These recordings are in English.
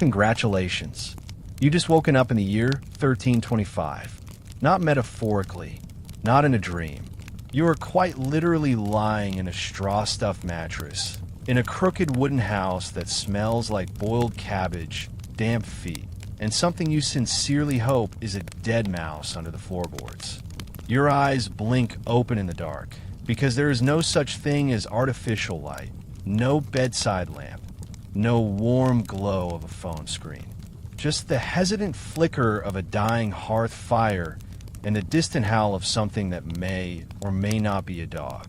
Congratulations. You just woken up in the year 1325. Not metaphorically, not in a dream. You are quite literally lying in a straw-stuffed mattress, in a crooked wooden house that smells like boiled cabbage, damp feet, and something you sincerely hope is a dead mouse under the floorboards. Your eyes blink open in the dark, because there is no such thing as artificial light, no bedside lamp, no warm glow of a phone screen. Just the hesitant flicker of a dying hearth fire and the distant howl of something that may or may not be a dog.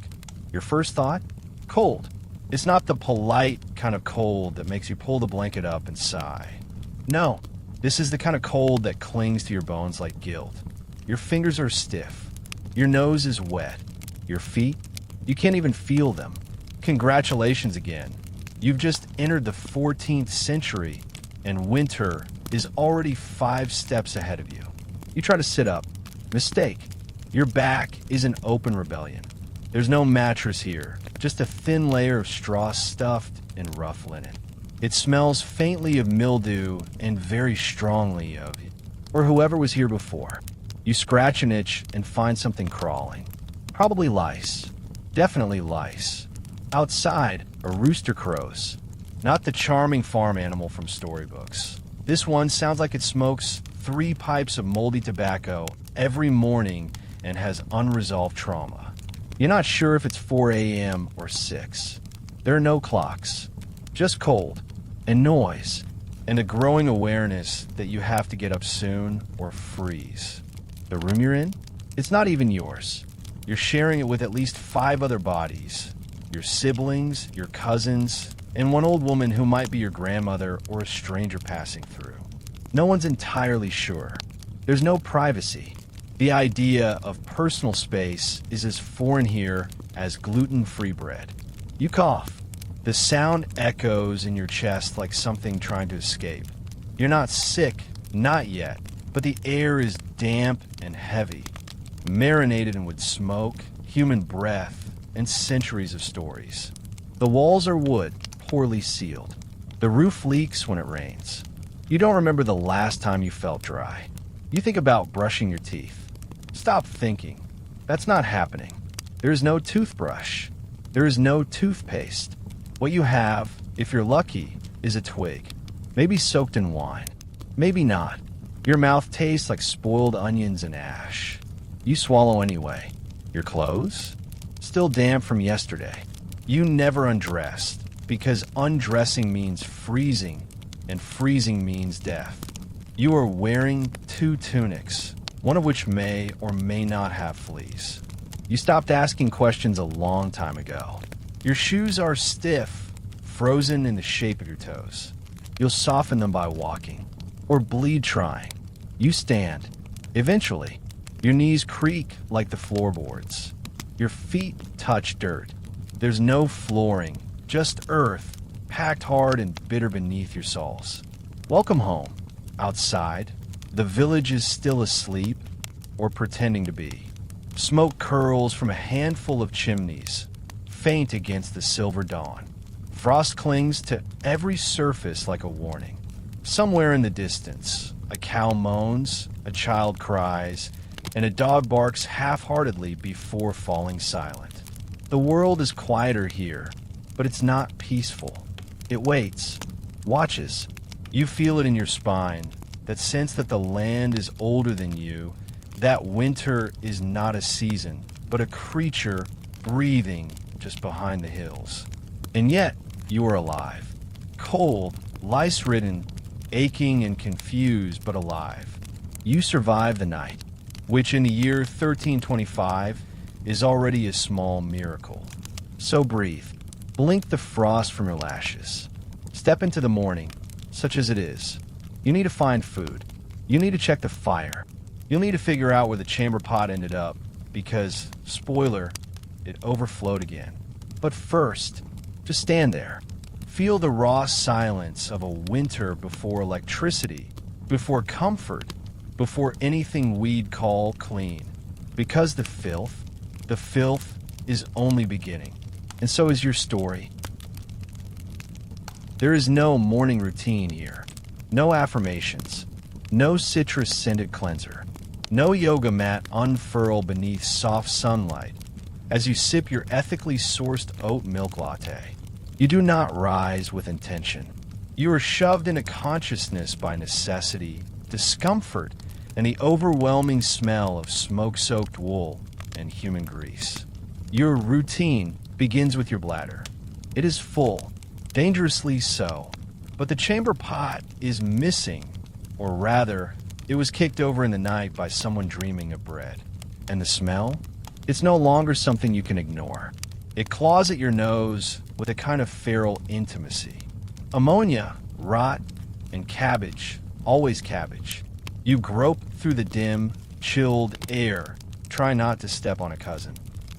Your first thought? Cold. It's not the polite kind of cold that makes you pull the blanket up and sigh. No, this is the kind of cold that clings to your bones like guilt. Your fingers are stiff. Your nose is wet. Your feet? You can't even feel them. Congratulations again. You've just entered the 14th century, and winter is already 5 steps ahead of you. You try to sit up. Mistake. Your back is an open rebellion. There's no mattress here, just a thin layer of straw stuffed in rough linen. It smells faintly of mildew and very strongly of it, or whoever was here before. You scratch an itch and find something crawling. Probably lice. Definitely lice. Outside, a rooster crows. Not the charming farm animal from storybooks. This one sounds like it smokes 3 pipes of moldy tobacco every morning and has unresolved trauma. You're not sure if it's 4 a.m. or 6. There are no clocks. Just cold and noise and a growing awareness that you have to get up soon or freeze. The room you're in? It's not even yours. You're sharing it with at least 5 other bodies. Your siblings, your cousins, and one old woman who might be your grandmother or a stranger passing through. No one's entirely sure. There's no privacy. The idea of personal space is as foreign here as gluten-free bread. You cough. The sound echoes in your chest like something trying to escape. You're not sick, not yet, but the air is damp and heavy, marinated in wood smoke, human breath, and centuries of stories. The walls are wood, poorly sealed. The roof leaks when it rains. You don't remember the last time you felt dry. You think about brushing your teeth. Stop thinking. That's not happening. There is no toothbrush. There is no toothpaste. What you have, if you're lucky, is a twig. Maybe soaked in wine. Maybe not. Your mouth tastes like spoiled onions and ash. You swallow anyway. Your clothes? Still damp from yesterday. You never undressed, because undressing means freezing, and freezing means death. You are wearing 2 tunics, one of which may or may not have fleas. You stopped asking questions a long time ago. Your shoes are stiff, frozen in the shape of your toes. You'll soften them by walking, or bleed trying. You stand. Eventually, your knees creak like the floorboards. Your feet touch dirt. There's no flooring, just earth, packed hard and bitter beneath your soles. Welcome home. Outside, the village is still asleep, or pretending to be. Smoke curls from a handful of chimneys, faint against the silver dawn. Frost clings to every surface like a warning. Somewhere in the distance, a cow moans, a child cries, and a dog barks half-heartedly before falling silent. The world is quieter here, but it's not peaceful. It waits, watches. You feel it in your spine, that sense that the land is older than you, that winter is not a season, but a creature breathing just behind the hills. And yet, you are alive. Cold, lice-ridden, aching and confused, but alive. You survive the night, which in the year 1325 is already a small miracle. So breathe. Blink the frost from your lashes. Step into the morning, such as it is. You need to find food. You need to check the fire. You'll need to figure out where the chamber pot ended up, because, spoiler, it overflowed again. But first, just stand there. Feel the raw silence of a winter before electricity, before comfort, before anything we'd call clean. Because the filth is only beginning. And so is your story. There is no morning routine here. No affirmations. No citrus-scented cleanser. No yoga mat unfurl beneath soft sunlight as you sip your ethically sourced oat milk latte. You do not rise with intention. You are shoved into consciousness by necessity, discomfort, and the overwhelming smell of smoke-soaked wool and human grease. Your routine begins with your bladder. It is full, dangerously so, but the chamber pot is missing, or rather, it was kicked over in the night by someone dreaming of bread. And the smell? It's no longer something you can ignore. It claws at your nose with a kind of feral intimacy. Ammonia, rot, and cabbage, always cabbage. You grope through the dim, chilled air, try not to step on a cousin.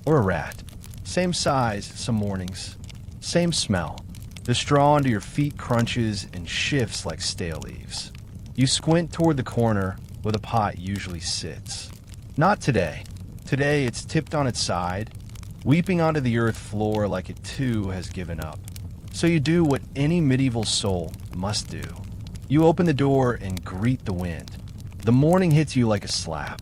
Or a rat. Same size some mornings. Same smell. The straw under your feet crunches and shifts like stale leaves. You squint toward the corner where the pot usually sits. Not today. Today it's tipped on its side, weeping onto the earth floor like it too has given up. So you do what any medieval soul must do. You open the door and greet the wind. The morning hits you like a slap.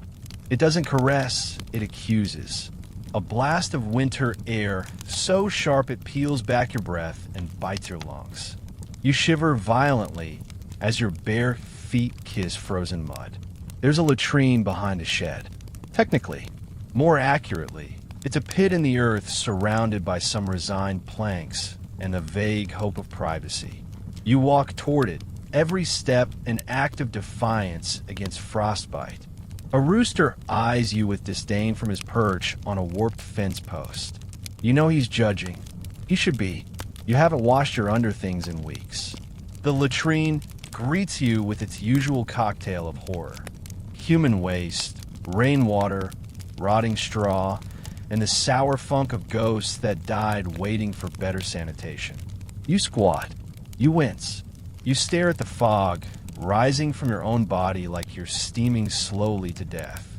It doesn't caress, it accuses. A blast of winter air so sharp it peels back your breath and bites your lungs. You shiver violently as your bare feet kiss frozen mud. There's a latrine behind the shed. Technically, more accurately, it's a pit in the earth surrounded by some resigned planks and a vague hope of privacy. You walk toward it, every step an act of defiance against frostbite. A rooster eyes you with disdain from his perch on a warped fence post. You know he's judging. He should be. You haven't washed your underthings in weeks. The latrine greets you with its usual cocktail of horror. Human waste, rainwater, rotting straw, and the sour funk of ghosts that died waiting for better sanitation. You squat. You wince. You stare at the fog, rising from your own body like you're steaming slowly to death.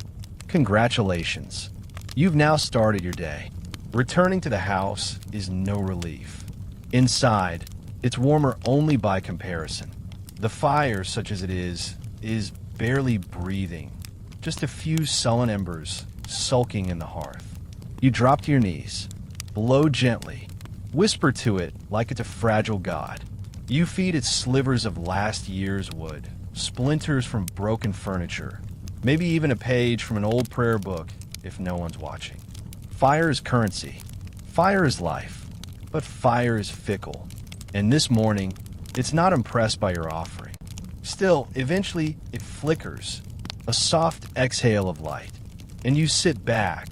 Congratulations. You've now started your day. Returning to the house is no relief. Inside, it's warmer only by comparison. The fire, such as it is barely breathing. Just a few sullen embers sulking in the hearth. You drop to your knees. Blow gently. Whisper to it like it's a fragile god. You feed it slivers of last year's wood, splinters from broken furniture, maybe even a page from an old prayer book if no one's watching. Fire is currency. Fire is life. But fire is fickle. And this morning, it's not impressed by your offering. Still, eventually, it flickers, a soft exhale of light, and you sit back,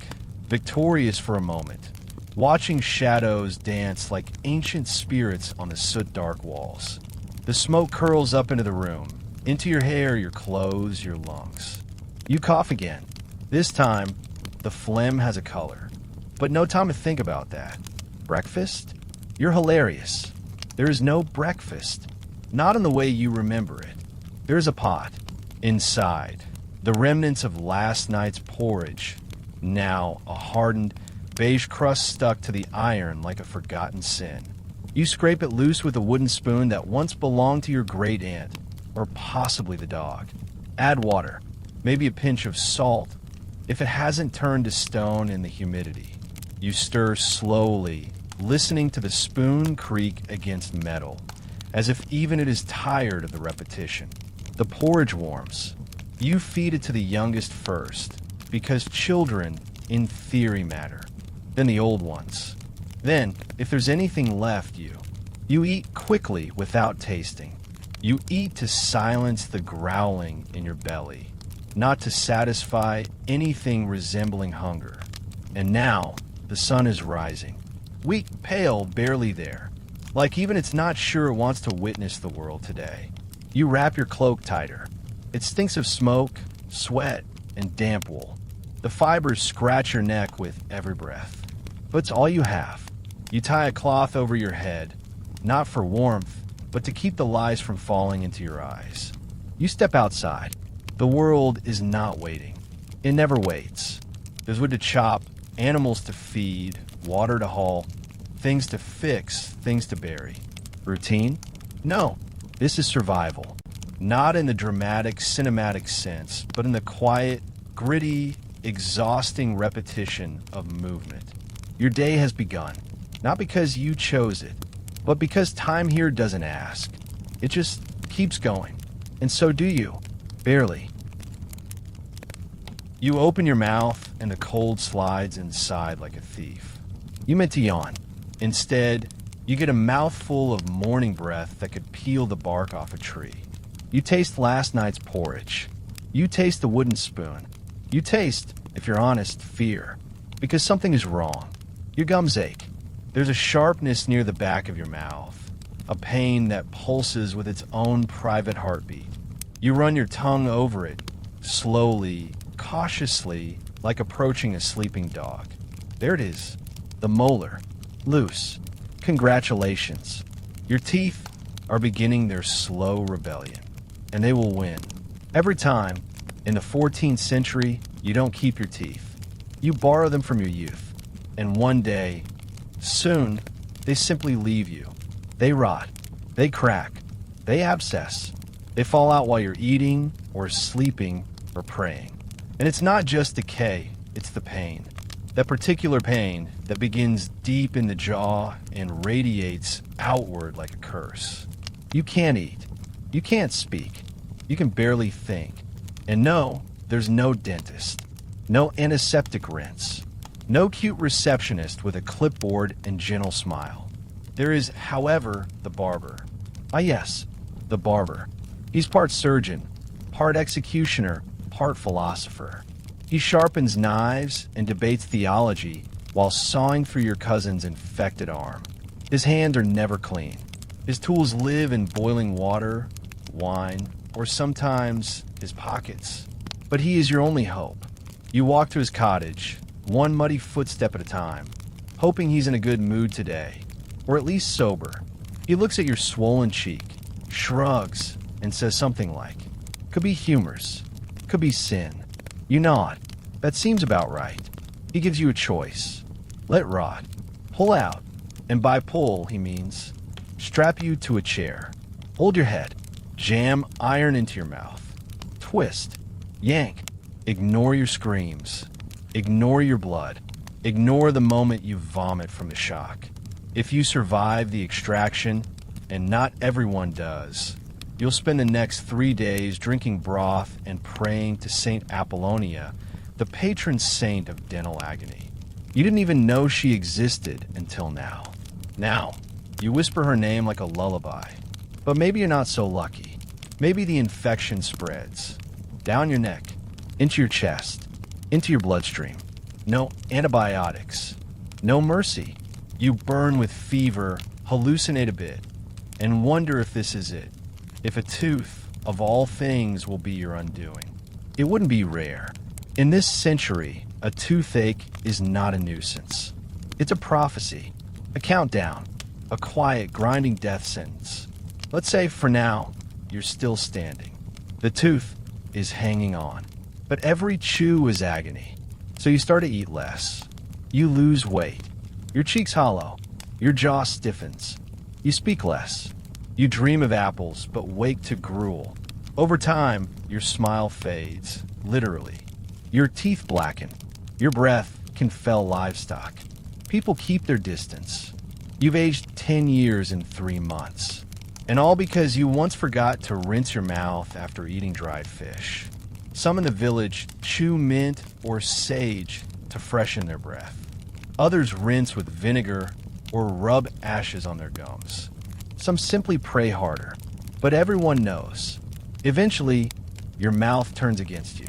victorious for a moment, watching shadows dance like ancient spirits on the soot-dark walls. The smoke curls up into the room, into your hair, your clothes, your lungs. You cough again. This time, the phlegm has a color. But no time to think about that. Breakfast? You're hilarious. There is no breakfast. Not in the way you remember it. There is a pot. Inside, the remnants of last night's porridge. Now a hardened, beige crust stuck to the iron like a forgotten sin. You scrape it loose with a wooden spoon that once belonged to your great aunt, or possibly the dog. Add water, maybe a pinch of salt, if it hasn't turned to stone in the humidity. You stir slowly, listening to the spoon creak against metal, as if even it is tired of the repetition. The porridge warms. You feed it to the youngest first, because children, in theory, matter. Then the old ones. Then, if there's anything left, you eat quickly without tasting. You eat to silence the growling in your belly, not to satisfy anything resembling hunger. And now, the sun is rising. Weak, pale, barely there. Like even it's not sure it wants to witness the world today. You wrap your cloak tighter. It stinks of smoke, sweat, and damp wool. The fibers scratch your neck with every breath. But it's all you have. You tie a cloth over your head, not for warmth, but to keep the lies from falling into your eyes. You step outside. The world is not waiting. It never waits. There's wood to chop, animals to feed, water to haul, things to fix, things to bury. Routine? No. This is survival. Not in the dramatic, cinematic sense, but in the quiet, gritty, exhausting repetition of movement. Your day has begun, not because you chose it, but because time here doesn't ask. It just keeps going. And so do you. Barely. You open your mouth and the cold slides inside like a thief. You meant to yawn. Instead, you get a mouthful of morning breath that could peel the bark off a tree. You taste last night's porridge. You taste the wooden spoon. You taste, if you're honest, fear. Because something is wrong. Your gums ache. There's a sharpness near the back of your mouth. A pain that pulses with its own private heartbeat. You run your tongue over it, slowly, cautiously, like approaching a sleeping dog. There it is. The molar. Loose. Congratulations. Your teeth are beginning their slow rebellion. And they will win. Every time, in the 14th century, you don't keep your teeth. You borrow them from your youth. And one day, soon, they simply leave you. They rot. They crack. They abscess. They fall out while you're eating, or sleeping, or praying. And it's not just decay, it's the pain. That particular pain that begins deep in the jaw and radiates outward like a curse. You can't eat. You can't speak. You can barely think. And no, there's no dentist. No antiseptic rinse. No cute receptionist with a clipboard and gentle smile. There is, however, the barber. Ah yes, the barber. He's part surgeon, part executioner, part philosopher. He sharpens knives and debates theology while sawing through your cousin's infected arm. His hands are never clean. His tools live in boiling water, wine, or sometimes his pockets. But he is your only hope. You walk to his cottage, one muddy footstep at a time, hoping he's in a good mood today, or at least sober. He looks at your swollen cheek, shrugs, and says something like, "Could be humorous, could be sin." You nod. That seems about right. He gives you a choice. Let rot. Pull out. And by pull, he means strap you to a chair. Hold your head. Jam iron into your mouth. Twist. Yank. Ignore your screams. Ignore your blood. Ignore the moment you vomit from the shock. If you survive the extraction, and not everyone does, you'll spend the next 3 days drinking broth and praying to Saint Apollonia, the patron saint of dental agony. You didn't even know she existed until now. Now, you whisper her name like a lullaby. But maybe you're not so lucky. Maybe the infection spreads. Down your neck, into your chest, into your bloodstream. No antibiotics. No mercy. You burn with fever, hallucinate a bit, and wonder if this is it. If a tooth, of all things, will be your undoing. It wouldn't be rare. In this century, a toothache is not a nuisance. It's a prophecy, a countdown, a quiet, grinding death sentence. Let's say, for now, you're still standing. The tooth is hanging on. But every chew is agony. So you start to eat less. You lose weight. Your cheeks hollow. Your jaw stiffens. You speak less. You dream of apples, but wake to gruel. Over time, your smile fades, literally. Your teeth blacken. Your breath can fell livestock. People keep their distance. You've aged 10 years in 3 months. And all because you once forgot to rinse your mouth after eating dried fish. Some in the village chew mint or sage to freshen their breath. Others rinse with vinegar or rub ashes on their gums. Some simply pray harder. But everyone knows. Eventually, your mouth turns against you.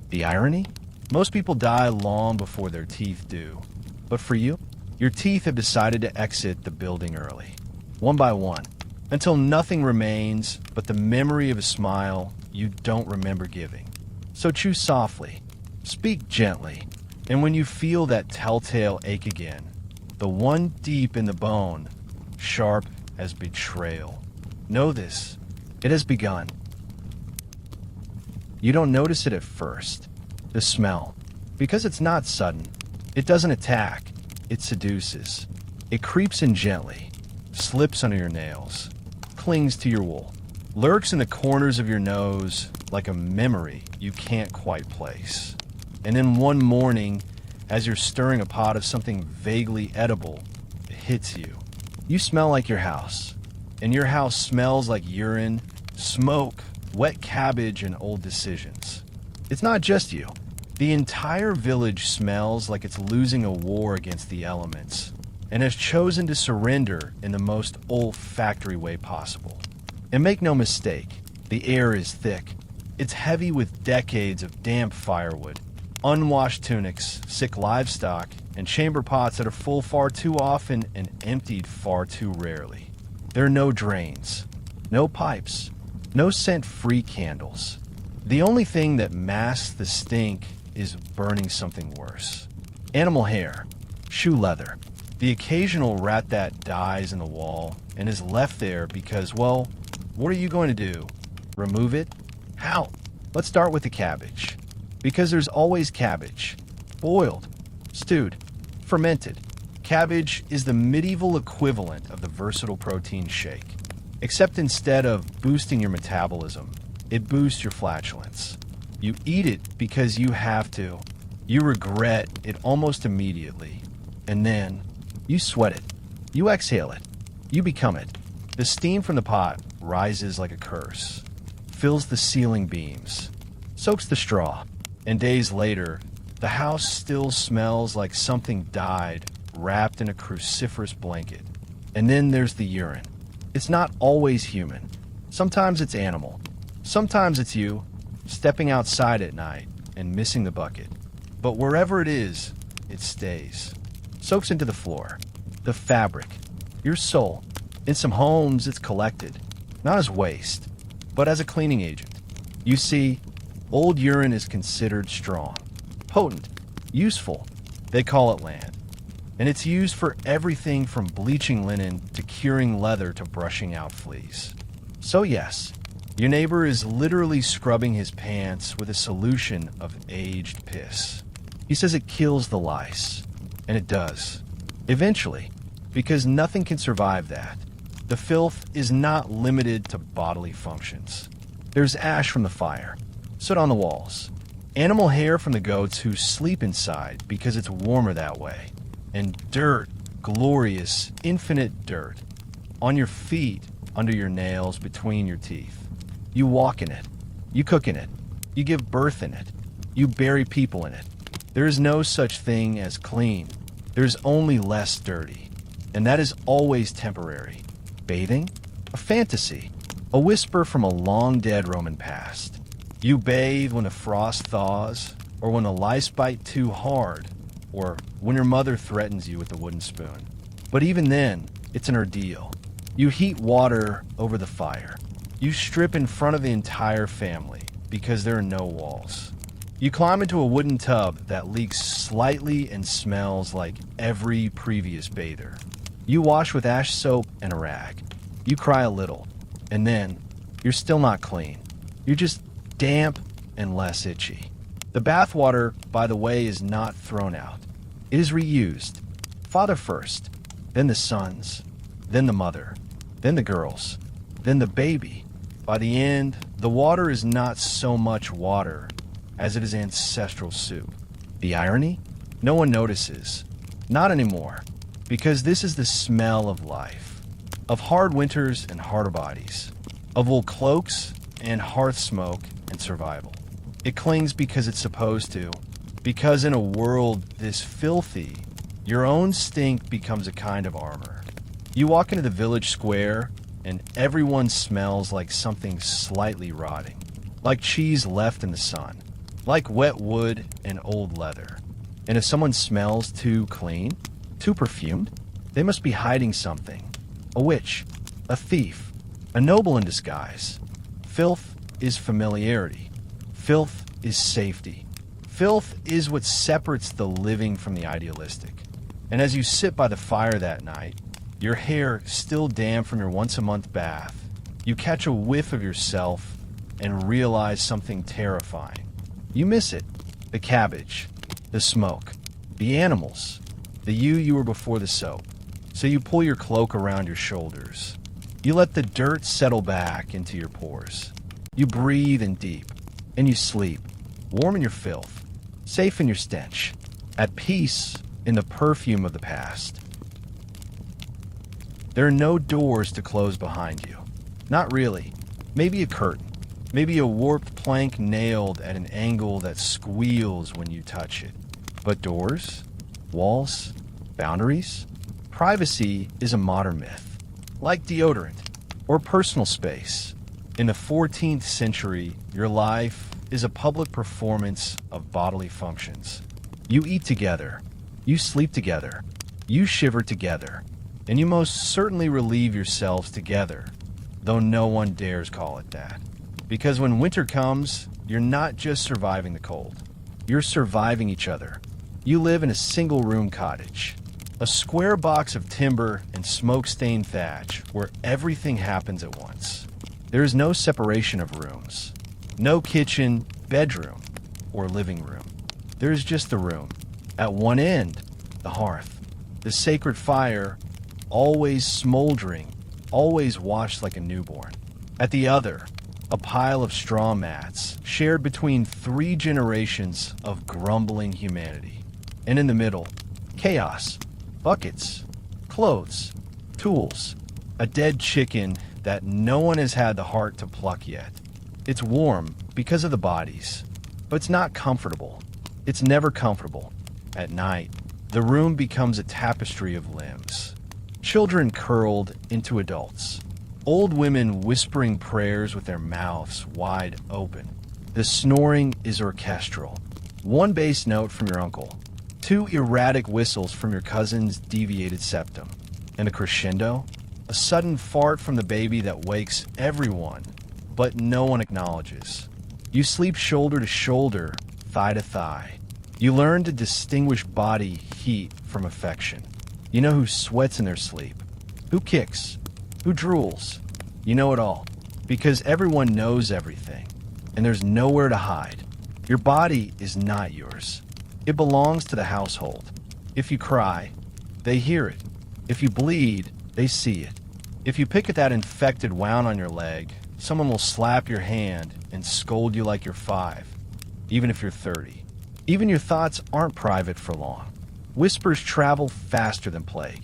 The irony? Most people die long before their teeth do. But for you, your teeth have decided to exit the building early. One by one. Until nothing remains but the memory of a smile you don't remember giving. So chew softly. Speak gently. And when you feel that telltale ache again, the one deep in the bone, sharp as betrayal, know this, it has begun. You don't notice it at first, the smell, because it's not sudden. It doesn't attack, it seduces. It creeps in gently, slips under your nails, clings to your wool. lurks in the corners of your nose like a memory you can't quite place. And then one morning, as you're stirring a pot of something vaguely edible, it hits you. You smell like your house, and your house smells like urine, smoke, wet cabbage, and old decisions. It's not just you. The entire village smells like it's losing a war against the elements and has chosen to surrender in the most olfactory way possible. And make no mistake, the air is thick. It's heavy with decades of damp firewood, unwashed tunics, sick livestock, and chamber pots that are full far too often and emptied far too rarely. There are no drains, no pipes, no scent-free candles. The only thing that masks the stink is burning something worse. Animal hair, shoe leather, the occasional rat that dies in the wall and is left there because, well, what are you going to do? Remove it? How? Let's start with the cabbage. Because there's always cabbage. Boiled, stewed, fermented. Cabbage is the medieval equivalent of the versatile protein shake. Except instead of boosting your metabolism, it boosts your flatulence. You eat it because you have to. You regret it almost immediately. And then, you sweat it. You exhale it. You become it. The steam from the pot rises like a curse, fills the ceiling beams, soaks the straw, and days later, the house still smells like something died wrapped in a cruciferous blanket. And then there's the urine. It's not always human. Sometimes it's animal. Sometimes it's you, stepping outside at night and missing the bucket. But wherever it is, it stays. Soaks into the floor, the fabric, your soul. In some homes, it's collected, not as waste, but as a cleaning agent. You see, old urine is considered strong, potent, useful. They call it land. And it's used for everything from bleaching linen to curing leather to brushing out fleas. So yes, your neighbor is literally scrubbing his pants with a solution of aged piss. He says it kills the lice, and it does. Eventually, because nothing can survive that. The filth is not limited to bodily functions. There's ash from the fire, soot on the walls, animal hair from the goats who sleep inside because it's warmer that way, and dirt, glorious, infinite dirt, on your feet, under your nails, between your teeth. You walk in it. You cook in it. You give birth in it. You bury people in it. There is no such thing as clean. There's only less dirty. And that is always temporary. Bathing? A fantasy. A whisper from a long-dead Roman past. You bathe when the frost thaws, or when the lice bite too hard, or when your mother threatens you with a wooden spoon. But even then, it's an ordeal. You heat water over the fire. You strip in front of the entire family because there are no walls. You climb into a wooden tub that leaks slightly and smells like every previous bather. You wash with ash soap and a rag. You cry a little, and then you're still not clean. You're just damp and less itchy. The bathwater, by the way, is not thrown out. It is reused. Father first, then the sons, then the mother, then the girls, then the baby. By the end, the water is not so much water as it is ancestral soup. The irony? No one notices. Not anymore. Because this is the smell of life. Of hard winters and harder bodies. Of wool cloaks and hearth smoke and survival. It clings because it's supposed to. Because in a world this filthy, your own stink becomes a kind of armor. You walk into the village square and everyone smells like something slightly rotting. Like cheese left in the sun. Like wet wood and old leather. And if someone smells too clean, too perfumed, they must be hiding something. A witch, a thief, a noble in disguise. Filth is familiarity. Filth is safety. Filth is what separates the living from the idealistic. And as you sit by the fire that night, your hair still damp from your once-a-month bath, you catch a whiff of yourself and realize something terrifying. You miss it. The cabbage, the smoke, the animals, the you were before the soap. So you pull your cloak around your shoulders. You let the dirt settle back into your pores. You breathe in deep, and you sleep, warm in your filth, safe in your stench, at peace in the perfume of the past. There are no doors to close behind you. Not really. Maybe a curtain. Maybe a warped plank nailed at an angle that squeals when you touch it. But doors? Walls? Boundaries? Privacy is a modern myth. Like deodorant or personal space. In the 14th century, your life is a public performance of bodily functions. You eat together. You sleep together. You shiver together. And you most certainly relieve yourselves together, though no one dares call it that. Because when winter comes, you're not just surviving the cold. You're surviving each other. You live in a single-room cottage, a square box of timber and smoke-stained thatch where everything happens at once. There is no separation of rooms, no kitchen, bedroom, or living room. There is just the room. At one end, the hearth, the sacred fire, always smoldering, always watched like a newborn. At the other, a pile of straw mats shared between 3 generations of grumbling humanity. And in the middle, chaos, buckets, clothes, tools, a dead chicken that no one has had the heart to pluck yet. It's warm because of the bodies, but it's not comfortable. It's never comfortable. At night, the room becomes a tapestry of limbs. Children curled into adults. Old women whispering prayers with their mouths wide open. The snoring is orchestral. 1 bass note from your uncle. 2 erratic whistles from your cousin's deviated septum. And a crescendo? A sudden fart from the baby that wakes everyone, but no one acknowledges. You sleep shoulder to shoulder, thigh to thigh. You learn to distinguish body heat from affection. You know who sweats in their sleep, who kicks, who drools. You know it all, because everyone knows everything, and there's nowhere to hide. Your body is not yours. It belongs to the household. If you cry, they hear it. If you bleed, they see it. If you pick at that infected wound on your leg, someone will slap your hand and scold you like you're 5, even if you're 30. Even your thoughts aren't private for long. Whispers travel faster than plague.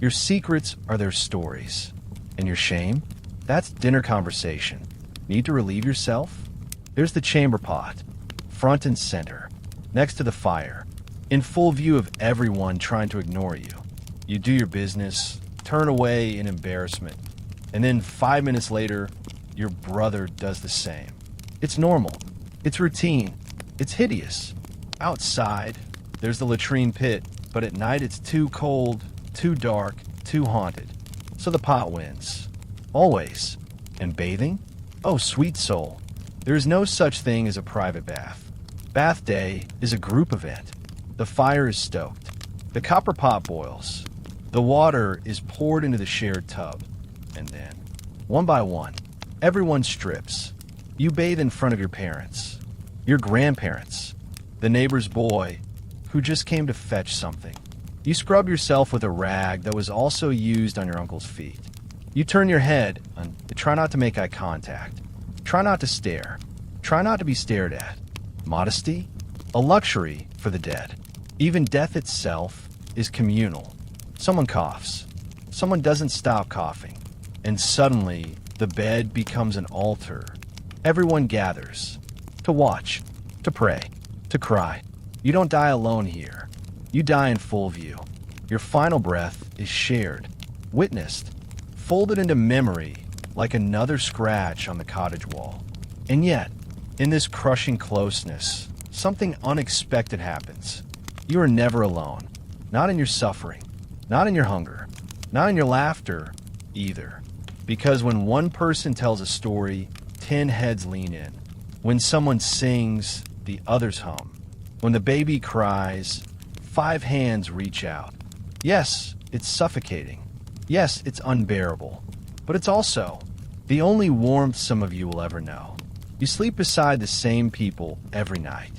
Your secrets are their stories. And your shame? That's dinner conversation. Need to relieve yourself? There's the chamber pot, front and center, next to the fire, in full view of everyone trying to ignore you. You do your business, turn away in embarrassment, and then 5 minutes later, your brother does the same. It's normal. It's routine. It's hideous. Outside, there's the latrine pit, but at night it's too cold, too dark, too haunted. So the pot wins. Always. And bathing? Oh, sweet soul. There is no such thing as a private bath. Bath day is a group event. The fire is stoked. The copper pot boils. The water is poured into the shared tub. And then, one by one, everyone strips. You bathe in front of your parents, your grandparents, the neighbor's boy who just came to fetch something. You scrub yourself with a rag that was also used on your uncle's feet. You turn your head and try not to make eye contact. Try not to stare. Try not to be stared at. Modesty? A luxury for the dead. Even death itself is communal. Someone coughs. Someone doesn't stop coughing. And suddenly, the bed becomes an altar. Everyone gathers. To watch. To pray. To cry. You don't die alone here. You die in full view. Your final breath is shared. Witnessed. Folded into memory like another scratch on the cottage wall. And yet, in this crushing closeness, something unexpected happens. You are never alone. Not in your suffering. Not in your hunger. Not in your laughter, either. Because when one person tells a story, 10 heads lean in. When someone sings, the others hum. When the baby cries, 5 hands reach out. Yes, it's suffocating. Yes, it's unbearable. But it's also the only warmth some of you will ever know. You sleep beside the same people every night.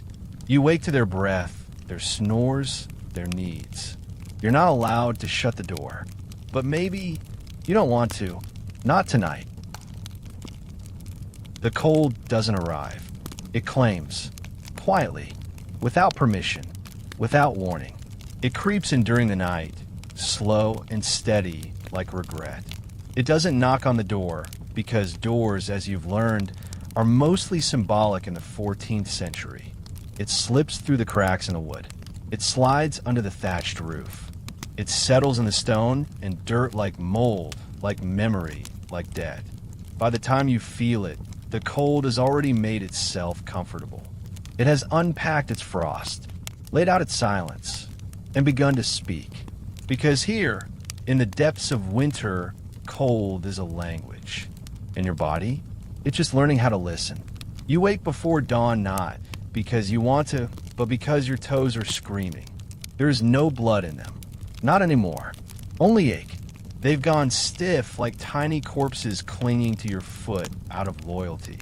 You wake to their breath, their snores, their needs. You're not allowed to shut the door. But maybe you don't want to. Not tonight. The cold doesn't arrive. It claims, quietly, without permission, without warning. It creeps in during the night, slow and steady like regret. It doesn't knock on the door, because doors, as you've learned, are mostly symbolic in the 14th century. It slips through the cracks in the wood. It slides under the thatched roof. It settles in the stone and dirt like mold, like memory, like dead. By the time you feel it, the cold has already made itself comfortable. It has unpacked its frost, laid out its silence, and begun to speak. Because here, in the depths of winter, cold is a language. In your body, it's just learning how to listen. You wake before dawn not because you want to, but because your toes are screaming. There is no blood in them. Not anymore. Only ache. They've gone stiff like tiny corpses clinging to your foot out of loyalty.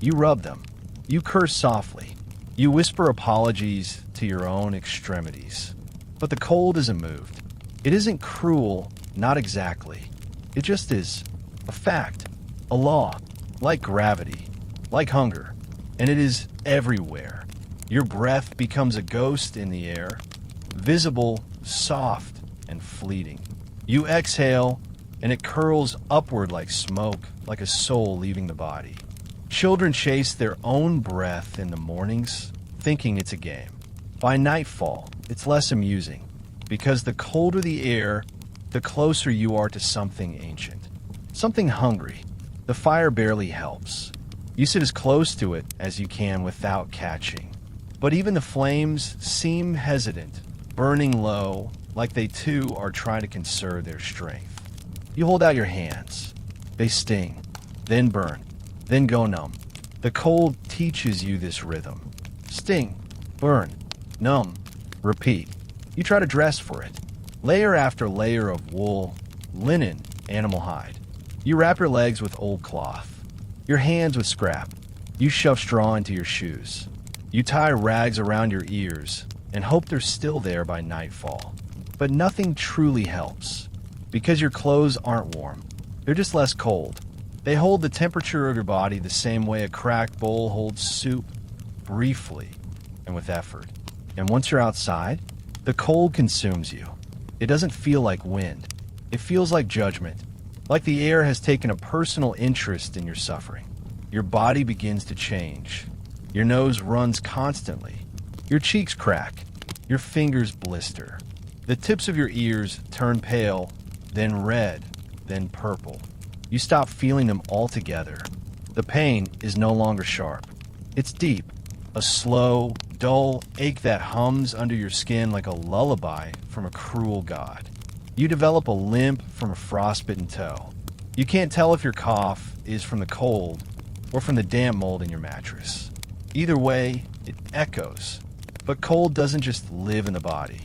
You rub them. You curse softly. You whisper apologies to your own extremities. But the cold isn't moved. It isn't cruel, not exactly. It just is a fact, a law, like gravity, like hunger, and it is everywhere. Your breath becomes a ghost in the air, visible, soft, and fleeting. You exhale, and it curls upward like smoke, like a soul leaving the body. Children chase their own breath in the mornings, thinking it's a game. By nightfall, it's less amusing, because the colder the air, the closer you are to something ancient, something hungry. The fire barely helps. You sit as close to it as you can without catching. But even the flames seem hesitant, burning low, like they too are trying to conserve their strength. You hold out your hands. They sting, then burn, then go numb. The cold teaches you this rhythm. Sting, burn, numb, repeat. You try to dress for it. Layer after layer of wool, linen, animal hide. You wrap your legs with old cloth, your hands with scrap. You shove straw into your shoes. You tie rags around your ears and hope they're still there by nightfall. But nothing truly helps, because your clothes aren't warm. They're just less cold. They hold the temperature of your body the same way a cracked bowl holds soup, briefly and with effort. And once you're outside, the cold consumes you. It doesn't feel like wind. It feels like judgment, like the air has taken a personal interest in your suffering. Your body begins to change. Your nose runs constantly. Your cheeks crack. Your fingers blister. The tips of your ears turn pale, then red, then purple. You stop feeling them altogether. The pain is no longer sharp. It's deep, a slow, dull ache that hums under your skin like a lullaby from a cruel god. You develop a limp from a frostbitten toe. You can't tell if your cough is from the cold or from the damp mold in your mattress. Either way, it echoes. But cold doesn't just live in the body.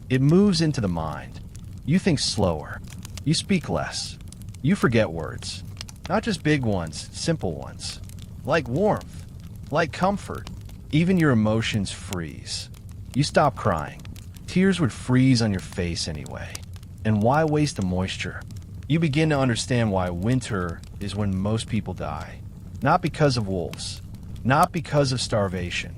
It moves into the mind. You think slower. You speak less. You forget words. Not just big ones, simple ones. Like warmth. Like comfort. Even your emotions freeze. You stop crying. Tears would freeze on your face anyway. And why waste the moisture? You begin to understand why winter is when most people die. Not because of wolves. Not because of starvation.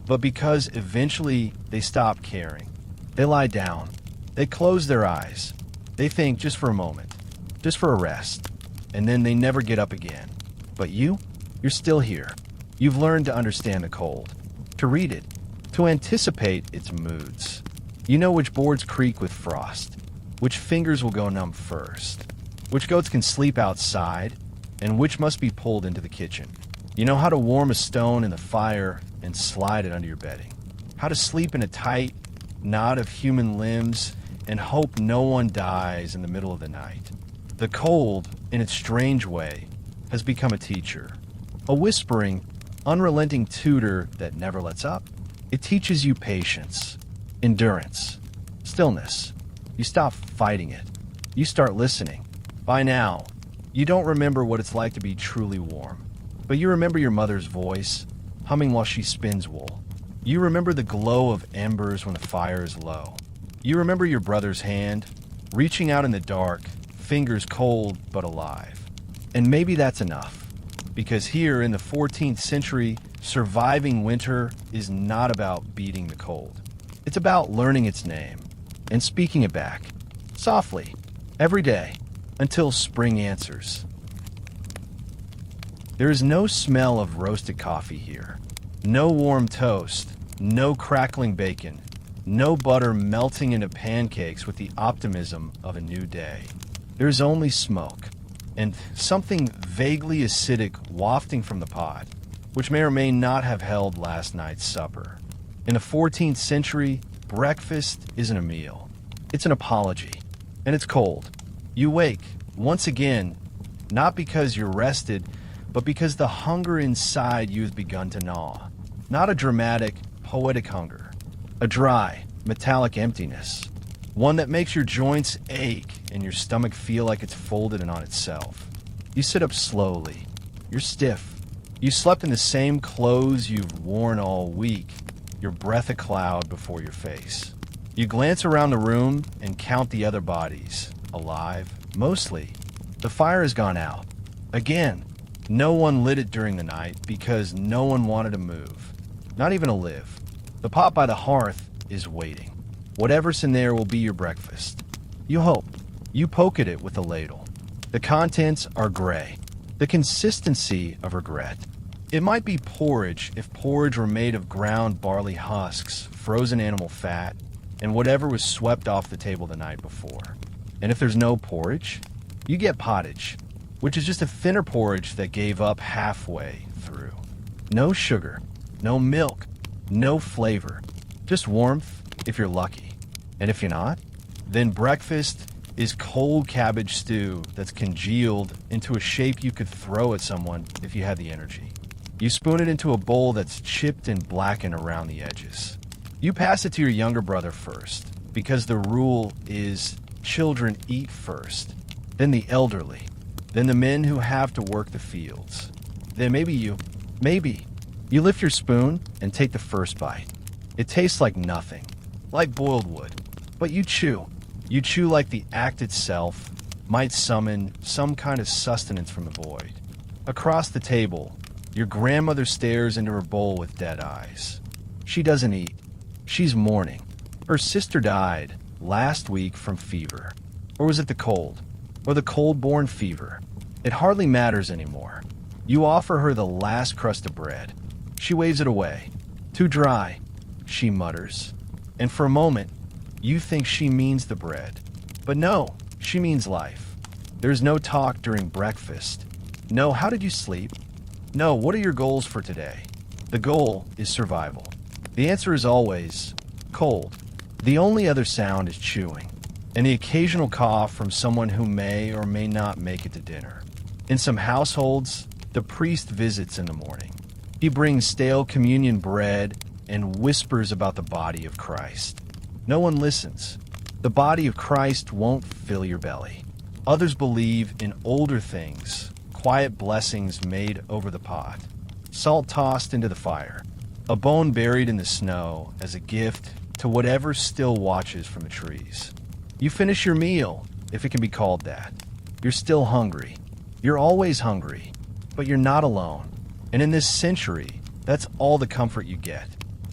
But because eventually they stop caring. They lie down. They close their eyes. They think just for a moment. Just for a rest. And then they never get up again. But you're still here. You've learned to understand the cold. To read it. To anticipate its moods. You know which boards creak with frost. Which fingers will go numb first. Which goats can sleep outside. And which must be pulled into the kitchen. You know how to warm a stone in the fire and slide it under your bedding. How to sleep in a tight knot of human limbs and hope no one dies in the middle of the night. The cold, in its strange way, has become a teacher. A whispering, unrelenting tutor that never lets up. It teaches you patience, endurance, stillness. You stop fighting it. You start listening. By now, you don't remember what it's like to be truly warm. But you remember your mother's voice, humming while she spins wool. You remember the glow of embers when the fire is low. You remember your brother's hand, reaching out in the dark, fingers cold but alive. And maybe that's enough. Because here in the 14th century, surviving winter is not about beating the cold. It's about learning its name and speaking it back, softly, every day, until spring answers. There is no smell of roasted coffee here, no warm toast, no crackling bacon, no butter melting into pancakes with the optimism of a new day. There is only smoke, and something vaguely acidic wafting from the pot, which may or may not have held last night's supper. In the 14th century, breakfast isn't a meal. It's an apology, and it's cold. You wake, once again, not because you're rested, but because the hunger inside you has begun to gnaw. Not a dramatic, poetic hunger. A dry, metallic emptiness. One that makes your joints ache and your stomach feel like it's folded in on itself. You sit up slowly. You're stiff. You slept in the same clothes you've worn all week, your breath a cloud before your face. You glance around the room and count the other bodies, alive, mostly. The fire has gone out. Again, no one lit it during the night because no one wanted to move. Not even to live. The pot by the hearth is waiting. Whatever's in there will be your breakfast. You hope. You poke at it with a ladle. The contents are gray. The consistency of regret. It might be porridge if porridge were made of ground barley husks, frozen animal fat, and whatever was swept off the table the night before. And if there's no porridge, you get pottage, which is just a thinner porridge that gave up halfway through. No sugar, no milk, no flavor, just warmth if you're lucky. And if you're not, then breakfast is cold cabbage stew that's congealed into a shape you could throw at someone if you had the energy. You spoon it into a bowl that's chipped and blackened around the edges. You pass it to your younger brother first, because the rule is children eat first, then the elderly, then the men who have to work the fields. Then maybe you lift your spoon and take the first bite. It tastes like nothing, like boiled wood, but you chew. You chew like the act itself might summon some kind of sustenance from the void. Across the table, your grandmother stares into her bowl with dead eyes. She doesn't eat. She's mourning. Her sister died last week from fever. Or was it the cold? Or the cold-born fever? It hardly matters anymore. You offer her the last crust of bread. She waves it away. Too dry, she mutters. And for a moment, you think she means the bread. But no, she means life. There's no talk during breakfast. No, how did you sleep? No, what are your goals for today? The goal is survival. The answer is always cold. The only other sound is chewing, and the occasional cough from someone who may or may not make it to dinner. In some households, the priest visits in the morning. He brings stale communion bread and whispers about the body of Christ. No one listens. The body of Christ won't fill your belly. Others believe in older things, quiet blessings made over the pot, salt tossed into the fire, a bone buried in the snow as a gift to whatever still watches from the trees. You finish your meal, if it can be called that. You're still hungry. You're always hungry, but you're not alone. And in this century, that's all the comfort you get.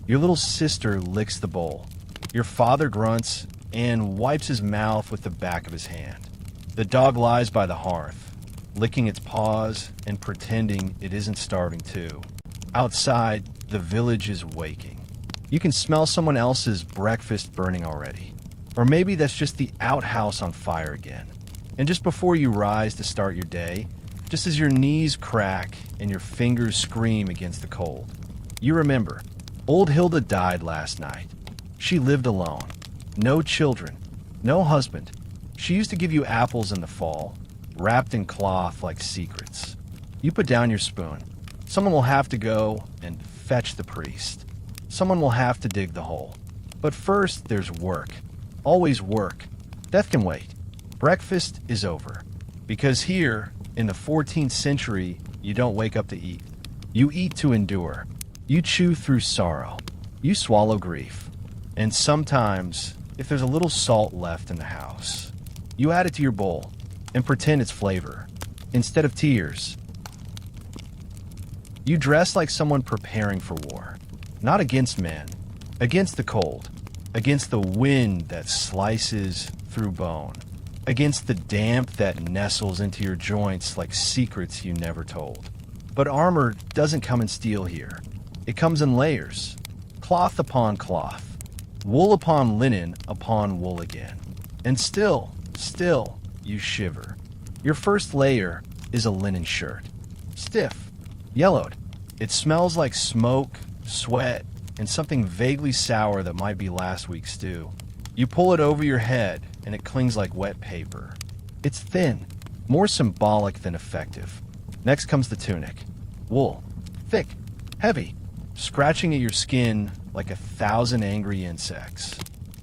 Your little sister licks the bowl. Your father grunts and wipes his mouth with the back of his hand. The dog lies by the hearth, licking its paws and pretending it isn't starving too. Outside, the village is waking. You can smell someone else's breakfast burning already. Or maybe that's just the outhouse on fire again. And just before you rise to start your day, just as your knees crack and your fingers scream against the cold, you remember, old Hilda died last night. She lived alone. No children. No husband. She used to give you apples in the fall, wrapped in cloth like secrets. You put down your spoon. Someone will have to go and fetch the priest. Someone will have to dig the hole. But first, there's work. Always work. Death can wait. Breakfast is over. Because here, in the 14th century, you don't wake up to eat. You eat to endure. You chew through sorrow. You swallow grief. And sometimes, if there's a little salt left in the house, you add it to your bowl and pretend it's flavor. instead of tears. You dress like someone preparing for war, not against men, against the cold, against the wind that slices through bone, against the damp that nestles into your joints like secrets you never told. But armor doesn't come in steel here. It comes in layers, cloth upon cloth, wool upon linen upon wool again. And still, you shiver. Your first layer is a linen shirt, stiff, yellowed. It smells like smoke, sweat, and something vaguely sour that might be last week's stew. You pull it over your head, and it clings like wet paper. It's thin, more symbolic than effective. Next comes the tunic. Wool, thick, heavy, scratching at your skin like 1,000 angry insects.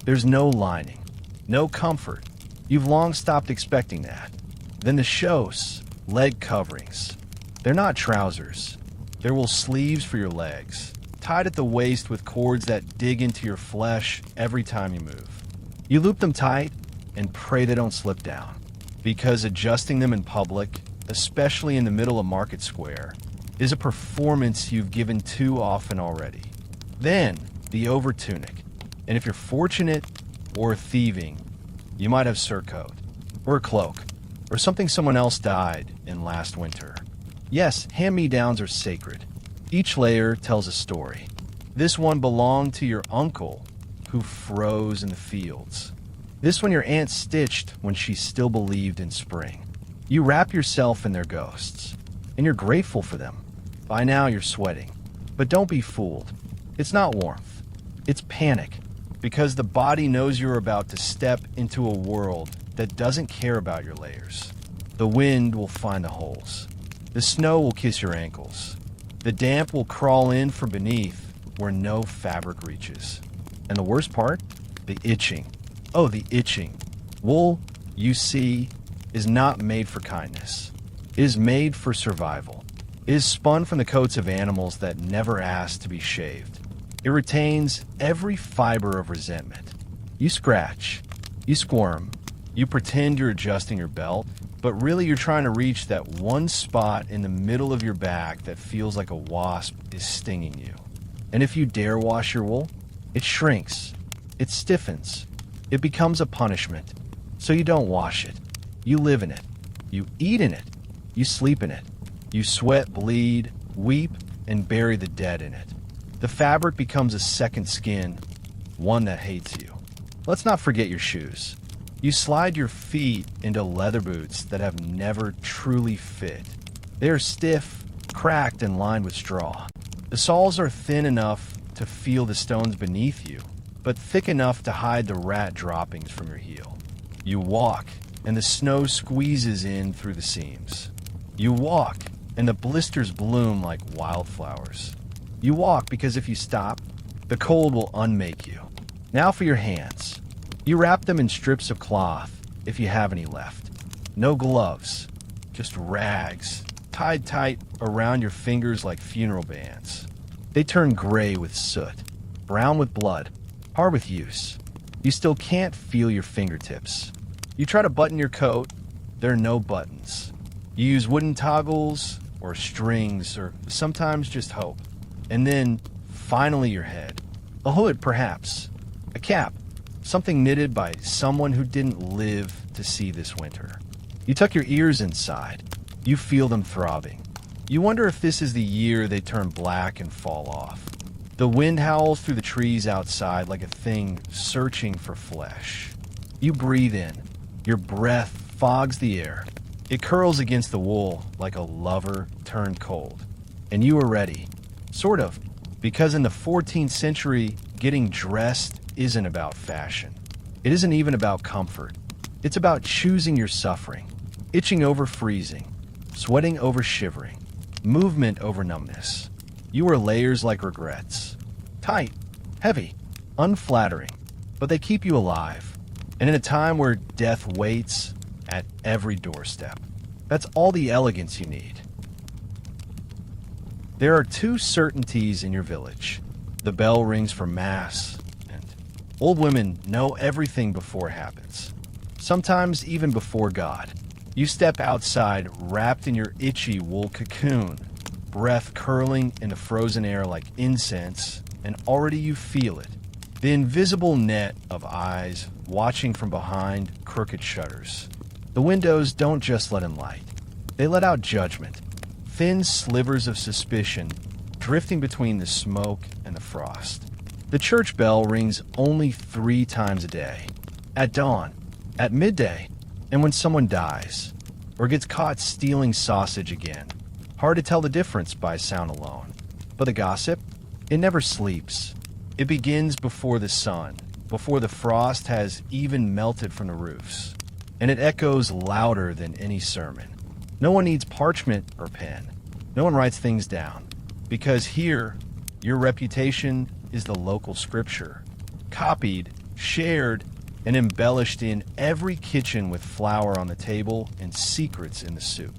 There's no lining, no comfort. You've long stopped expecting that. Then the shows, leg coverings. They're not trousers. They're wool sleeves for your legs, tied at the waist with cords that dig into your flesh every time you move. You loop them tight and pray they don't slip down, because adjusting them in public, especially in the middle of Market Square, is a performance you've given too often already. Then, the overtunic, and if you're fortunate or thieving, you might have surcoat, or a cloak, or something someone else died in last winter. Yes, hand-me-downs are sacred. Each layer tells a story. This one belonged to your uncle, who froze in the fields. This one your aunt stitched when she still believed in spring. You wrap yourself in their ghosts, and you're grateful for them. By now you're sweating. But don't be fooled. It's not warmth. It's panic, because the body knows you're about to step into a world that doesn't care about your layers. The wind will find the holes. The snow will kiss your ankles. The damp will crawl in from beneath where no fabric reaches. And the worst part? The itching. Oh, the itching. Wool, you see, is not made for kindness. It is made for survival. It is spun from the coats of animals that never asked to be shaved. It retains every fiber of resentment. You scratch. You squirm. You pretend you're adjusting your belt, but really you're trying to reach that one spot in the middle of your back that feels like a wasp is stinging you. And if you dare wash your wool, it shrinks. It stiffens. It becomes a punishment. So you don't wash it. You live in it. You eat in it. You sleep in it. You sweat, bleed, weep, and bury the dead in it. The fabric becomes a second skin, one that hates you. Let's not forget your shoes. You slide your feet into leather boots that have never truly fit. They are stiff, cracked, and lined with straw. The soles are thin enough to feel the stones beneath you, but thick enough to hide the rat droppings from your heel. You walk, and the snow squeezes in through the seams. You walk, and the blisters bloom like wildflowers. You walk because if you stop, the cold will unmake you. Now for your hands. You wrap them in strips of cloth, if you have any left. No gloves, just rags, tied tight around your fingers like funeral bands. They turn gray with soot, brown with blood, hard with use. You still can't feel your fingertips. You try to button your coat, there are no buttons. You use wooden toggles or strings or sometimes just hope. And then, finally your head. A hood, perhaps. A cap. Something knitted by someone who didn't live to see this winter. You tuck your ears inside. You feel them throbbing. You wonder if this is the year they turn black and fall off. The wind howls through the trees outside like a thing searching for flesh. You breathe in. Your breath fogs the air. It curls against the wool like a lover turned cold. And you are ready. Sort of. Because in the 14th century, getting dressed isn't about fashion. It isn't even about comfort. It's about choosing your suffering. Itching over freezing. Sweating over shivering. Movement over numbness. You wear layers like regrets. Tight. Heavy. Unflattering. But they keep you alive. And in a time where death waits at every doorstep. That's all the elegance you need. There are two certainties in your village. The bell rings for mass, and old women know everything before it happens. Sometimes even before God. You step outside wrapped in your itchy wool cocoon, breath curling in the frozen air like incense, and already you feel it. The invisible net of eyes watching from behind crooked shutters. The windows don't just let in light. They let out judgment, thin slivers of suspicion drifting between the smoke and the frost. The church bell rings only 3 times a day. At dawn, at midday, and when someone dies, or gets caught stealing sausage again. Hard to tell the difference by sound alone. But the gossip, it never sleeps. It begins before the sun, before the frost has even melted from the roofs. And it echoes louder than any sermon. No one needs parchment or pen. No one writes things down. Because here, your reputation is the local scripture. Copied, shared, and embellished in every kitchen with flour on the table and secrets in the soup.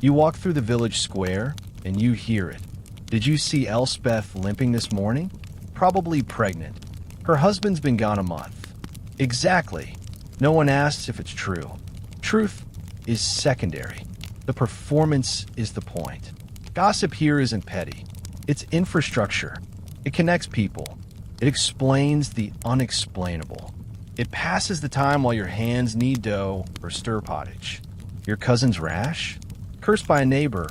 You walk through the village square, and you hear it. Did you see Elspeth limping this morning? Probably pregnant. Her husband's been gone a month. Exactly. No one asks if it's true. Truth is secondary. The performance is the point. Gossip here isn't petty. It's infrastructure. It connects people. It explains the unexplainable. It passes the time while your hands knead dough or stir pottage. Your cousin's rash? Cursed by a neighbor,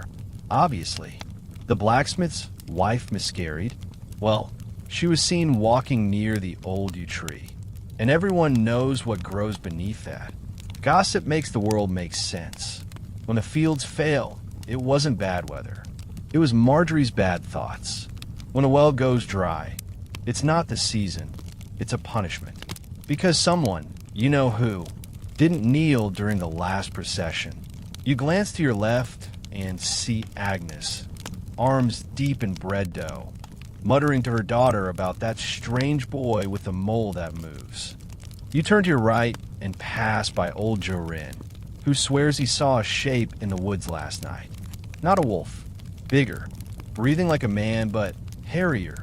obviously. The blacksmith's wife miscarried. Well, she was seen walking near the old yew tree. And everyone knows what grows beneath that. Gossip makes the world make sense. When the fields fail, it wasn't bad weather. It was Marjorie's bad thoughts. When a well goes dry, it's not the season, it's a punishment. Because someone, you know who, didn't kneel during the last procession. You glance to your left and see Agnes, arms deep in bread dough, muttering to her daughter about that strange boy with the mole that moves. You turn to your right and pass by old Jorin, who swears he saw a shape in the woods last night. Not a wolf, bigger, breathing like a man, but hairier.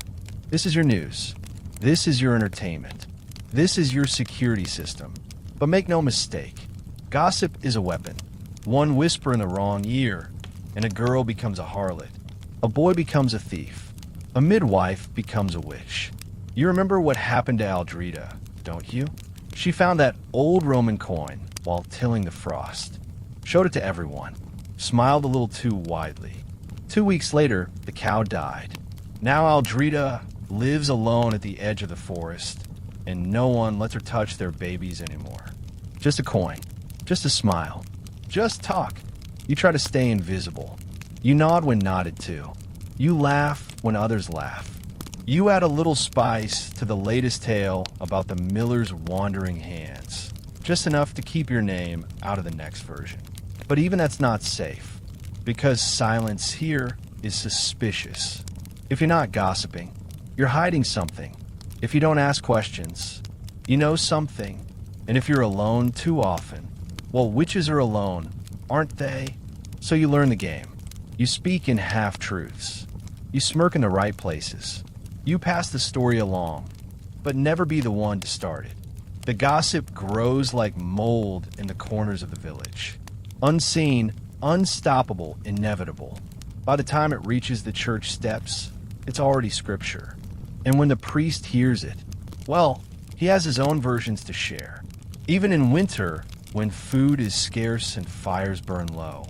This is your news. This is your entertainment. This is your security system. But make no mistake, gossip is a weapon. One whisper in the wrong ear, and a girl becomes a harlot. A boy becomes a thief. A midwife becomes a witch. You remember what happened to Aldrida, don't you? She found that old Roman coin while tilling the frost. Showed it to everyone. Smiled a little too widely. 2 weeks later, the cow died. Now Aldrida lives alone at the edge of the forest, and no one lets her touch their babies anymore. Just a coin. Just a smile. Just talk. You try to stay invisible. You nod when nodded to. You laugh when others laugh. You add a little spice to the latest tale about the miller's wandering hands. Just enough to keep your name out of the next version. But even that's not safe, because silence here is suspicious. If you're not gossiping, you're hiding something. If you don't ask questions, you know something. And if you're alone too often, well, witches are alone, aren't they? So you learn the game. You speak in half-truths. You smirk in the right places. You pass the story along, but never be the one to start it. The gossip grows like mold in the corners of the village. Unseen, unstoppable, inevitable. By the time it reaches the church steps, it's already scripture. And when the priest hears it, well, he has his own versions to share. Even in winter, when food is scarce and fires burn low,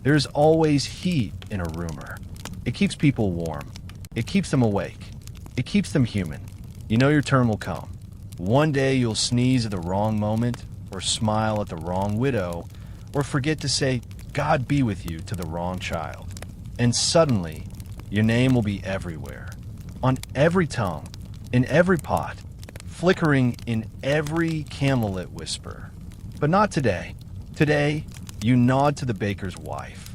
there's always heat in a rumor. It keeps people warm. It keeps them awake. It keeps them human. You know your turn will come. One day you'll sneeze at the wrong moment, or smile at the wrong widow, or forget to say, "God be with you," to the wrong child. And suddenly, your name will be everywhere. On every tongue, in every pot, flickering in every candlelit whisper. But not today. Today, you nod to the baker's wife.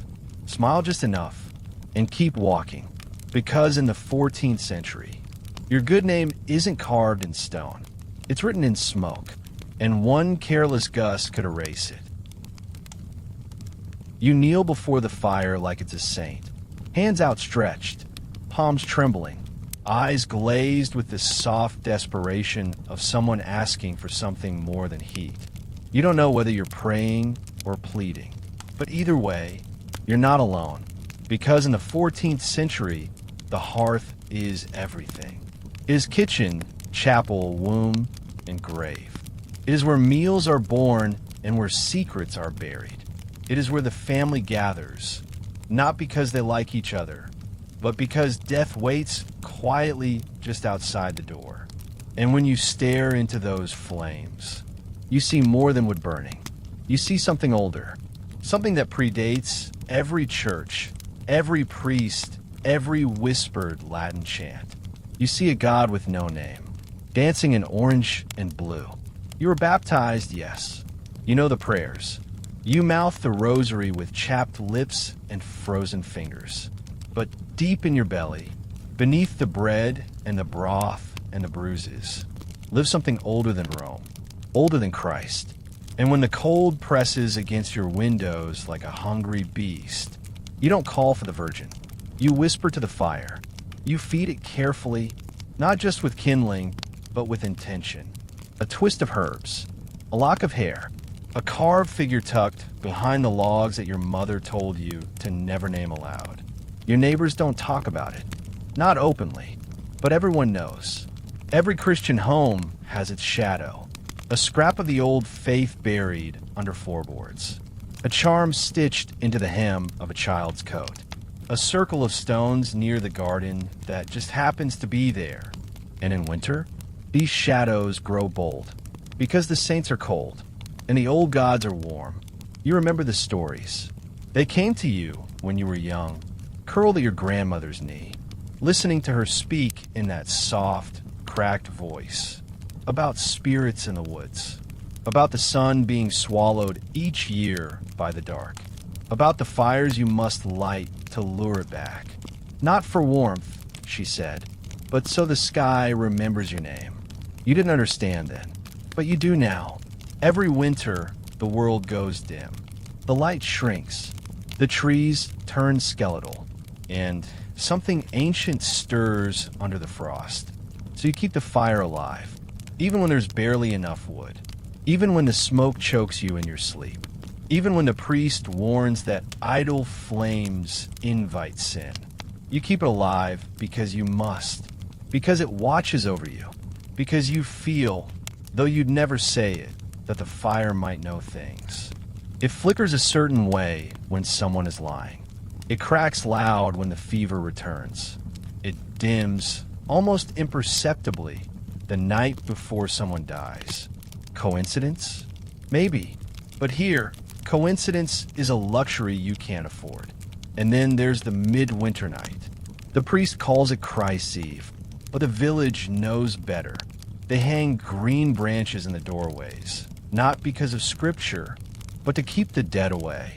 Smile just enough, and keep walking. Because in the 14th century, your good name isn't carved in stone. It's written in smoke, and one careless gust could erase it. You kneel before the fire like it's a saint, hands outstretched, palms trembling, eyes glazed with the soft desperation of someone asking for something more than heat. You don't know whether you're praying or pleading. But either way, you're not alone, because in the 14th century, the hearth is everything. It is kitchen, chapel, womb, and grave. It is where meals are born and where secrets are buried. It is where the family gathers, not because they like each other, but because death waits quietly just outside the door. And when you stare into those flames, you see more than wood burning. You see something older, something that predates every church, every priest, every whispered Latin chant. You see a God with no name, dancing in orange and blue. You were baptized, yes. You know the prayers. You mouth the rosary with chapped lips and frozen fingers. But deep in your belly, beneath the bread and the broth and the bruises, lives something older than Rome, older than Christ. And when the cold presses against your windows like a hungry beast, you don't call for the Virgin. You whisper to the fire. You feed it carefully, not just with kindling, but with intention. A twist of herbs, a lock of hair, a carved figure tucked behind the logs that your mother told you to never name aloud. Your neighbors don't talk about it, not openly, but everyone knows. Every Christian home has its shadow, a scrap of the old faith buried under floorboards, a charm stitched into the hem of a child's coat, a circle of stones near the garden that just happens to be there. And in winter, these shadows grow bold, because the saints are cold, and the old gods are warm. You remember the stories. They came to you when you were young, curled at your grandmother's knee, listening to her speak in that soft, cracked voice, about spirits in the woods, about the sun being swallowed each year by the dark, about the fires you must light to lure it back. Not for warmth, she said, but so the sky remembers your name. You didn't understand then, but you do now. Every winter, the world goes dim. The light shrinks. The trees turn skeletal. And something ancient stirs under the frost. So you keep the fire alive, even when there's barely enough wood. Even when the smoke chokes you in your sleep. Even when the priest warns that idle flames invite sin. You keep it alive because you must. Because it watches over you. Because you feel, though you'd never say it, that the fire might know things. It flickers a certain way when someone is lying. It cracks loud when the fever returns. It dims, almost imperceptibly, the night before someone dies. Coincidence? Maybe. But here, coincidence is a luxury you can't afford. And then there's the midwinter night. The priest calls it Christ's Eve, but the village knows better. They hang green branches in the doorways, not because of scripture, but to keep the dead away.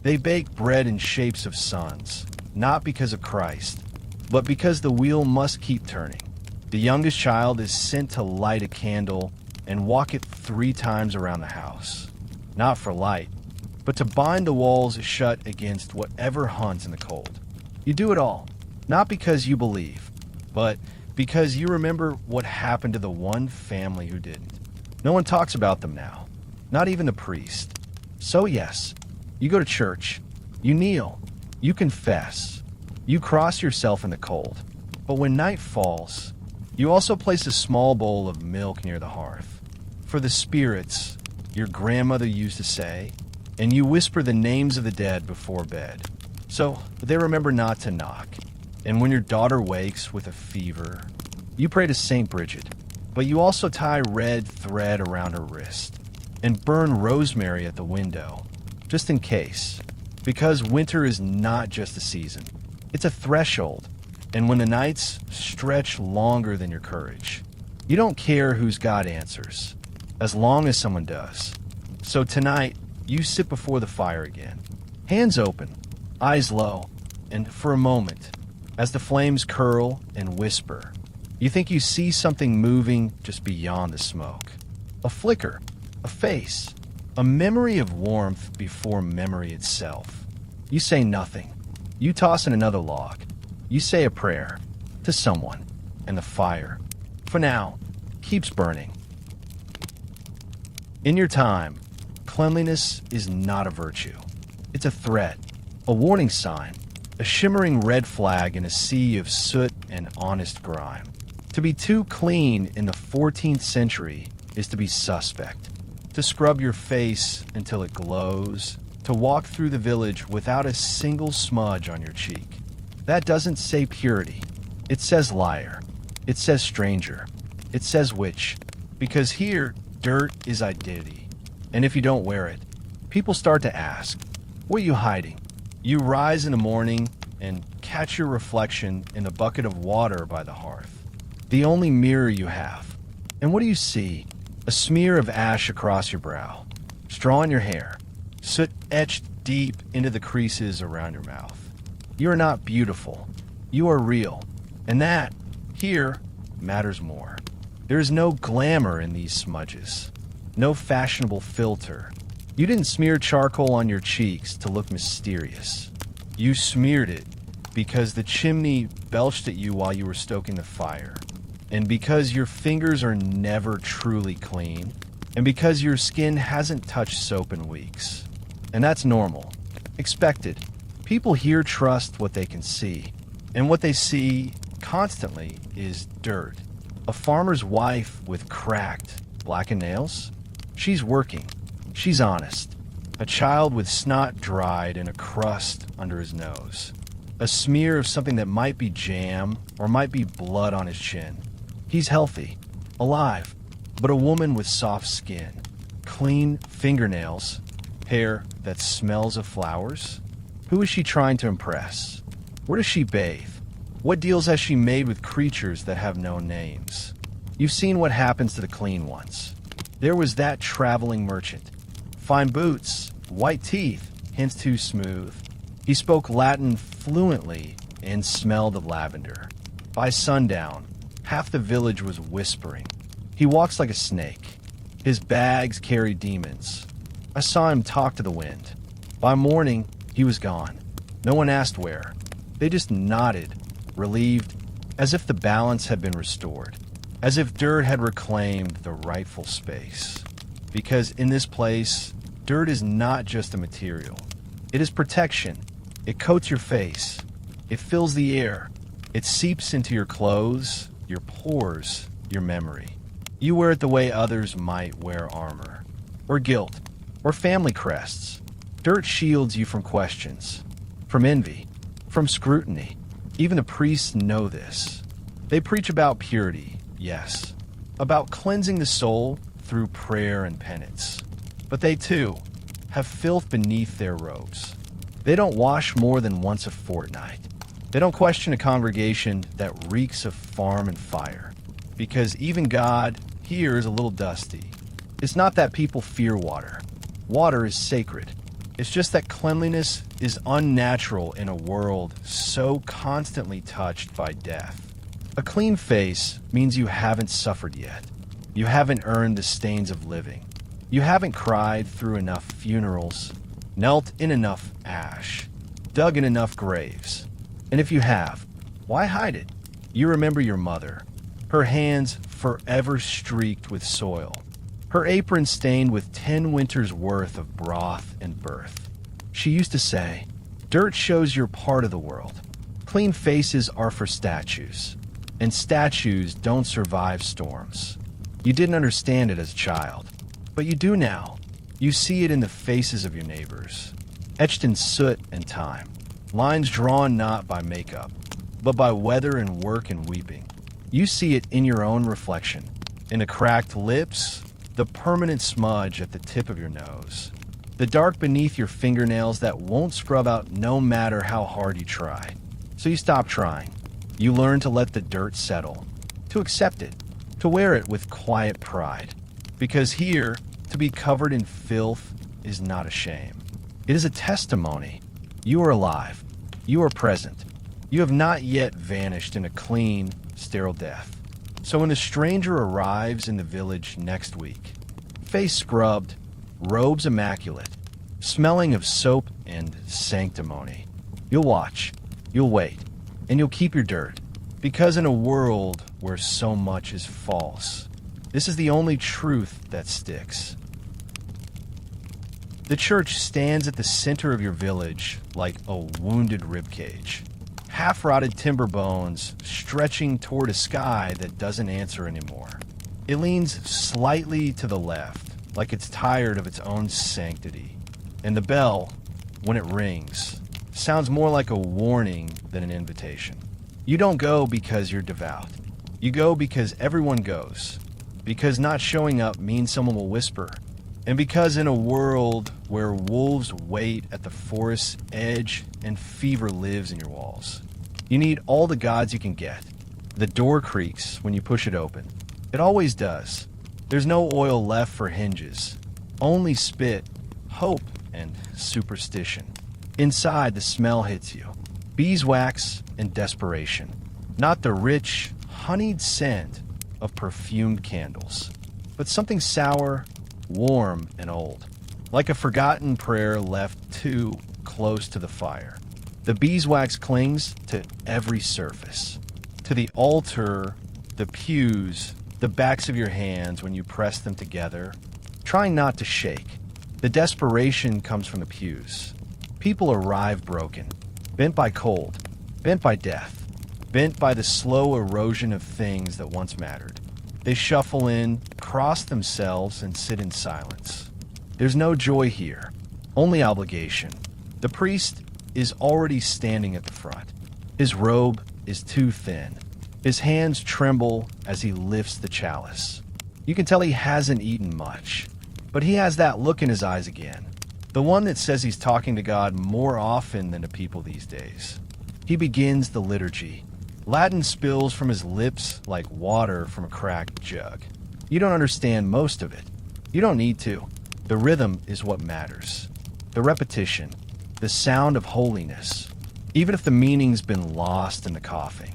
They bake bread in shapes of suns, not because of Christ, but because the wheel must keep turning. The youngest child is sent to light a candle and walk it 3 times around the house, not for light, but to bind the walls shut against whatever hunts in the cold. You do it all, not because you believe, but because you remember what happened to the one family who didn't. No one talks about them now, not even the priest. So yes, you go to church, you kneel, you confess, you cross yourself in the cold. But when night falls, you also place a small bowl of milk near the hearth. For the spirits, your grandmother used to say, and you whisper the names of the dead before bed. So they remember not to knock. And when your daughter wakes with a fever, you pray to St. Bridget, but you also tie red thread around her wrist and burn rosemary at the window, just in case, because winter is not just a season. It's a threshold, and when the nights stretch longer than your courage, you don't care whose God answers, as long as someone does. So tonight, you sit before the fire again, hands open, eyes low, and for a moment, as the flames curl and whisper, you think you see something moving just beyond the smoke. A flicker, a face, a memory of warmth before memory itself. You say nothing. You toss in another log. You say a prayer to someone, and the fire, for now, keeps burning. In your time, cleanliness is not a virtue. It's a threat, a warning sign, a shimmering red flag in a sea of soot and honest grime. To be too clean in the 14th century is to be suspect. To scrub your face until it glows, to walk through the village without a single smudge on your cheek. That doesn't say purity. It says liar. It says stranger. It says witch. Because here, dirt is identity. And if you don't wear it, people start to ask, what are you hiding? You rise in the morning and catch your reflection in a bucket of water by the hearth. The only mirror you have. And what do you see? A smear of ash across your brow, straw in your hair, soot etched deep into the creases around your mouth. You are not beautiful. You are real. And that, here, matters more. There is no glamour in these smudges. No fashionable filter. You didn't smear charcoal on your cheeks to look mysterious. You smeared it because the chimney belched at you while you were stoking the fire. And because your fingers are never truly clean. And because your skin hasn't touched soap in weeks. And that's normal. Expected. People here trust what they can see. And what they see constantly is dirt. A farmer's wife with cracked, blackened nails? She's working. She's honest. A child with snot dried and a crust under his nose. A smear of something that might be jam or might be blood on his chin. He's healthy, alive, but a woman with soft skin, clean fingernails, hair that smells of flowers. Who is she trying to impress? Where does she bathe? What deals has she made with creatures that have no names? You've seen what happens to the clean ones. There was that traveling merchant. Fine boots, white teeth, hence too smooth. He spoke Latin fluently and smelled of lavender. By sundown, half the village was whispering. He walks like a snake. His bags carry demons. I saw him talk to the wind. By morning, he was gone. No one asked where. They just nodded, relieved, as if the balance had been restored, as if dirt had reclaimed the rightful space. Because in this place, dirt is not just a material. It is protection. It coats your face. It fills the air. It seeps into your clothes, your pores, your memory. You wear it the way others might wear armor, or guilt, or family crests. Dirt shields you from questions, from envy, from scrutiny. Even the priests know this. They preach about purity, yes, about cleansing the soul through prayer and penance. But they, too, have filth beneath their robes. They don't wash more than once a fortnight. They don't question a congregation that reeks of farm and fire. Because even God here is a little dusty. It's not that people fear water. Water is sacred. It's just that cleanliness is unnatural in a world so constantly touched by death. A clean face means you haven't suffered yet. You haven't earned the stains of living. You haven't cried through enough funerals, knelt in enough ash, dug in enough graves. And if you have, why hide it? You remember your mother, her hands forever streaked with soil, her apron stained with 10 winters' worth of broth and birth. She used to say, dirt shows you're part of the world. Clean faces are for statues, and statues don't survive storms. You didn't understand it as a child, but you do now. You see it in the faces of your neighbors, etched in soot and time, lines drawn not by makeup, but by weather and work and weeping. You see it in your own reflection, in the cracked lips, the permanent smudge at the tip of your nose, the dark beneath your fingernails that won't scrub out no matter how hard you try. So you stop trying. You learn to let the dirt settle, to accept it, to wear it with quiet pride. Because here, to be covered in filth is not a shame. It is a testimony. You are alive. You are present. You have not yet vanished in a clean, sterile death. So when a stranger arrives in the village next week, face scrubbed, robes immaculate, smelling of soap and sanctimony, you'll watch, you'll wait, and you'll keep your dirt. Because in a world where so much is false, this is the only truth that sticks. The church stands at the center of your village like a wounded ribcage. Half-rotted timber bones stretching toward a sky that doesn't answer anymore. It leans slightly to the left, like it's tired of its own sanctity. And the bell, when it rings, sounds more like a warning than an invitation. You don't go because you're devout. You go because everyone goes. Because not showing up means someone will whisper. And because in a world where wolves wait at the forest's edge and fever lives in your walls, you need all the gods you can get. The door creaks when you push it open. It always does. There's no oil left for hinges. Only spit, hope, and superstition. Inside, the smell hits you. Beeswax and desperation. Not the rich, honeyed scent of perfumed candles, but something sour, warm, and old. Like a forgotten prayer left too close to the fire. The beeswax clings to every surface. To the altar, the pews, the backs of your hands when you press them together, trying not to shake. The desperation comes from the pews. People arrive broken, bent by cold, bent by death, bent by the slow erosion of things that once mattered. They shuffle in, cross themselves, and sit in silence. There's no joy here, only obligation. The priest is already standing at the front. His robe is too thin. His hands tremble as he lifts the chalice. You can tell he hasn't eaten much, but he has that look in his eyes again. The one that says he's talking to God more often than to people these days. He begins the liturgy. Latin spills from his lips like water from a cracked jug. You don't understand most of it. You don't need to. The rhythm is what matters. The repetition. The sound of holiness. Even if the meaning's been lost in the coughing.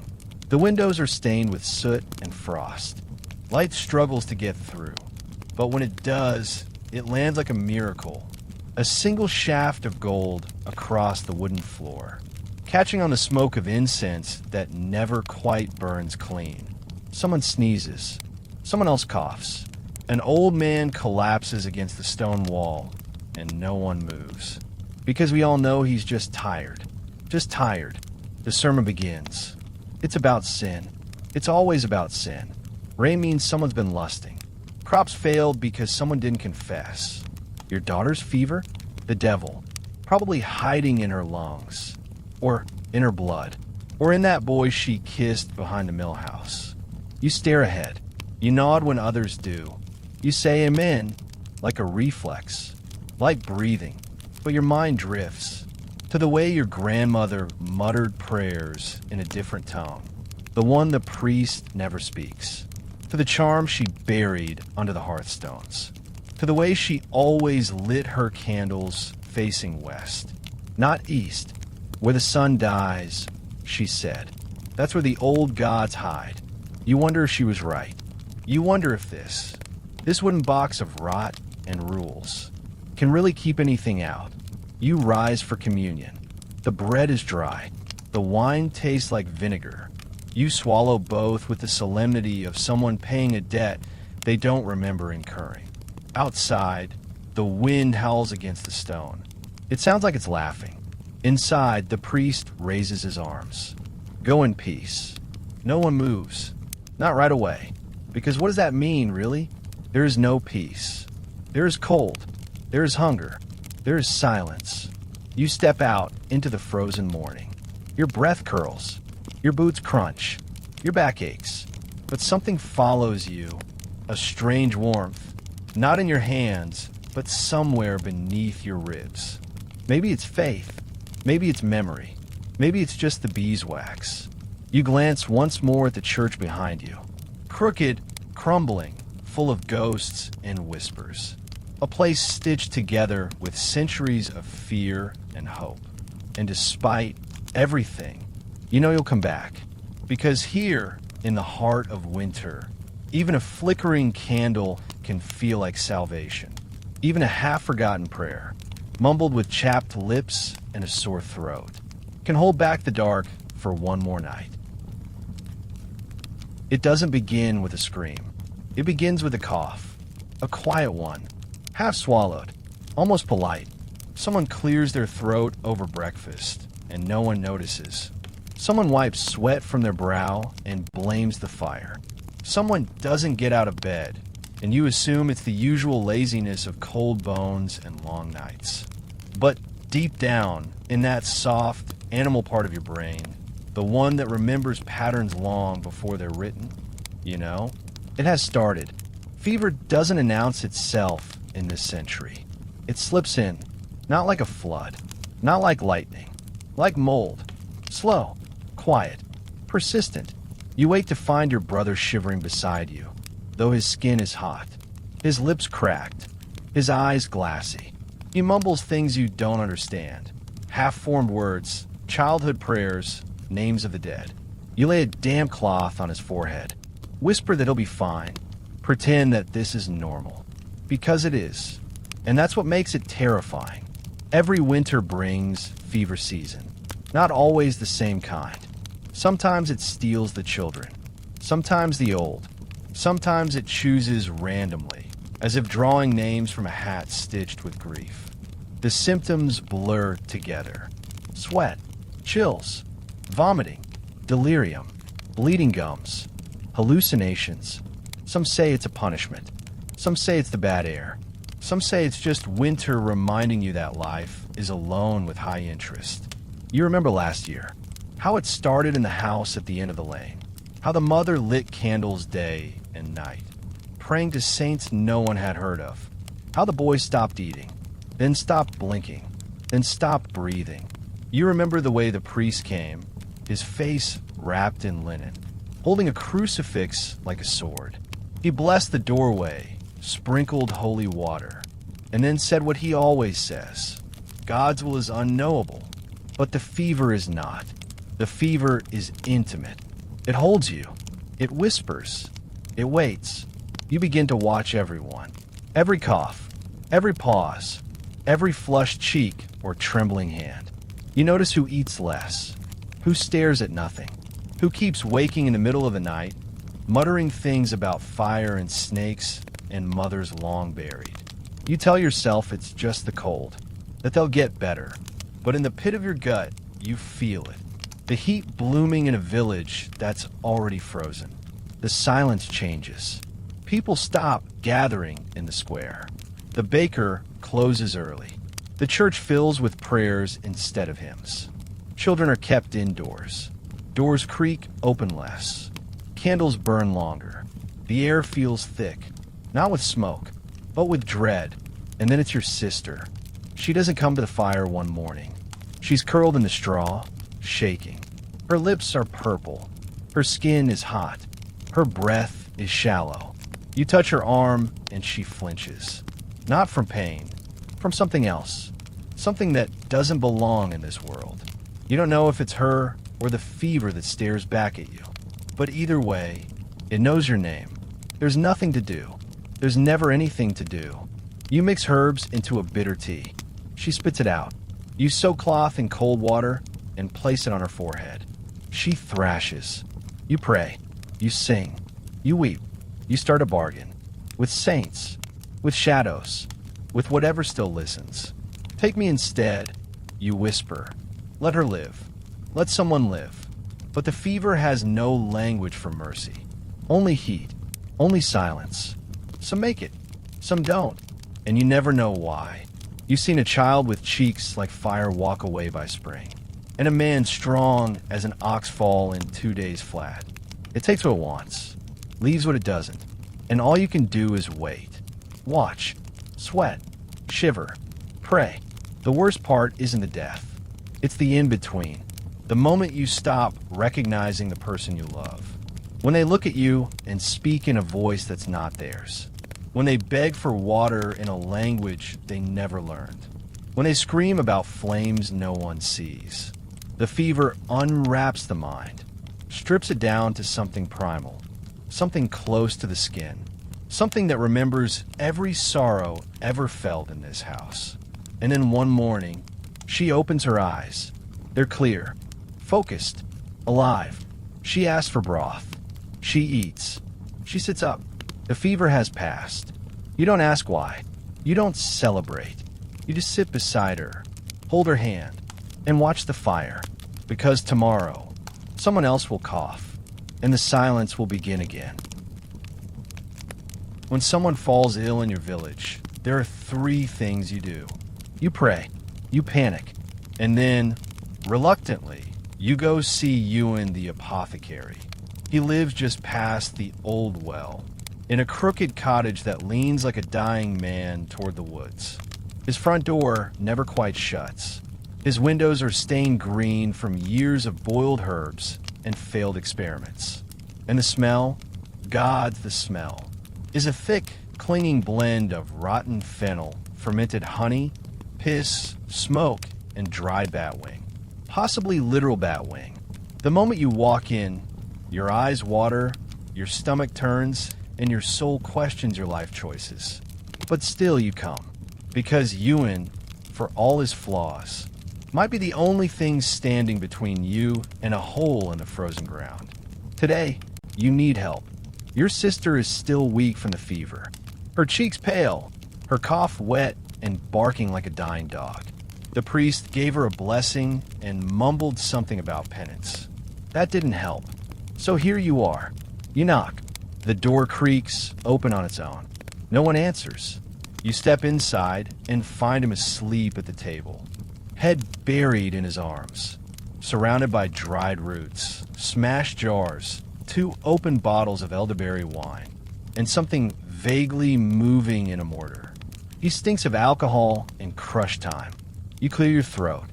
The windows are stained with soot and frost. Light struggles to get through. But when it does, it lands like a miracle. A single shaft of gold across the wooden floor, catching on the smoke of incense that never quite burns clean. Someone sneezes. Someone else coughs. An old man collapses against the stone wall, and no one moves. Because we all know he's just tired. Just tired. The sermon begins. It's about sin. It's always about sin. Rain means someone's been lusting. Crops failed because someone didn't confess. Your daughter's fever? The devil. Probably hiding in her lungs. Or in her blood. Or in that boy she kissed behind the mill house. You stare ahead. You nod when others do. You say amen, like a reflex. Like breathing. But your mind drifts. To the way your grandmother muttered prayers in a different tone. The one the priest never speaks. To the charm she buried under the hearthstones. To the way she always lit her candles facing west. Not east. Where the sun dies, she said. That's where the old gods hide. You wonder if she was right. You wonder if this wooden box of rot and rules, can really keep anything out. You rise for communion. The bread is dry. The wine tastes like vinegar. You swallow both with the solemnity of someone paying a debt they don't remember incurring. Outside, the wind howls against the stone. It sounds like it's laughing. Inside, the priest raises his arms. Go in peace. No one moves. Not right away. Because what does that mean, really? There is no peace. There is cold. There is hunger. There is silence. You step out into the frozen morning. Your breath curls. Your boots crunch. Your back aches. But something follows you. A strange warmth. Not in your hands, but somewhere beneath your ribs. Maybe it's faith. Maybe it's memory. Maybe it's just the beeswax. You glance once more at the church behind you. Crooked, crumbling, full of ghosts and whispers. A place stitched together with centuries of fear and hope. And despite everything, you know you'll come back. Because here, in the heart of winter, even a flickering candle can feel like salvation. Even a half-forgotten prayer, mumbled with chapped lips and a sore throat, can hold back the dark for one more night. It doesn't begin with a scream. It begins with a cough. A quiet one, half swallowed, almost polite. Someone clears their throat over breakfast, and no one notices. Someone wipes sweat from their brow and blames the fire. Someone doesn't get out of bed, and you assume it's the usual laziness of cold bones and long nights. But deep down, in that soft, animal part of your brain, the one that remembers patterns long before they're written, it has started. Fever doesn't announce itself in this century. It slips in, not like a flood, not like lightning, like mold. Slow, quiet, persistent. You wait to find your brother shivering beside you, though his skin is hot, his lips cracked, his eyes glassy. He mumbles things you don't understand, half-formed words, childhood prayers, names of the dead. You lay a damp cloth on his forehead, whisper that he'll be fine, pretend that this is normal. Because it is. And that's what makes it terrifying. Every winter brings fever season. Not always the same kind. Sometimes it steals the children. Sometimes the old. Sometimes it chooses randomly, as if drawing names from a hat stitched with grief. The symptoms blur together. Sweat, chills, vomiting, delirium, bleeding gums, hallucinations. Some say it's a punishment. Some say it's the bad air. Some say it's just winter reminding you that life is a loan with high interest. You remember last year, how it started in the house at the end of the lane, how the mother lit candles day and night, praying to saints no one had heard of, how the boy stopped eating, then stopped blinking, then stopped breathing. You remember the way the priest came, his face wrapped in linen, holding a crucifix like a sword. He blessed the doorway, sprinkled holy water, and then said what he always says. God's will is unknowable, but the fever is not. The fever is intimate. It holds you. It whispers. It waits. You begin to watch everyone. Every cough, every pause, every flushed cheek or trembling hand. You notice who eats less, who stares at nothing, who keeps waking in the middle of the night, muttering things about fire and snakes and mothers long buried. You tell yourself it's just the cold, that they'll get better. But in the pit of your gut, you feel it. The heat blooming in a village that's already frozen. The silence changes. People stop gathering in the square. The baker closes early. The church fills with prayers instead of hymns. Children are kept indoors. Doors creak open less. Candles burn longer. The air feels thick, not with smoke, but with dread. And then it's your sister. She doesn't come to the fire one morning. She's curled in the straw, shaking. Her lips are purple. Her skin is hot. Her breath is shallow. You touch her arm and she flinches. Not from pain, from something else. Something that doesn't belong in this world. You don't know if it's her or the fever that stares back at you. But either way, it knows your name. There's nothing to do. There's never anything to do. You mix herbs into a bitter tea. She spits it out. You soak cloth in cold water and place it on her forehead. She thrashes. You pray. You sing. You weep. You start a bargain. With saints. With shadows. With whatever still listens. Take me instead. You whisper. Let her live. Let someone live. But the fever has no language for mercy. Only heat. Only silence. Some make it. Some don't. And you never know why. You've seen a child with cheeks like fire walk away by spring. And a man strong as an ox fall in 2 days flat. It takes what it wants. Leaves what it doesn't. And all you can do is wait. Watch. Sweat. Shiver. Pray. The worst part isn't the death. It's the in-between. The moment you stop recognizing the person you love. When they look at you and speak in a voice that's not theirs. When they beg for water in a language they never learned. When they scream about flames no one sees. The fever unwraps the mind, strips it down to something primal, something close to the skin, something that remembers every sorrow ever felt in this house. And then one morning, she opens her eyes. They're clear, focused, alive. She asks for broth. She eats. She sits up. The fever has passed. You don't ask why. You don't celebrate. You just sit beside her, hold her hand, and watch the fire, because tomorrow, someone else will cough, and the silence will begin again. When someone falls ill in your village, there are 3 things you do. You pray, you panic, and then, reluctantly, you go see Ewan the apothecary. He lives just past the old well, in a crooked cottage that leans like a dying man toward the woods. His front door never quite shuts. His windows are stained green from years of boiled herbs and failed experiments. And the smell, God, the smell, is a thick, clinging blend of rotten fennel, fermented honey, piss, smoke, and dried batwing. Possibly literal batwing. The moment you walk in, your eyes water, your stomach turns, and your soul questions your life choices. But still you come, because Ewan, for all his flaws, might be the only thing standing between you and a hole in the frozen ground. Today, you need help. Your sister is still weak from the fever. Her cheeks pale, her cough wet and barking like a dying dog. The priest gave her a blessing and mumbled something about penance. That didn't help. So here you are. You knock. The door creaks open on its own. No one answers. You step inside and find him asleep at the table, head buried in his arms, surrounded by dried roots, smashed jars, 2 open bottles of elderberry wine, and something vaguely moving in a mortar. He stinks of alcohol and crush time. You clear your throat.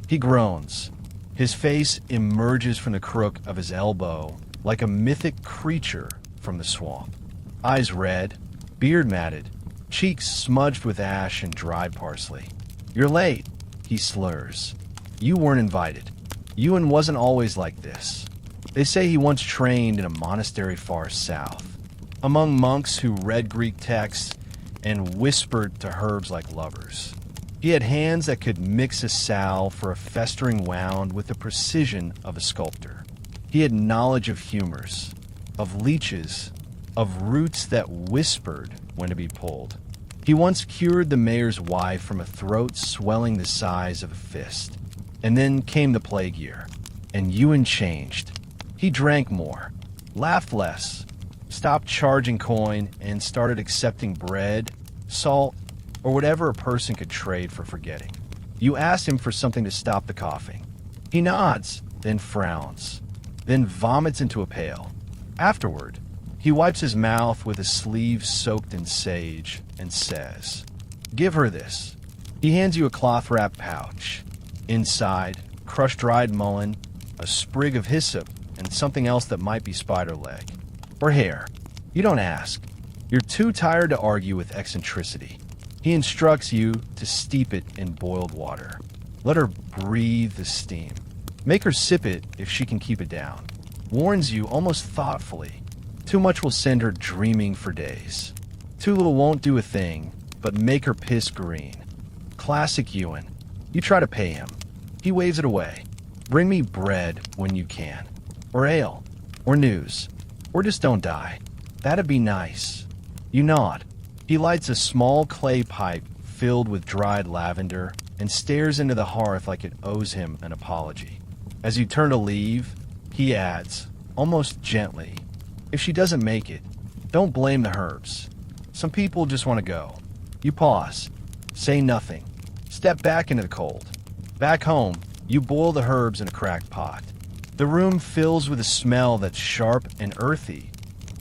He groans. His face emerges from the crook of his elbow like a mythic creature from the swamp. Eyes red, beard matted, cheeks smudged with ash and dried parsley. You're late, he slurs. You weren't invited. Ewan wasn't always like this. They say he once trained in a monastery far south, among monks who read Greek texts and whispered to herbs like lovers. He had hands that could mix a salve for a festering wound with the precision of a sculptor. He had knowledge of humors, of leeches, of roots that whispered when to be pulled. He once cured the mayor's wife from a throat swelling the size of a fist. And then came the plague year, and Ewan changed. He drank more, laughed less, stopped charging coin, and started accepting bread, salt, or whatever a person could trade for forgetting. You ask him for something to stop the coughing. He nods, then frowns, then vomits into a pail. Afterward, he wipes his mouth with a sleeve soaked in sage and says, "Give her this." He hands you a cloth-wrapped pouch. Inside, crushed dried mullein, a sprig of hyssop, and something else that might be spider leg. Or hair. You don't ask. You're too tired to argue with eccentricity. He instructs you to steep it in boiled water. Let her breathe the steam. Make her sip it if she can keep it down. Warns you almost thoughtfully. Too much will send her dreaming for days. Too little won't do a thing, but make her piss green. Classic Ewan. You try to pay him. He waves it away. Bring me bread when you can. Or ale. Or news. Or just don't die. That'd be nice. You nod. He lights a small clay pipe filled with dried lavender and stares into the hearth like it owes him an apology. As you turn to leave, he adds, almost gently, "If she doesn't make it, don't blame the herbs. Some people just want to go." You pause. Say nothing. Step back into the cold. Back home, you boil the herbs in a cracked pot. The room fills with a smell that's sharp and earthy,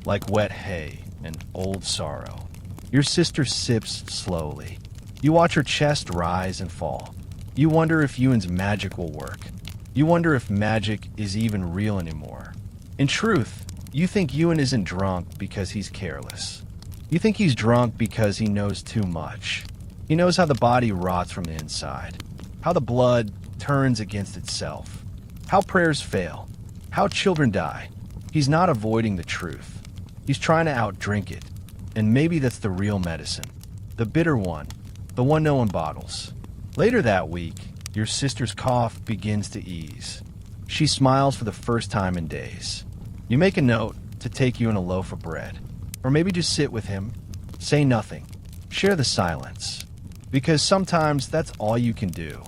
like wet hay and old sorrow. Your sister sips slowly. You watch her chest rise and fall. You wonder if Ewan's magic will work. You wonder if magic is even real anymore. In truth, you think Ewan isn't drunk because he's careless. You think he's drunk because he knows too much. He knows how the body rots from the inside, how the blood turns against itself, how prayers fail, how children die. He's not avoiding the truth. He's trying to outdrink it. And maybe that's the real medicine. The bitter one. The one no one bottles. Later that week, your sister's cough begins to ease. She smiles for the first time in days. You make a note to take you in a loaf of bread. Or maybe just sit with him. Say nothing. Share the silence. Because sometimes that's all you can do.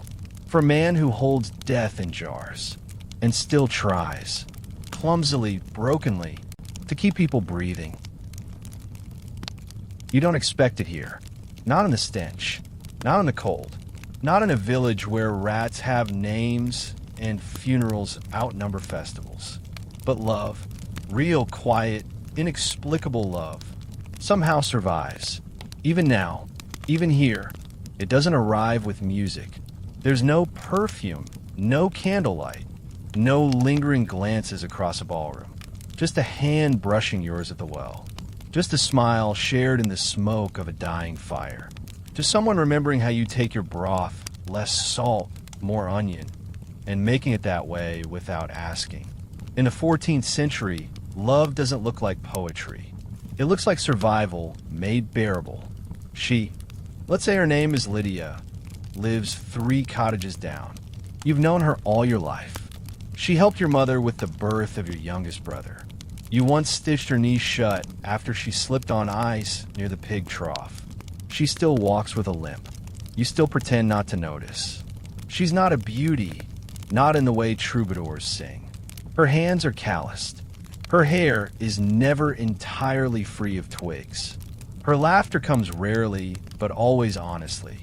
For a man who holds death in jars and still tries, clumsily, brokenly, to keep people breathing. You don't expect it here. Not in the stench. Not in the cold. Not in a village where rats have names and funerals outnumber festivals. But love, real, quiet, inexplicable love, somehow survives. Even now, even here, it doesn't arrive with music. There's no perfume, no candlelight, no lingering glances across a ballroom. Just a hand brushing yours at the well. Just a smile shared in the smoke of a dying fire. Just someone remembering how you take your broth, less salt, more onion, and making it that way without asking. In the 14th century, love doesn't look like poetry. It looks like survival made bearable. She, let's say her name is Lydia, lives 3 cottages down. You've known her all your life. She helped your mother with the birth of your youngest brother. You once stitched her knee shut after she slipped on ice near the pig trough. She still walks with a limp. You still pretend not to notice. She's not a beauty, not in the way troubadours sing. Her hands are calloused. Her hair is never entirely free of twigs. Her laughter comes rarely, but always honestly.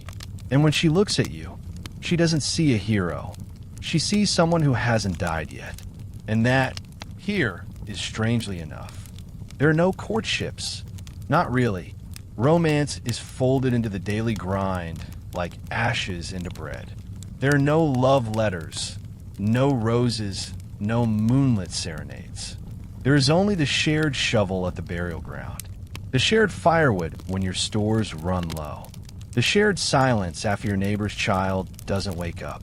And when she looks at you, she doesn't see a hero. She sees someone who hasn't died yet. And that, here, is strangely enough. There are no courtships. Not really. Romance is folded into the daily grind like ashes into bread. There are no love letters, no roses, no moonlit serenades. There is only the shared shovel at the burial ground, the shared firewood when your stores run low, the shared silence after your neighbor's child doesn't wake up.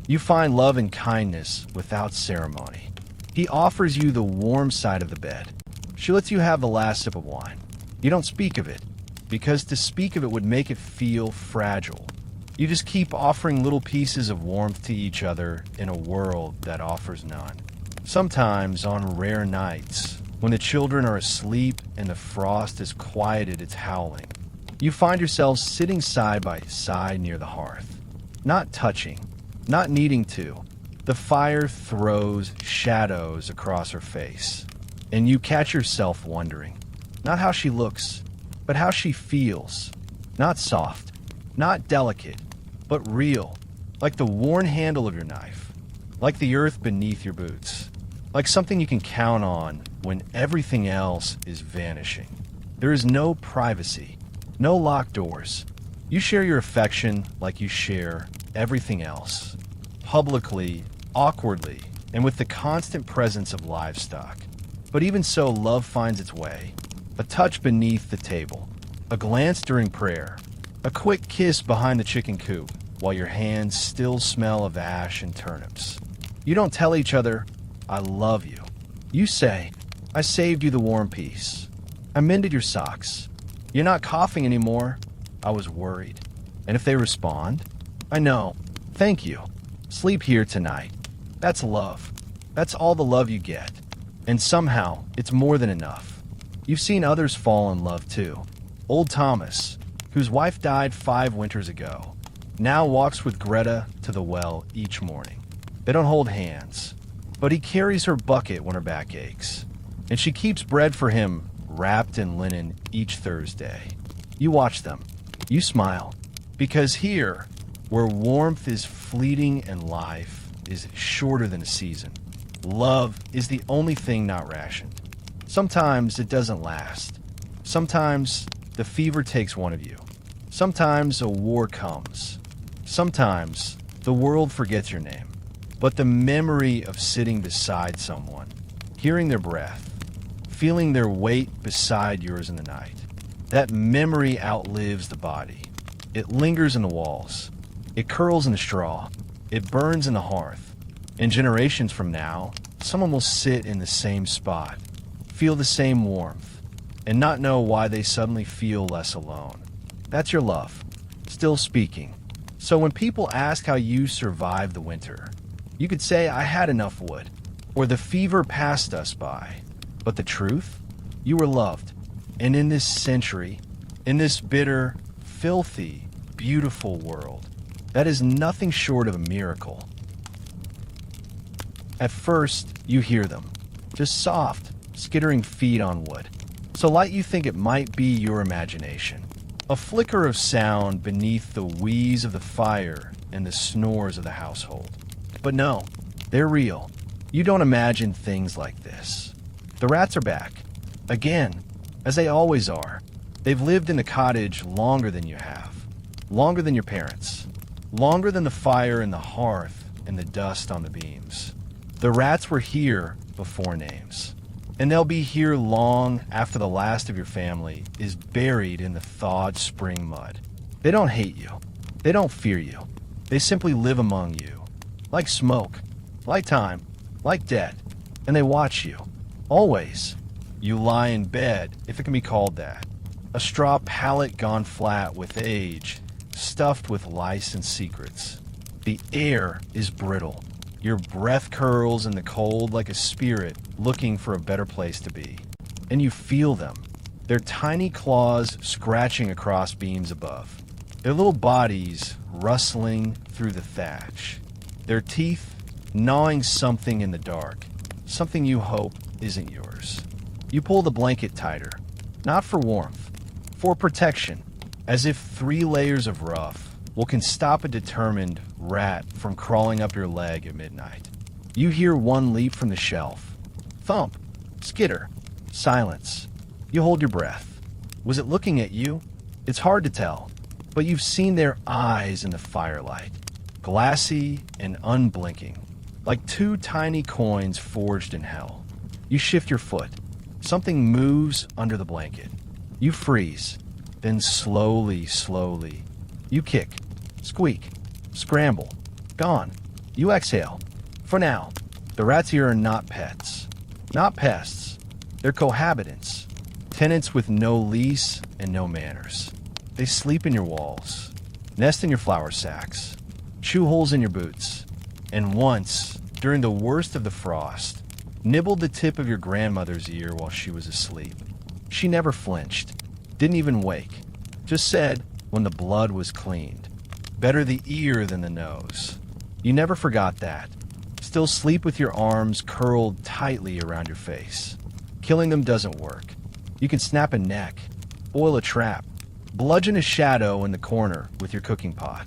You find love and kindness without ceremony. He offers you the warm side of the bed. She lets you have the last sip of wine. You don't speak of it, because to speak of it would make it feel fragile. You just keep offering little pieces of warmth to each other in a world that offers none. Sometimes, on rare nights, when the children are asleep and the frost has quieted its howling, you find yourselves sitting side by side near the hearth. Not touching, not needing to. The fire throws shadows across her face, and you catch yourself wondering, not how she looks, but how she feels. Not soft, not delicate, but real, like the worn handle of your knife, like the earth beneath your boots, like something you can count on when everything else is vanishing. There is no privacy, no locked doors. You share your affection like you share everything else, publicly, awkwardly, and with the constant presence of livestock. But even so, love finds its way. A touch beneath the table, a glance during prayer, a quick kiss behind the chicken coop while your hands still smell of ash and turnips. You don't tell each other, I love you. You say, I saved you the warm piece. I mended your socks. You're not coughing anymore. I was worried. And if they respond, I know. Thank you. Sleep here tonight. That's love. That's all the love you get. And somehow, it's more than enough. You've seen others fall in love too. Old Thomas, whose wife died 5 winters ago, now walks with Greta to the well each morning. They don't hold hands, but he carries her bucket when her back aches, and she keeps bread for him wrapped in linen each Thursday. You watch them. You smile, because here, where warmth is fleeting and life is shorter than a season, love is the only thing not rationed. Sometimes it doesn't last. Sometimes the fever takes one of you. Sometimes a war comes. Sometimes the world forgets your name. But the memory of sitting beside someone, hearing their breath, feeling their weight beside yours in the night, that memory outlives the body. It lingers in the walls. It curls in the straw. It burns in the hearth. And generations from now, someone will sit in the same spot, feel the same warmth, and not know why they suddenly feel less alone. That's your love, still speaking. So when people ask how you survived the winter, you could say, I had enough wood, or the fever passed us by. But the truth? You were loved. And in this century, in this bitter, filthy, beautiful world. That is nothing short of a miracle. At first, you hear them. Just soft, skittering feet on wood. So light you think it might be your imagination. A flicker of sound beneath the wheeze of the fire and the snores of the household. But no, they're real. You don't imagine things like this. The rats are back. Again, as they always are. They've lived in the cottage longer than you have. Longer than your parents. Longer than the fire in the hearth and the dust on the beams. The rats were here before names. And they'll be here long after the last of your family is buried in the thawed spring mud. They don't hate you. They don't fear you. They simply live among you. Like smoke. Like time. Like death. And they watch you. Always. You lie in bed, if it can be called that. A straw pallet gone flat with age, stuffed with lice and secrets. The air is brittle. Your breath curls in the cold like a spirit looking for a better place to be. And you feel them, their tiny claws scratching across beams above, their little bodies rustling through the thatch, their teeth gnawing something in the dark, something you hope isn't yours. You pull the blanket tighter, not for warmth, for protection, as if 3 layers of rough can stop a determined rat from crawling up your leg at midnight. You hear one leap from the shelf. Thump, skitter, silence. You hold your breath. Was it looking at you? It's hard to tell, but you've seen their eyes in the firelight, glassy and unblinking, like 2 tiny coins forged in hell. You shift your foot. Something moves under the blanket. You freeze, then slowly, you kick, squeak, scramble, gone. You exhale. For now, the rats here are not pets, not pests. They're cohabitants, tenants with no lease and no manners. They sleep in your walls, nest in your flour sacks, chew holes in your boots, and once, during the worst of the frost, nibbled the tip of your grandmother's ear while she was asleep. She never flinched, didn't even wake, just said, when the blood was cleaned, better the ear than the nose. You never forgot that. Still sleep with your arms curled tightly around your face. Killing them doesn't work. You can snap a neck, oil a trap, bludgeon a shadow in the corner with your cooking pot.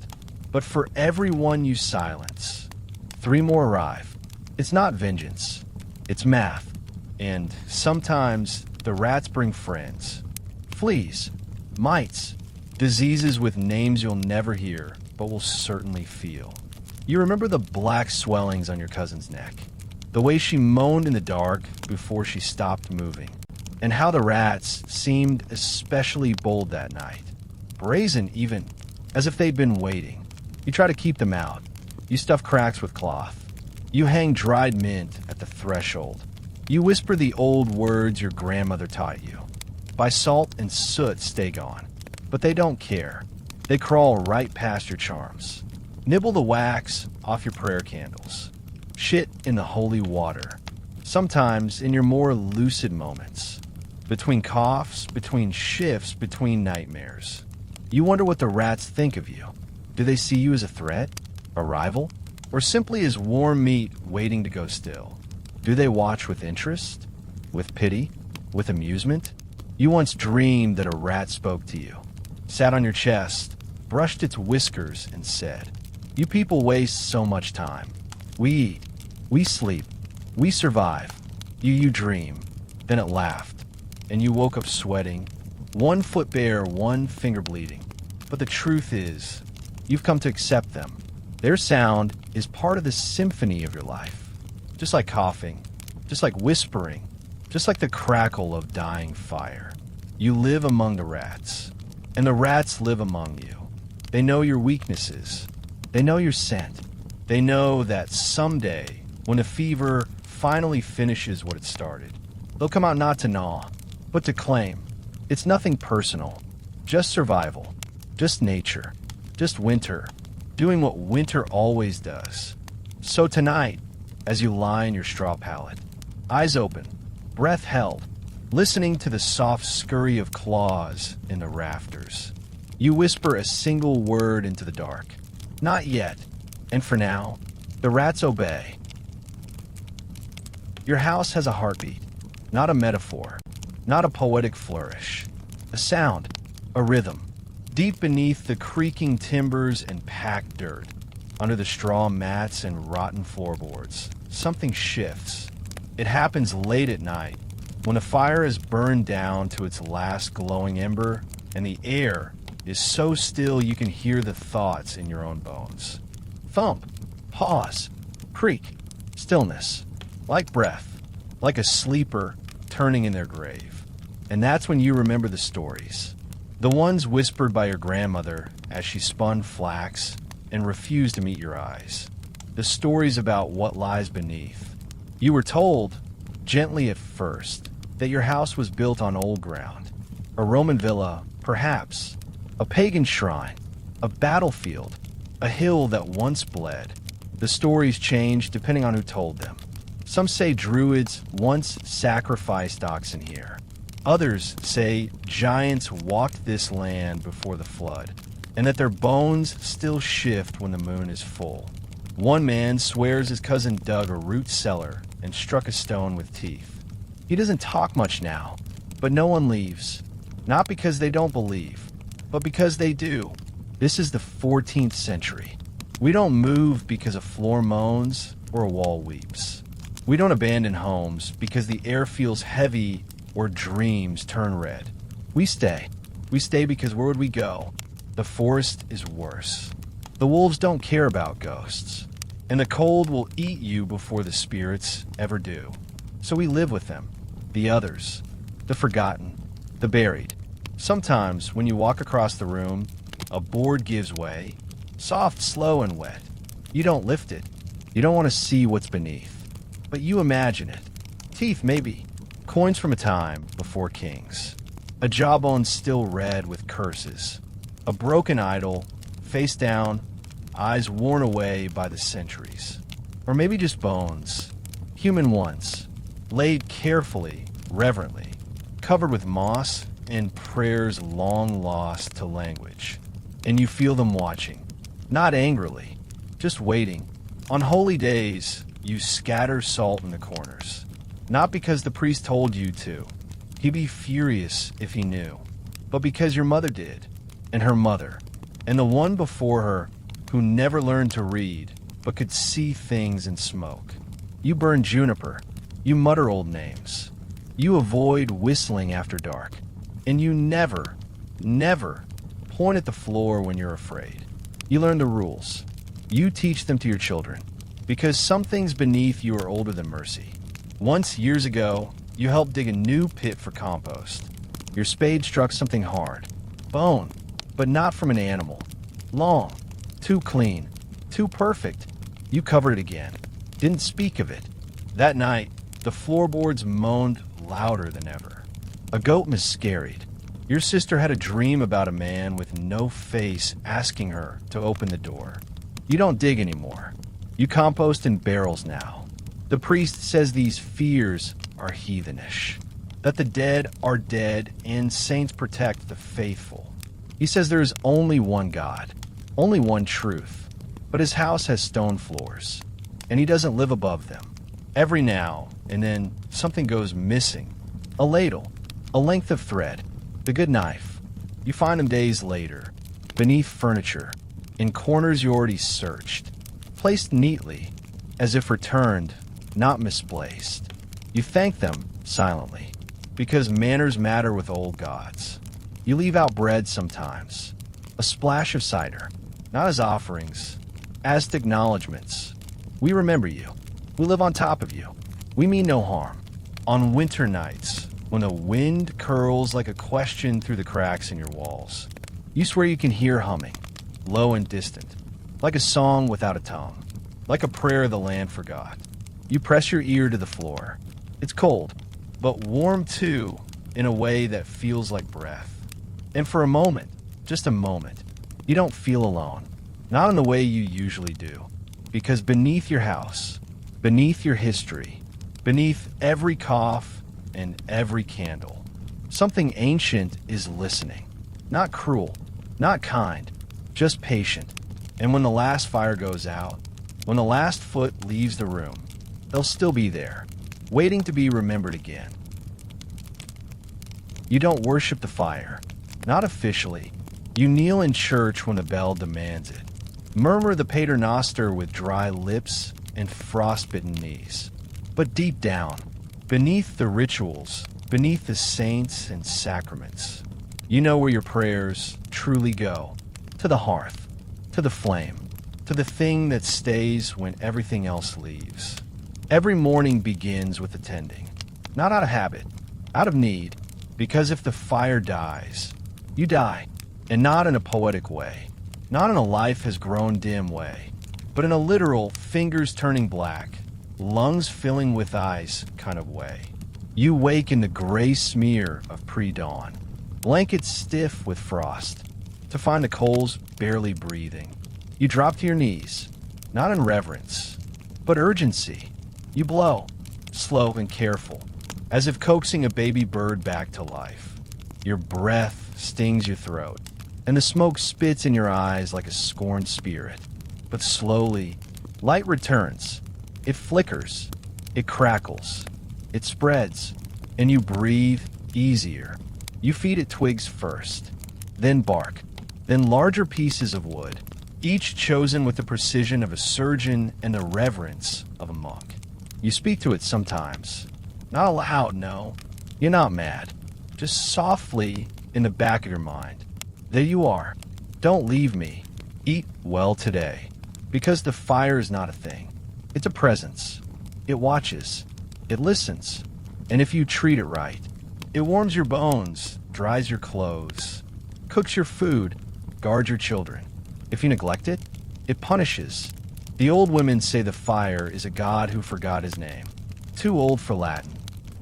But for every one you silence, 3 more arrive. It's not vengeance. It's math. And sometimes the rats bring friends. Fleas, mites, diseases with names you'll never hear, but will certainly feel. You remember the black swellings on your cousin's neck, the way she moaned in the dark before she stopped moving, and how the rats seemed especially bold that night. Brazen even, as if they'd been waiting. You try to keep them out. You stuff cracks with cloth. You hang dried mint at the threshold. You whisper the old words your grandmother taught you. By salt and soot stay gone. But they don't care. They crawl right past your charms. Nibble the wax off your prayer candles. Shit in the holy water. Sometimes in your more lucid moments. Between coughs, between shifts, between nightmares. You wonder what the rats think of you. Do they see you as a threat? A rival? Or simply as warm meat waiting to go still? Do they watch with interest? With pity? With amusement? You once dreamed that a rat spoke to you, sat on your chest, brushed its whiskers, and said, "You people waste so much time. We eat, we sleep, we survive. You dream." Then it laughed, and you woke up sweating, 1 foot bare, 1 finger bleeding. But the truth is, you've come to accept them. Their sound is part of the symphony of your life. Just like coughing, just like whispering, just like the crackle of dying fire. You live among the rats, and the rats live among you. They know your weaknesses. They know your scent. They know that someday, when the fever finally finishes what it started, they'll come out not to gnaw, but to claim. It's nothing personal, just survival, just nature, just winter, doing what winter always does. So tonight, as you lie in your straw pallet, eyes open, breath held, listening to the soft scurry of claws in the rafters, You whisper a single word into the dark. Not yet. And for now, the rats obey. Your house has a heartbeat, not a metaphor, not a poetic flourish. A sound, a rhythm. Deep beneath the creaking timbers and packed dirt, under the straw mats and rotten floorboards, something shifts. It happens late at night, when the fire is burned down to its last glowing ember, and the air is so still you can hear the thoughts in your own bones. Thump, pause, creak, stillness, like breath, like a sleeper turning in their grave. And that's when you remember the stories. The ones whispered by your grandmother as she spun flax and refused to meet your eyes. The stories about what lies beneath. You were told, gently at first, that your house was built on old ground. A Roman villa, perhaps. A pagan shrine. A battlefield. A hill that once bled. The stories changed depending on who told them. Some say druids once sacrificed oxen here. Others say giants walked this land before the flood, and that their bones still shift when the moon is full. One man swears his cousin dug a root cellar and struck a stone with teeth. He doesn't talk much now, but no one leaves. Not because they don't believe, but because they do. This is the 14th century. We don't move because a floor moans or a wall weeps. We don't abandon homes because the air feels heavy or dreams turn red. We stay. We stay because where would we go? The forest is worse. The wolves don't care about ghosts, and the cold will eat you before the spirits ever do. So we live with them, the others, the forgotten, the buried. Sometimes when you walk across the room, a board gives way, soft, slow, and wet. You don't lift it. You don't want to see what's beneath, but you imagine it. Teeth, maybe. Coins from a time before kings. A jawbone still red with curses. A broken idol, face down, eyes worn away by the centuries. Or maybe just bones. Human ones. Laid carefully, reverently. Covered with moss and prayers long lost to language. And you feel them watching. Not angrily, just waiting. On holy days, you scatter salt in the corners. Not because the priest told you to. He'd be furious if he knew. But because your mother did, and her mother, and the one before her who never learned to read, but could see things in smoke. You burn juniper. You mutter old names. You avoid whistling after dark. And you never, never point at the floor when you're afraid. You learn the rules. You teach them to your children. Because some things beneath you are older than mercy. Once, years ago, you helped dig a new pit for compost. Your spade struck something hard. Bone, but not from an animal. Long, too clean, too perfect. You covered it again. Didn't speak of it. That night, the floorboards moaned louder than ever. A goat miscarried. Your sister had a dream about a man with no face asking her to open the door. You don't dig anymore. You compost in barrels now. The priest says these fears are heathenish, that the dead are dead and saints protect the faithful. He says there is only one God, only one truth, but his house has stone floors, and he doesn't live above them. Every now and then something goes missing. A ladle, a length of thread, the good knife. You find them days later, beneath furniture, in corners you already searched, placed neatly, as if returned, not misplaced. You thank them silently, because manners matter with old gods. You leave out bread sometimes, a splash of cider, not as offerings, as acknowledgments. We remember you. We live on top of you. We mean no harm. On winter nights, when the wind curls like a question through the cracks in your walls, you swear you can hear humming, low and distant, like a song without a tongue, like a prayer the land forgot. You press your ear to the floor. It's cold, but warm too, in a way that feels like breath. And for a moment, just a moment, you don't feel alone. Not in the way you usually do. Because beneath your house, beneath your history, beneath every cough and every candle, something ancient is listening. Not cruel, Not kind, just patient. And when the last fire goes out, when the last foot leaves the room, they'll still be there, waiting to be remembered again. You don't worship the fire, not officially. You kneel in church when the bell demands it. Murmur the Pater Noster with dry lips and frostbitten knees. But deep down, beneath the rituals, beneath the saints and sacraments, you know where your prayers truly go. To the hearth, to the flame, to the thing that stays when everything else leaves. Every morning begins with attending, not out of habit, out of need, because if the fire dies, you die, and not in a poetic way, not in a life has grown dim way, but in a literal fingers turning black, lungs filling with ice kind of way. You wake in the gray smear of pre-dawn, blankets stiff with frost, to find the coals barely breathing. You drop to your knees, not in reverence, but urgency. You blow, slow and careful, as if coaxing a baby bird back to life. Your breath stings your throat, and the smoke spits in your eyes like a scorned spirit. But slowly, light returns. It flickers, it crackles, it spreads, and you breathe easier. You feed it twigs first, then bark, then larger pieces of wood, each chosen with the precision of a surgeon and the reverence of a monk. You speak to it sometimes. Not aloud, no. You're not mad. Just softly in the back of your mind. There you are. Don't leave me. Eat well today. Because the fire is not a thing. It's a presence. It watches. It listens. And if you treat it right, it warms your bones, dries your clothes, cooks your food, guards your children. If you neglect it, it punishes. The old women say the fire is a god who forgot his name. Too old for Latin.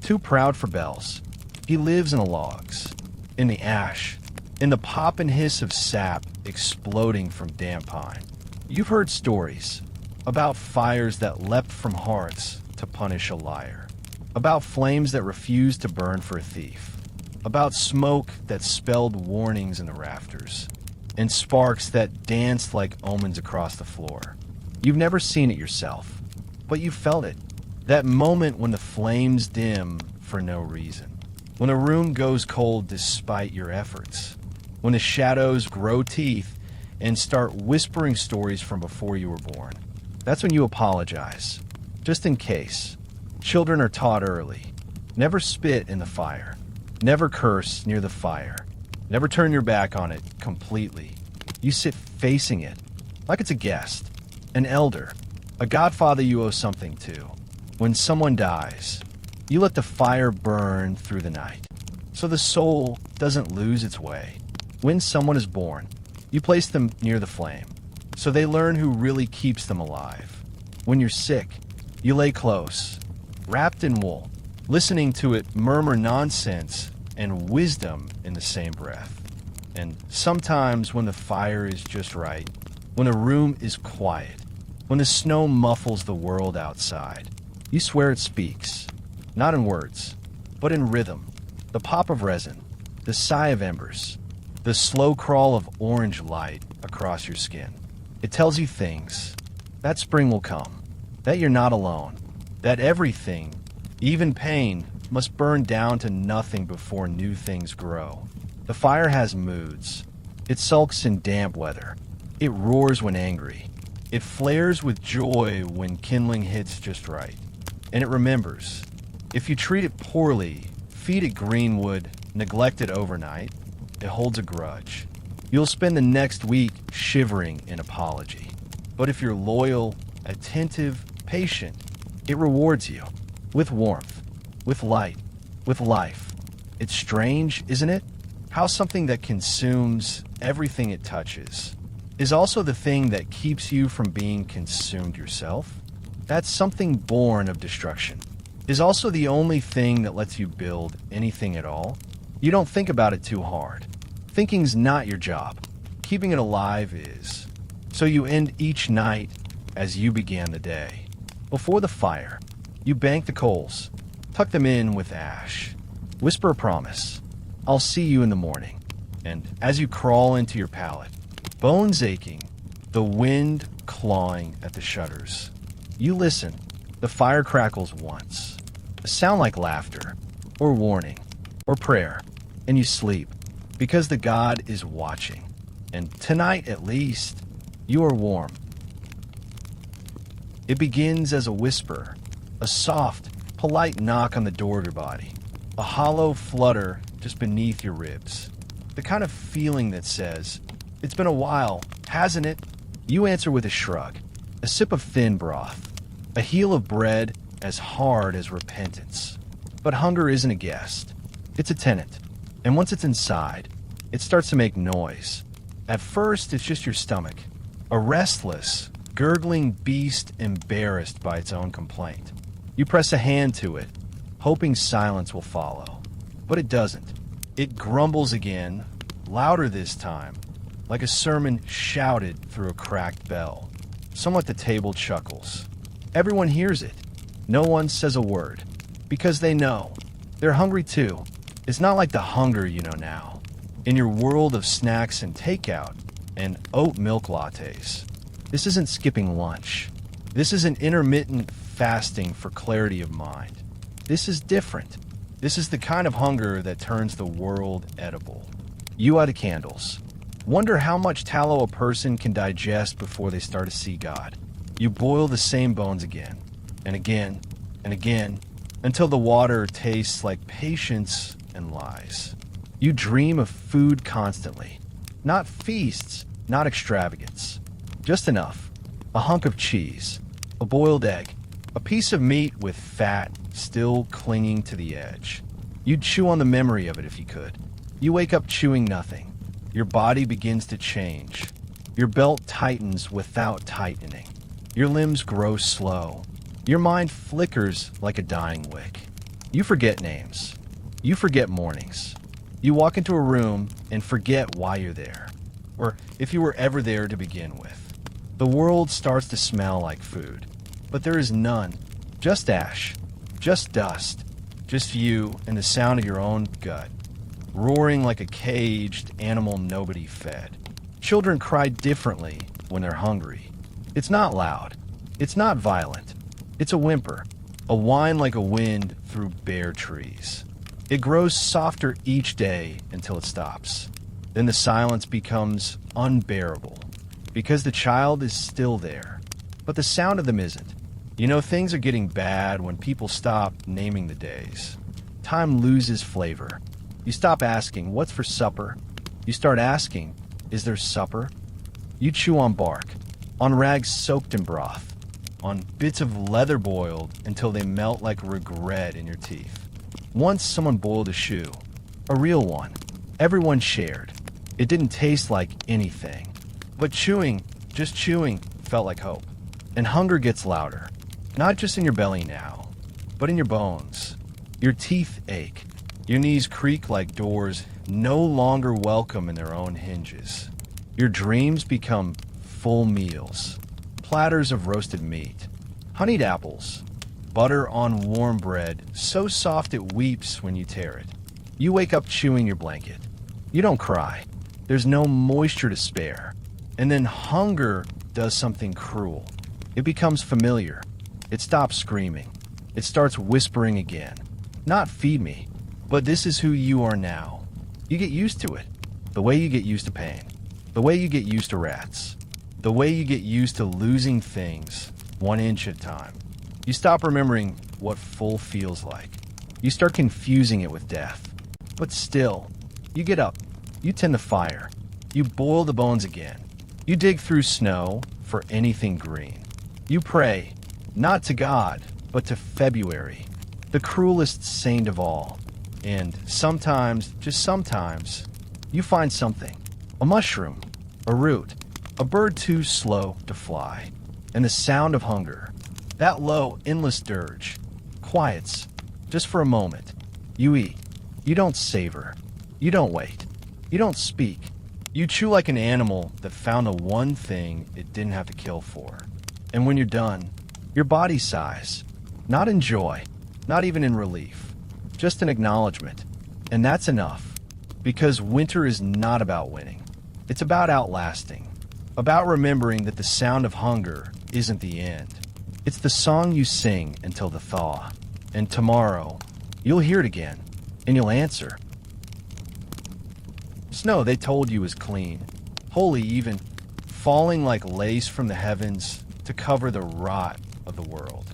Too proud for bells. He lives in the logs, in the ash, in the pop and hiss of sap exploding from damp pine. You've heard stories about fires that leapt from hearths to punish a liar, about flames that refused to burn for a thief, about smoke that spelled warnings in the rafters, and sparks that danced like omens across the floor. You've never seen it yourself, but you felt it. That moment when the flames dim for no reason. When a room goes cold despite your efforts. When the shadows grow teeth and start whispering stories from before you were born. That's when you apologize. Just in case. Children are taught early. Never spit in the fire. Never curse near the fire. Never turn your back on it completely. You sit facing it like it's a guest, an elder, a godfather you owe something to. When someone dies, you let the fire burn through the night, so the soul doesn't lose its way. When someone is born, you place them near the flame, so they learn who really keeps them alive. When you're sick, you lay close, wrapped in wool, listening to it murmur nonsense and wisdom in the same breath. And sometimes when the fire is just right, when a room is quiet, when the snow muffles the world outside, you swear it speaks, not in words, but in rhythm, the pop of resin, the sigh of embers, the slow crawl of orange light across your skin. It tells you things, that spring will come, that you're not alone, that everything, even pain, must burn down to nothing before new things grow. The fire has moods. It sulks in damp weather. It roars when angry. It flares with joy when kindling hits just right. And it remembers. If you treat it poorly, feed it greenwood, neglect it overnight, it holds a grudge. You'll spend the next week shivering in apology. But if you're loyal, attentive, patient, it rewards you with warmth, with light, with life. It's strange, isn't it? How something that consumes everything it touches is also the thing that keeps you from being consumed yourself. That something born of destruction is also the only thing that lets you build anything at all. You don't think about it too hard. Thinking's not your job. Keeping it alive is. So you end each night as you began the day. Before the fire, you bank the coals, tuck them in with ash, whisper a promise. I'll see you in the morning. And as you crawl into your pallet, bones aching, the wind clawing at the shutters, you listen. The fire crackles once, a sound like laughter, or warning, or prayer, and you sleep, because the God is watching. And tonight, at least, you are warm. It begins as a whisper, a soft, polite knock on the door of your body, a hollow flutter just beneath your ribs, the kind of feeling that says, "It's been a while, hasn't it?" You answer with a shrug, a sip of thin broth, a heel of bread as hard as repentance. But hunger isn't a guest, it's a tenant, and once it's inside, it starts to make noise. At first, it's just your stomach, a restless, gurgling beast embarrassed by its own complaint. You press a hand to it, hoping silence will follow. But it doesn't. It grumbles again, louder this time, like a sermon shouted through a cracked bell. Someone at the table chuckles. Everyone hears it. No one says a word, because they know. They're hungry too. It's not like the hunger you know now. In your world of snacks and takeout and oat milk lattes, this isn't skipping lunch. This isn't intermittent fasting for clarity of mind. This is different. This is the kind of hunger that turns the world edible. You out of candles. Wonder how much tallow a person can digest before they start to see God. You boil the same bones again, and again, and again, until the water tastes like patience and lies. You dream of food constantly. Not feasts, not extravagance. Just enough. A hunk of cheese, a boiled egg, a piece of meat with fat still clinging to the edge. You'd chew on the memory of it if you could. You wake up chewing nothing. Your body begins to change. Your belt tightens without tightening. Your limbs grow slow. Your mind flickers like a dying wick. You forget names. You forget mornings. You walk into a room and forget why you're there, or if you were ever there to begin with. The world starts to smell like food, but there is none. Just ash, just dust, just you and the sound of your own gut, roaring like a caged animal nobody fed. Children cry differently when they're hungry. It's not loud. It's not violent. It's a whimper, a whine like a wind through bare trees. It grows softer each day until it stops. Then the silence becomes unbearable, because the child is still there, but the sound of them isn't. You know, things are getting bad when people stop naming the days. Time loses flavor. You stop asking, "What's for supper?" You start asking, "Is there supper?" You chew on bark, on rags soaked in broth, on bits of leather boiled until they melt like regret in your teeth. Once someone boiled a shoe, a real one. Everyone shared. It didn't taste like anything. But chewing, just chewing, felt like hope. And hunger gets louder. Not just in your belly now, but in your bones. Your teeth ache. Your knees creak like doors no longer welcome in their own hinges. Your dreams become full meals. Platters of roasted meat, honeyed apples, butter on warm bread, so soft it weeps when you tear it. You wake up chewing your blanket. You don't cry. There's no moisture to spare. And then hunger does something cruel. It becomes familiar. It stops screaming. It starts whispering again. Not "feed me," but "this is who you are now." You get used to it. The way you get used to pain. The way you get used to rats. The way you get used to losing things 1 inch at a time. You stop remembering what full feels like. You start confusing it with death. But still, you get up. You tend the fire. You boil the bones again. You dig through snow for anything green. You pray, not to God, but to February, the cruelest saint of all. And sometimes, just sometimes, you find something. A mushroom, a root, a bird too slow to fly. And the sound of hunger, that low, endless dirge, quiets just for a moment. You eat. You don't savor. You don't wait. You don't speak. You chew like an animal that found the one thing it didn't have to kill for. And when you're done, your body sighs. Not in joy, not even in relief, just an acknowledgement. And that's enough. Because winter is not about winning. It's about outlasting. About remembering that the sound of hunger isn't the end. It's the song you sing until the thaw. And tomorrow, you'll hear it again, and you'll answer. Snow, they told you, is clean, holy even, falling like lace from the heavens to cover the rot of the world.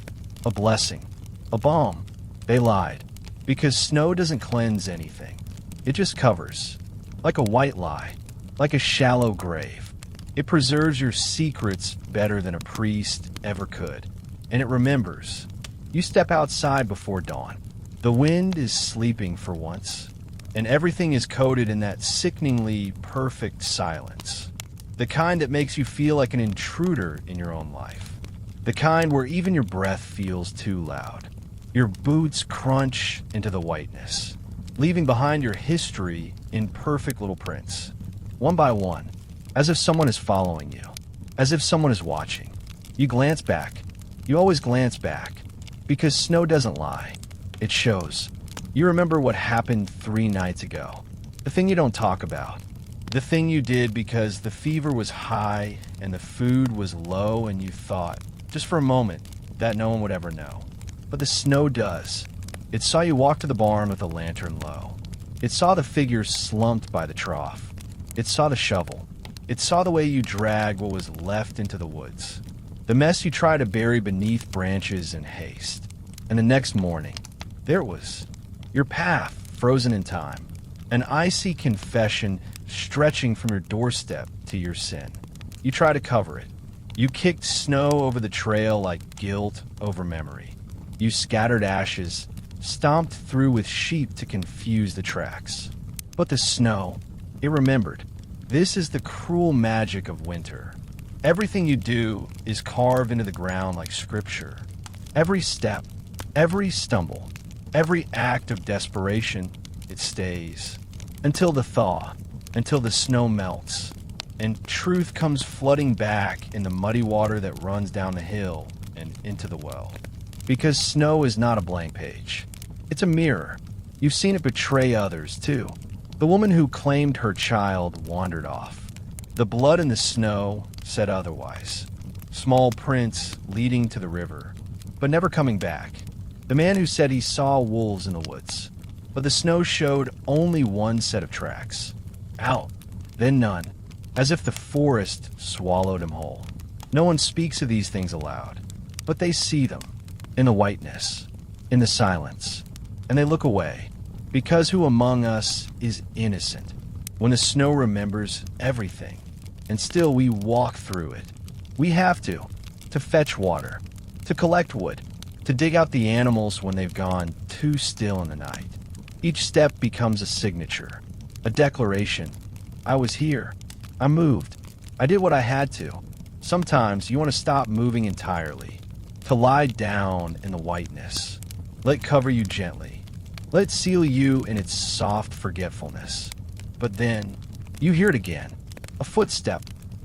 A blessing, a balm. They lied, because snow doesn't cleanse anything. It just covers, like a white lie, like a shallow grave. It preserves your secrets better than a priest ever could. And it remembers. You step outside before dawn. The wind is sleeping for once, and everything is coated in that sickeningly perfect silence. The kind that makes you feel like an intruder in your own life. The kind where even your breath feels too loud. Your boots crunch into the whiteness, leaving behind your history in perfect little prints, one by one, as if someone is following you, as if someone is watching. You glance back. You always glance back, because snow doesn't lie. It shows. You remember what happened 3 nights ago, the thing you don't talk about, the thing you did because the fever was high and the food was low and you thought, just for a moment, that no one would ever know. But the snow does. It saw you walk to the barn with a lantern low. It saw the figure slumped by the trough. It saw the shovel. It saw the way you drag what was left into the woods. The mess you try to bury beneath branches in haste. And the next morning, there it was. Your path, frozen in time. An icy confession stretching from your doorstep to your sin. You try to cover it. You kicked snow over the trail like guilt over memory. You scattered ashes, stomped through with sheep to confuse the tracks. But the snow, it remembered. This is the cruel magic of winter. Everything you do is carved into the ground like scripture. Every step, every stumble, every act of desperation, it stays. Until the thaw, until the snow melts, and truth comes flooding back in the muddy water that runs down the hill and into the well. Because snow is not a blank page. It's a mirror. You've seen it betray others, too. The woman who claimed her child wandered off. The blood in the snow said otherwise. Small prints leading to the river, but never coming back. The man who said he saw wolves in the woods, but the snow showed only one set of tracks. Out, then none, as if the forest swallowed him whole. No one speaks of these things aloud, but they see them, in the whiteness, in the silence, and they look away, because who among us is innocent when the snow remembers everything, and still we walk through it. We have to fetch water, to collect wood, to dig out the animals when they've gone too still in the night. Each step becomes a signature, a declaration. I was here. I moved. I did what I had to. Sometimes you want to stop moving entirely, to lie down in the whiteness. Let it cover you gently. Let it seal you in its soft forgetfulness. But then, you hear it again. A footstep,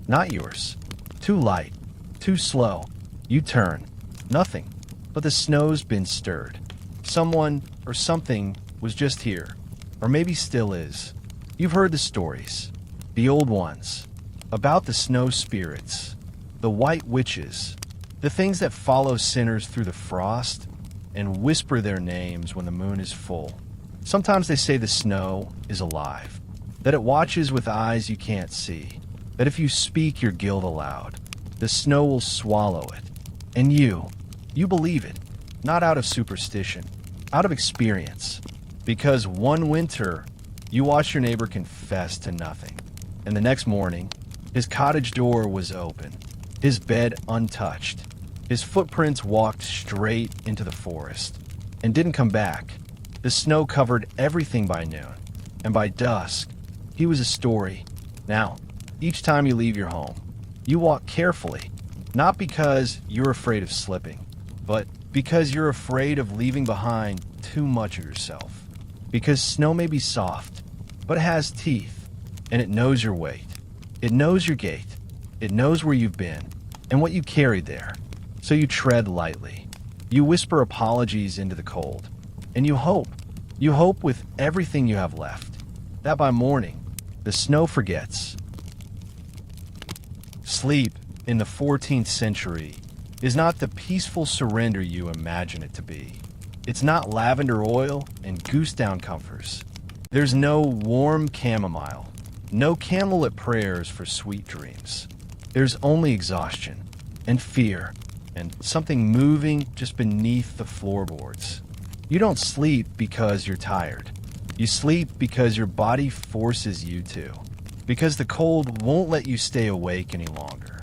not yours. Too light, too slow. You turn. Nothing. But the snow's been stirred. Someone or something was just here. Or maybe still is. You've heard the stories. The old ones. About the snow spirits. The white witches. The things that follow sinners through the frost and whisper their names when the moon is full. Sometimes they say the snow is alive. That it watches with eyes you can't see. That if you speak your guilt aloud, the snow will swallow it. And you believe it. Not out of superstition. Out of experience. Because one winter, you watched your neighbor confess to nothing. And the next morning, his cottage door was open, his bed untouched. His footprints walked straight into the forest and didn't come back. The snow covered everything by noon, and by dusk, he was a story. Now, each time you leave your home, you walk carefully, not because you're afraid of slipping, but because you're afraid of leaving behind too much of yourself. Because snow may be soft, but it has teeth, and it knows your weight. It knows your gait. It knows where you've been and what you carried there. So you tread lightly. You whisper apologies into the cold. And you hope with everything you have left, that by morning, the snow forgets. Sleep, in the 14th century, is not the peaceful surrender you imagine it to be. It's not lavender oil and goose down comforts. There's no warm chamomile, no candlelit prayers for sweet dreams. There's only exhaustion and fear and something moving just beneath the floorboards. You don't sleep because you're tired. You sleep because your body forces you to. Because the cold won't let you stay awake any longer.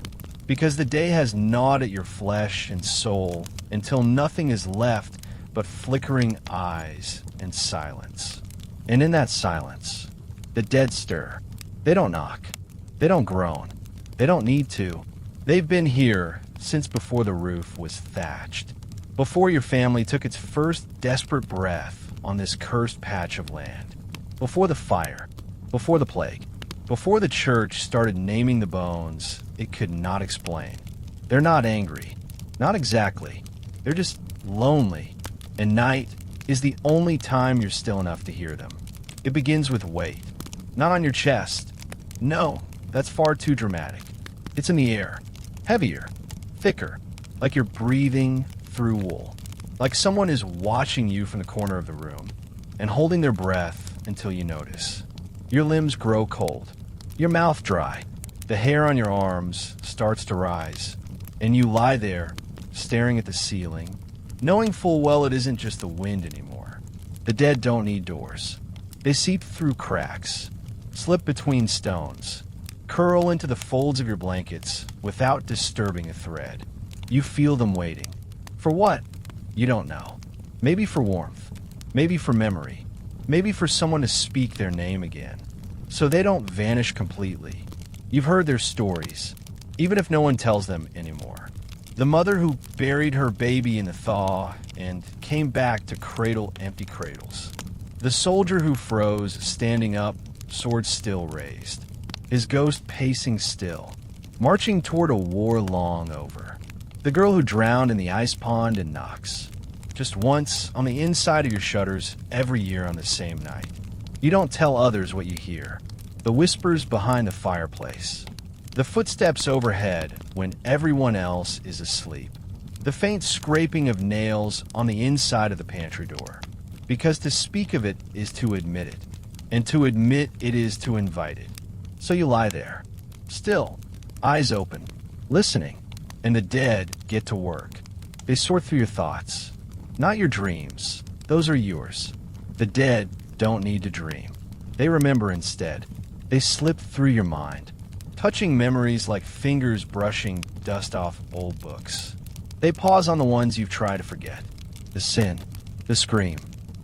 Because the day has gnawed at your flesh and soul until nothing is left but flickering eyes and silence. And in that silence, the dead stir. They don't knock. They don't groan. They don't need to. They've been here since before the roof was thatched. Before your family took its first desperate breath on this cursed patch of land. Before the fire. Before the plague. Before the church started naming the bones it could not explain. They're not angry. Not exactly. They're just lonely. And night is the only time you're still enough to hear them. It begins with weight. Not on your chest. No, that's far too dramatic. It's in the air. Heavier. Thicker. Like you're breathing through wool. Like someone is watching you from the corner of the room and holding their breath until you notice. Your limbs grow cold. Your mouth dry. The hair on your arms starts to rise. And you lie there, staring at the ceiling, knowing full well it isn't just the wind anymore. The dead don't need doors. They seep through cracks, slip between stones, curl into the folds of your blankets without disturbing a thread. You feel them waiting. For what? You don't know. Maybe for warmth. Maybe for memory. Maybe for someone to speak their name again. So they don't vanish completely. You've heard their stories, even if no one tells them anymore. The mother who buried her baby in the thaw and came back to cradle empty cradles. The soldier who froze, standing up, sword still raised. His ghost pacing still, marching toward a war long over. The girl who drowned in the ice pond in Knox. Just once, on the inside of your shutters, every year on the same night. You don't tell others what you hear. The whispers behind the fireplace. The footsteps overhead when everyone else is asleep. The faint scraping of nails on the inside of the pantry door. Because to speak of it is to admit it. And to admit it is to invite it. So you lie there, still, eyes open, listening. And the dead get to work. They sort through your thoughts. Not your dreams. Those are yours. The dead don't need to dream. They remember instead. They slip through your mind, touching memories like fingers brushing dust off old books. They pause on the ones you've tried to forget. The sin, the scream,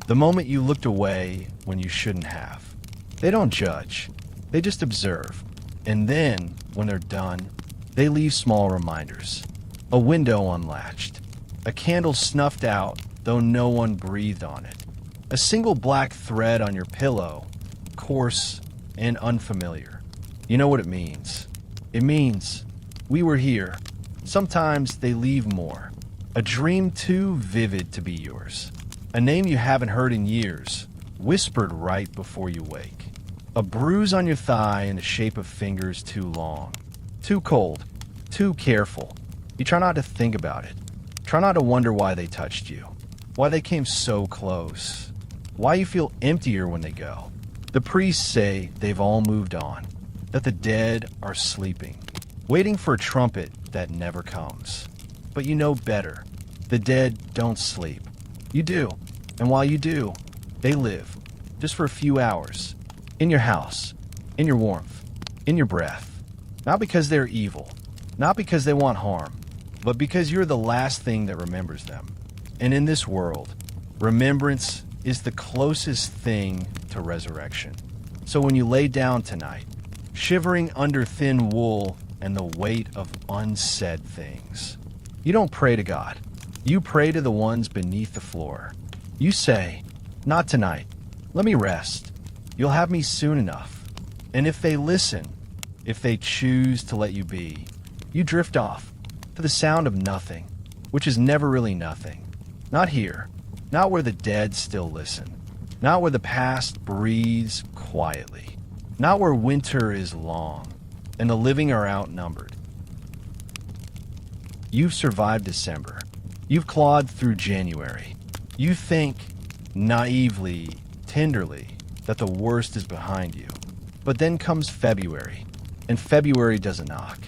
the moment you looked away when you shouldn't have. They don't judge. They just observe. And then, when they're done, they leave small reminders. A window unlatched. A candle snuffed out, though no one breathed on it. A single black thread on your pillow, coarse and unfamiliar. You know what it means. It means, we were here. Sometimes they leave more. A dream too vivid to be yours. A name you haven't heard in years, whispered right before you wake. A bruise on your thigh in the shape of fingers too long. Too cold. Too careful. You try not to think about it. Try not to wonder why they touched you. Why they came so close. Why you feel emptier when they go. The priests say they've all moved on. That the dead are sleeping. Waiting for a trumpet that never comes. But you know better. The dead don't sleep. You do. And while you do, they live. Just for a few hours. In your house. In your warmth. In your breath. Not because they're evil. Not because they want harm. But because you're the last thing that remembers them. And in this world, remembrance is the closest thing to resurrection. So when you lay down tonight, shivering under thin wool and the weight of unsaid things, you don't pray to God. You pray to the ones beneath the floor. You say, not tonight. Let me rest. You'll have me soon enough. And if they listen, if they choose to let you be, you drift off to the sound of nothing, which is never really nothing. Not here, not where the dead still listen. Not where the past breathes quietly. Not where winter is long and the living are outnumbered. You've survived December. You've clawed through January. You think, naively, tenderly, that the worst is behind you. But then comes February, and February doesn't knock.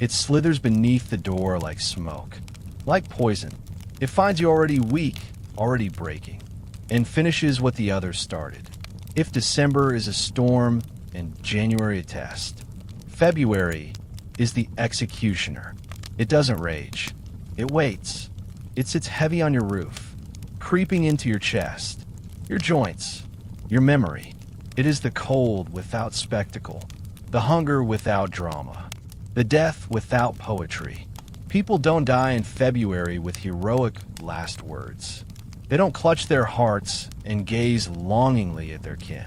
It slithers beneath the door like smoke, like poison. It finds you already weak, already breaking, and finishes what the others started. If December is a storm and January a test, February is the executioner. It doesn't rage. It waits. It sits heavy on your roof, creeping into your chest, your joints, your memory. It is the cold without spectacle, the hunger without drama, the death without poetry. People don't die in February with heroic last words. They don't clutch their hearts and gaze longingly at their kin.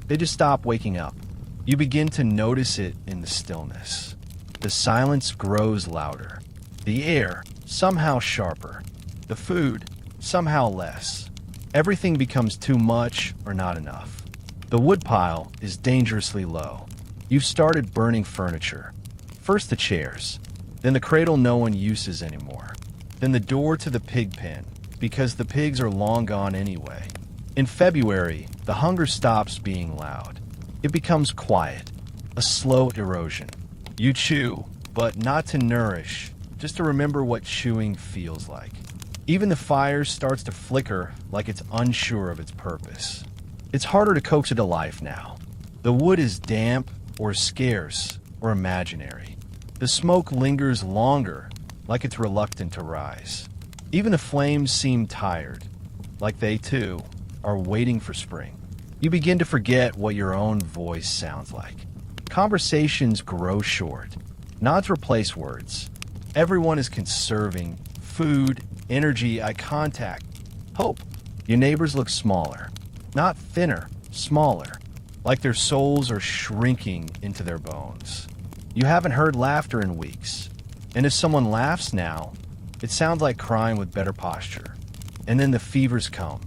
They just stop waking up. You begin to notice it in the stillness. The silence grows louder. The air, somehow sharper. The food, somehow less. Everything becomes too much or not enough. The woodpile is dangerously low. You've started burning furniture. First the chairs, then the cradle no one uses anymore, then the door to the pig pen, because the pigs are long gone anyway. In February, the hunger stops being loud. It becomes quiet, a slow erosion. You chew, but not to nourish, just to remember what chewing feels like. Even the fire starts to flicker like it's unsure of its purpose. It's harder to coax it to life now. The wood is damp or scarce or imaginary. The smoke lingers longer, like it's reluctant to rise. Even the flames seem tired, like they too are waiting for spring. You begin to forget what your own voice sounds like. Conversations grow short. Nods replace words. Everyone is conserving food, energy, eye contact, hope. Your neighbors look smaller, not thinner, smaller, like their souls are shrinking into their bones. You haven't heard laughter in weeks, and if someone laughs now, it sounds like crying with better posture. And then the fevers come,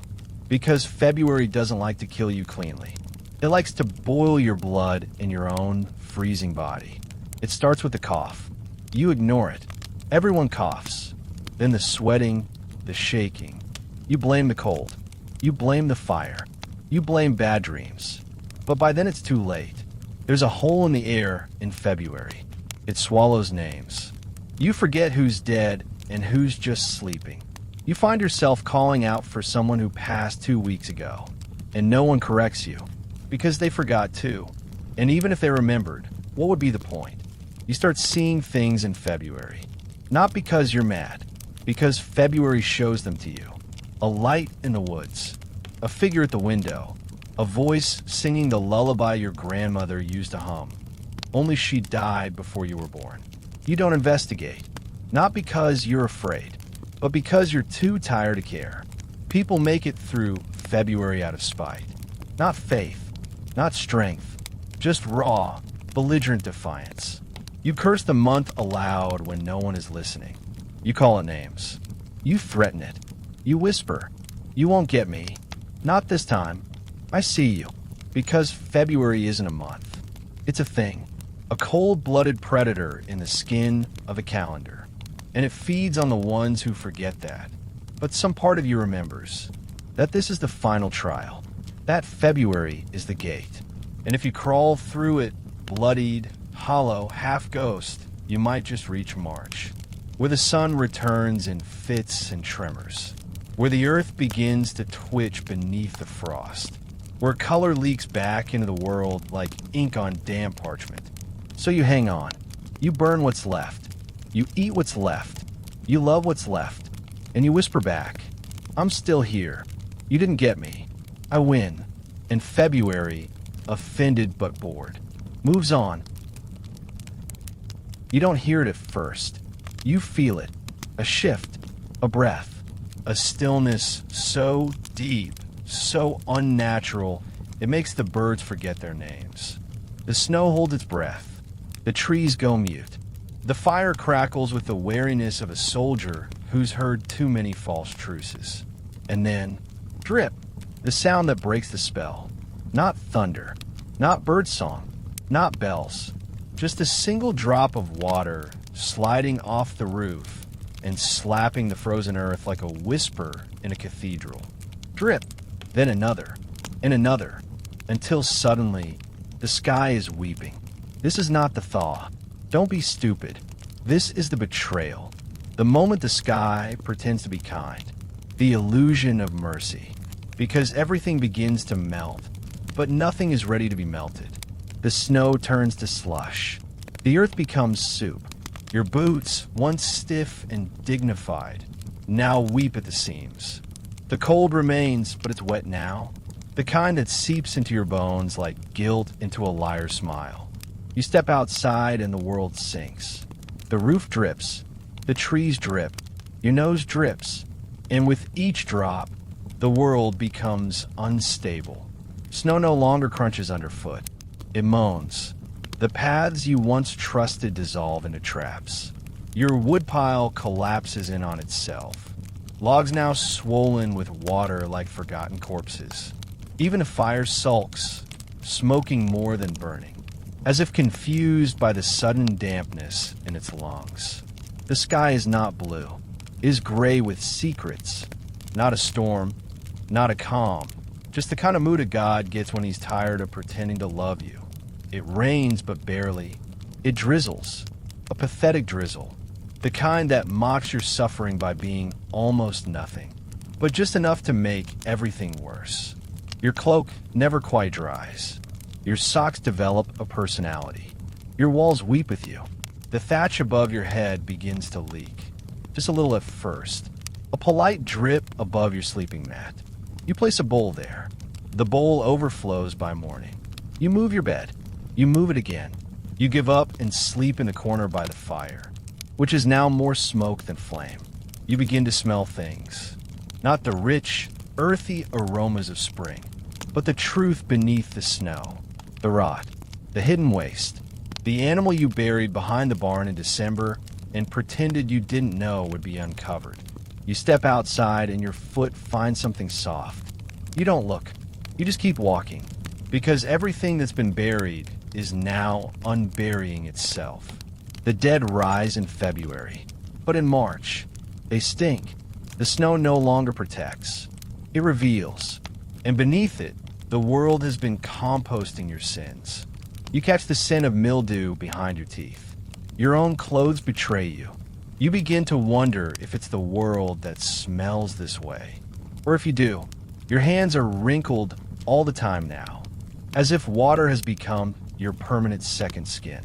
because February doesn't like to kill you cleanly. It likes to boil your blood in your own freezing body. It starts with the cough. You ignore it. Everyone coughs. Then the sweating, the shaking. You blame the cold. You blame the fire. You blame bad dreams. But by then it's too late. There's a hole in the air in February. It swallows names. You forget who's dead and who's just sleeping. You find yourself calling out for someone who passed 2 weeks ago, and no one corrects you, because they forgot too. And even if they remembered, what would be the point? You start seeing things in February. Not because you're mad, because February shows them to you. A light in the woods, a figure at the window, a voice singing the lullaby your grandmother used to hum. Only she died before you were born. You don't investigate, not because you're afraid, but because you're too tired to care. People make it through February out of spite. Not faith, not strength, just raw, belligerent defiance. You curse the month aloud when no one is listening. You call it names. You threaten it. You whisper. You won't get me. Not this time. I see you. Because February isn't a month. It's a thing. A cold-blooded predator in the skin of a calendar. And it feeds on the ones who forget that. But some part of you remembers that this is the final trial. That February is the gate. And if you crawl through it, bloodied, hollow, half-ghost, you might just reach March, where the sun returns in fits and tremors, where the earth begins to twitch beneath the frost, where color leaks back into the world like ink on damp parchment. So you hang on. You burn what's left. You eat what's left. You love what's left. And you whisper back, I'm still here. You didn't get me. I win. And February, offended but bored, moves on. You don't hear it at first. You feel it. A shift. A breath. A stillness so deep, so unnatural, it makes the birds forget their names. The snow holds its breath. The trees go mute. The fire crackles with the wariness of a soldier who's heard too many false truces. And then, drip, The sound that breaks the spell. Not thunder, not birdsong, not bells. Just a single drop of water sliding off the roof and slapping the frozen earth like a whisper in a cathedral. Drip, then another, and another, until suddenly the sky is weeping. This is not the thaw. Don't be stupid. This is the betrayal. The moment the sky pretends to be kind. The illusion of mercy. Because everything begins to melt, but nothing is ready to be melted. The snow turns to slush. The earth becomes soup. Your boots, once stiff and dignified, now weep at the seams. The cold remains, but it's wet now. The kind that seeps into your bones like guilt into a liar's smile. You step outside and the world sinks. The roof drips. The trees drip. Your nose drips. And with each drop, the world becomes unstable. Snow no longer crunches underfoot. It moans. The paths you once trusted dissolve into traps. Your woodpile collapses in on itself. Logs now swollen with water like forgotten corpses. Even a fire sulks, smoking more than burning, as if confused by the sudden dampness in its lungs. The sky is not blue. It is gray with secrets. Not a storm, not a calm. Just the kind of mood a god gets when he's tired of pretending to love you. It rains, but barely. It drizzles. A pathetic drizzle. The kind that mocks your suffering by being almost nothing, but just enough to make everything worse. Your cloak never quite dries. Your socks develop a personality. Your walls weep with you. The thatch above your head begins to leak. Just a little at first. A polite drip above your sleeping mat. You place a bowl there. The bowl overflows by morning. You move your bed. You move it again. You give up and sleep in the corner by the fire, which is now more smoke than flame. You begin to smell things. Not the rich, earthy aromas of spring, but the truth beneath the snow. The rot. The hidden waste. The animal you buried behind the barn in December and pretended you didn't know would be uncovered. You step outside and your foot finds something soft. You don't look. You just keep walking. Because everything that's been buried is now unburying itself. The dead rise in February. But in March, they stink. The snow no longer protects. It reveals. And beneath it, the world has been composting your sins. You catch the scent of mildew behind your teeth. Your own clothes betray you. You begin to wonder if it's the world that smells this way. Or if you do, your hands are wrinkled all the time now, as if water has become your permanent second skin.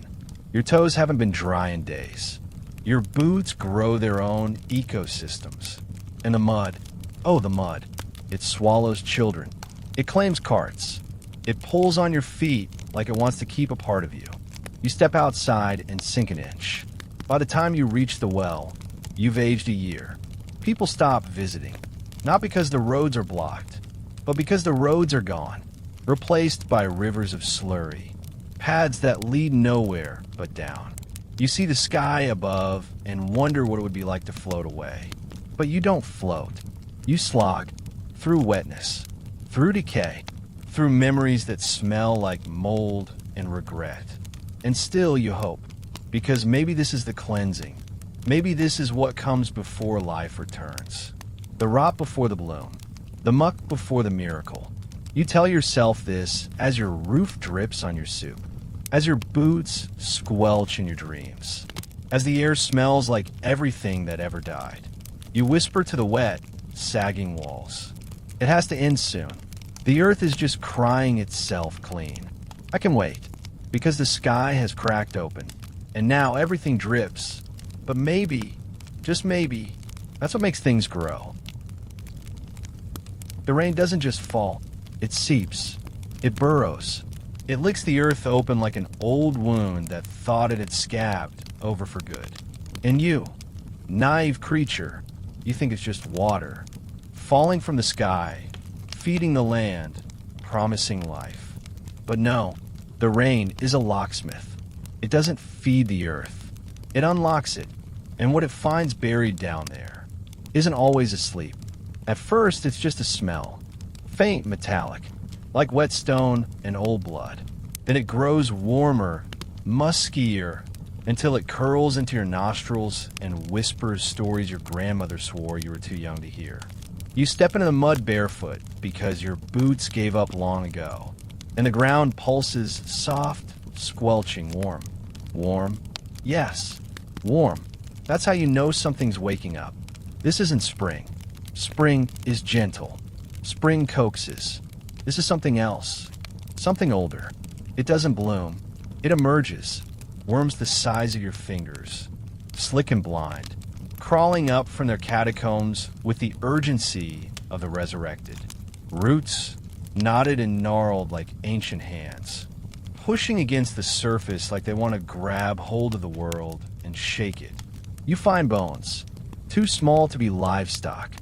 Your toes haven't been dry in days. Your boots grow their own ecosystems. And the mud, oh the mud, it swallows children. It claims carts. It pulls on your feet like it wants to keep a part of you. You step outside and sink an inch. By the time you reach the well, you've aged a year. People stop visiting, not because the roads are blocked, but because the roads are gone, replaced by rivers of slurry, paths that lead nowhere but down. You see the sky above and wonder what it would be like to float away. But you don't float. You slog through wetness, through decay, through memories that smell like mold and regret. And still you hope, because maybe this is the cleansing. Maybe this is what comes before life returns. The rot before the bloom, the muck before the miracle. You tell yourself this as your roof drips on your soup, as your boots squelch in your dreams, as the air smells like everything that ever died. You whisper to the wet, sagging walls. It has to end soon. The earth is just crying itself clean. I can wait, because the sky has cracked open, and now everything drips. But maybe, just maybe, that's what makes things grow. The rain doesn't just fall, it seeps, it burrows. It licks the earth open like an old wound that thought it had scabbed over for good. And you, naive creature, you think it's just water, falling from the sky, feeding the land, promising life. But no, the rain is a locksmith. It doesn't feed the earth. It unlocks it, and what it finds buried down there isn't always asleep. At first, it's just a smell, faint metallic, like wet stone and old blood. Then it grows warmer, muskier, until it curls into your nostrils and whispers stories your grandmother swore you were too young to hear. You step into the mud barefoot because your boots gave up long ago, and the ground pulses soft, squelching warm. Warm? Yes, warm. That's how you know something's waking up. This isn't spring. Spring is gentle. Spring coaxes. This is something else. Something older. It doesn't bloom. It emerges. Worms the size of your fingers. Slick and blind. Crawling up from their catacombs with the urgency of the resurrected. Roots, knotted and gnarled like ancient hands. Pushing against the surface like they want to grab hold of the world and shake it. You find bones. Too small to be livestock.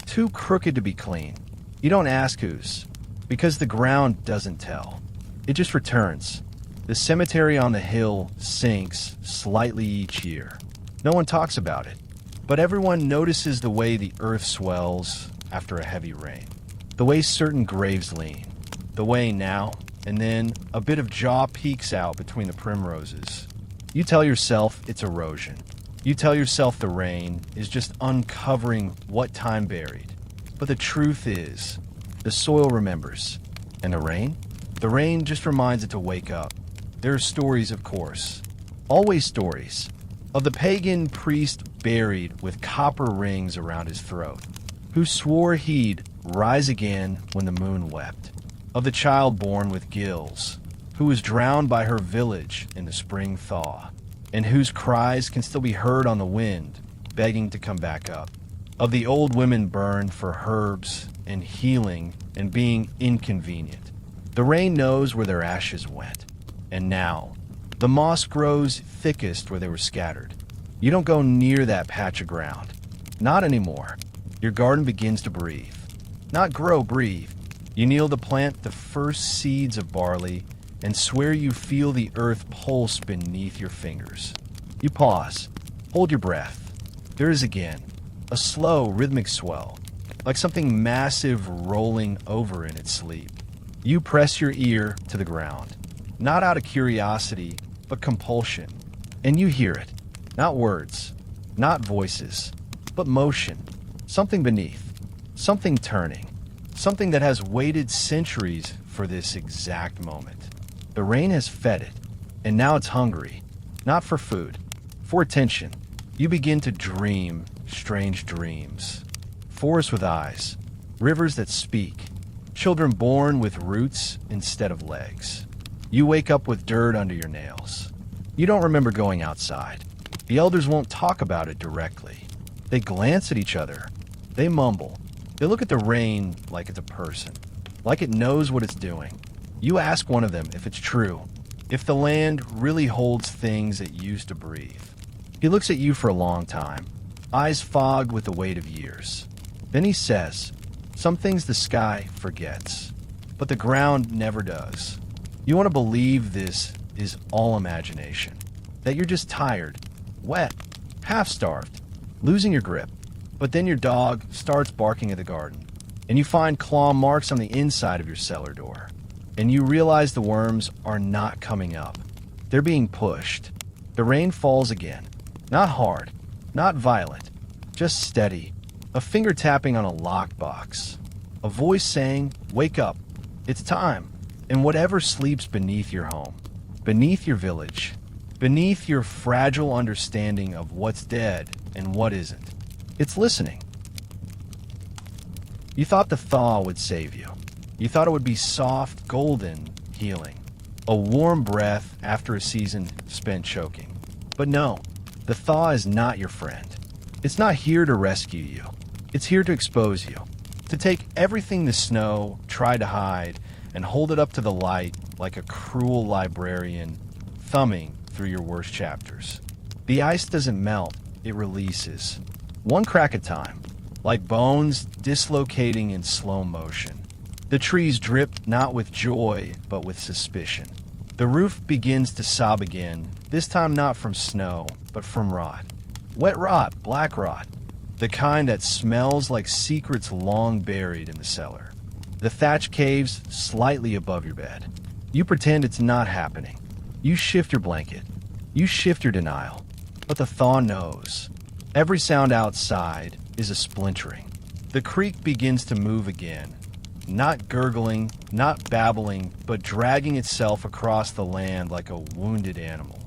Too crooked to be clean. You don't ask whose, because the ground doesn't tell. It just returns. The cemetery on the hill sinks slightly each year. No one talks about it, but everyone notices the way the earth swells after a heavy rain. The way certain graves lean. The way now and then a bit of jaw peeks out between the primroses. You tell yourself it's erosion. You tell yourself the rain is just uncovering what time buried. But the truth is, the soil remembers. And the rain? The rain just reminds it to wake up. There are stories, of course. Always stories. Of the pagan priest buried with copper rings around his throat, who swore he'd rise again when the moon wept. Of the child born with gills, who was drowned by her village in the spring thaw, and whose cries can still be heard on the wind, begging to come back up. Of the old women burned for herbs and healing and being inconvenient. The rain knows where their ashes went. And now, the moss grows thickest where they were scattered. You don't go near that patch of ground. Not anymore. Your garden begins to breathe. Not grow, breathe. You kneel to plant the first seeds of barley and swear you feel the earth pulse beneath your fingers. You pause. Hold your breath. There is again a slow, rhythmic swell, like something massive rolling over in its sleep. You press your ear to the ground, not out of curiosity, but compulsion. And you hear it. Not words, not voices, but motion. Something beneath. Something turning. Something that has waited centuries for this exact moment. The rain has fed it, and now it's hungry. Not for food, for attention. You begin to dream strange dreams. Forests with eyes, rivers that speak, children born with roots instead of legs. You wake up with dirt under your nails. You don't remember going outside. The elders won't talk about it directly. They glance at each other. They mumble. They look at the rain like it's a person, like it knows what it's doing. You ask one of them if it's true, if the land really holds things it used to breathe. He looks at you for a long time, eyes fogged with the weight of years. Then he says, some things the sky forgets, but the ground never does. You want to believe this is all imagination, that you're just tired, wet, half-starved, losing your grip. But then your dog starts barking at the garden, and you find claw marks on the inside of your cellar door, and you realize the worms are not coming up. They're being pushed. The rain falls again. Not hard, not violent, just steady. A finger tapping on a lockbox. A voice saying, wake up. It's time. And whatever sleeps beneath your home, beneath your village, beneath your fragile understanding of what's dead and what isn't, it's listening. You thought the thaw would save you. You thought it would be soft, golden, healing. A warm breath after a season spent choking. But no, the thaw is not your friend. It's not here to rescue you. It's here to expose you. To take everything the snow tried to hide and hold it up to the light like a cruel librarian thumbing through your worst chapters. The ice doesn't melt, it releases. One crack at a time, like bones dislocating in slow motion. The trees drip not with joy, but with suspicion. The roof begins to sob again, this time not from snow, but from rot. Wet rot, black rot, the kind that smells like secrets long buried in the cellar. The thatch caves slightly above your bed. You pretend it's not happening. You shift your blanket. You shift your denial. But the thaw knows. Every sound outside is a splintering. The creek begins to move again. Not gurgling, not babbling, but dragging itself across the land like a wounded animal.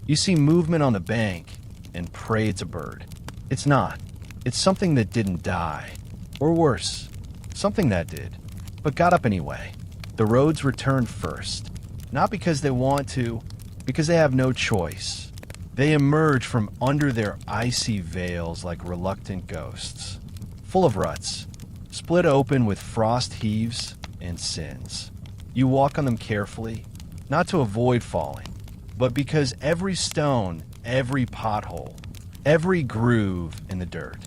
You see movement on the bank and pray it's a bird. It's not. It's something that didn't die. Or worse, something that did, but got up anyway. The roads return first. Not because they want to, because they have no choice. They emerge from under their icy veils like reluctant ghosts. Full of ruts, split open with frost heaves and sins. You walk on them carefully, not to avoid falling, but because every stone, every pothole, every groove in the dirt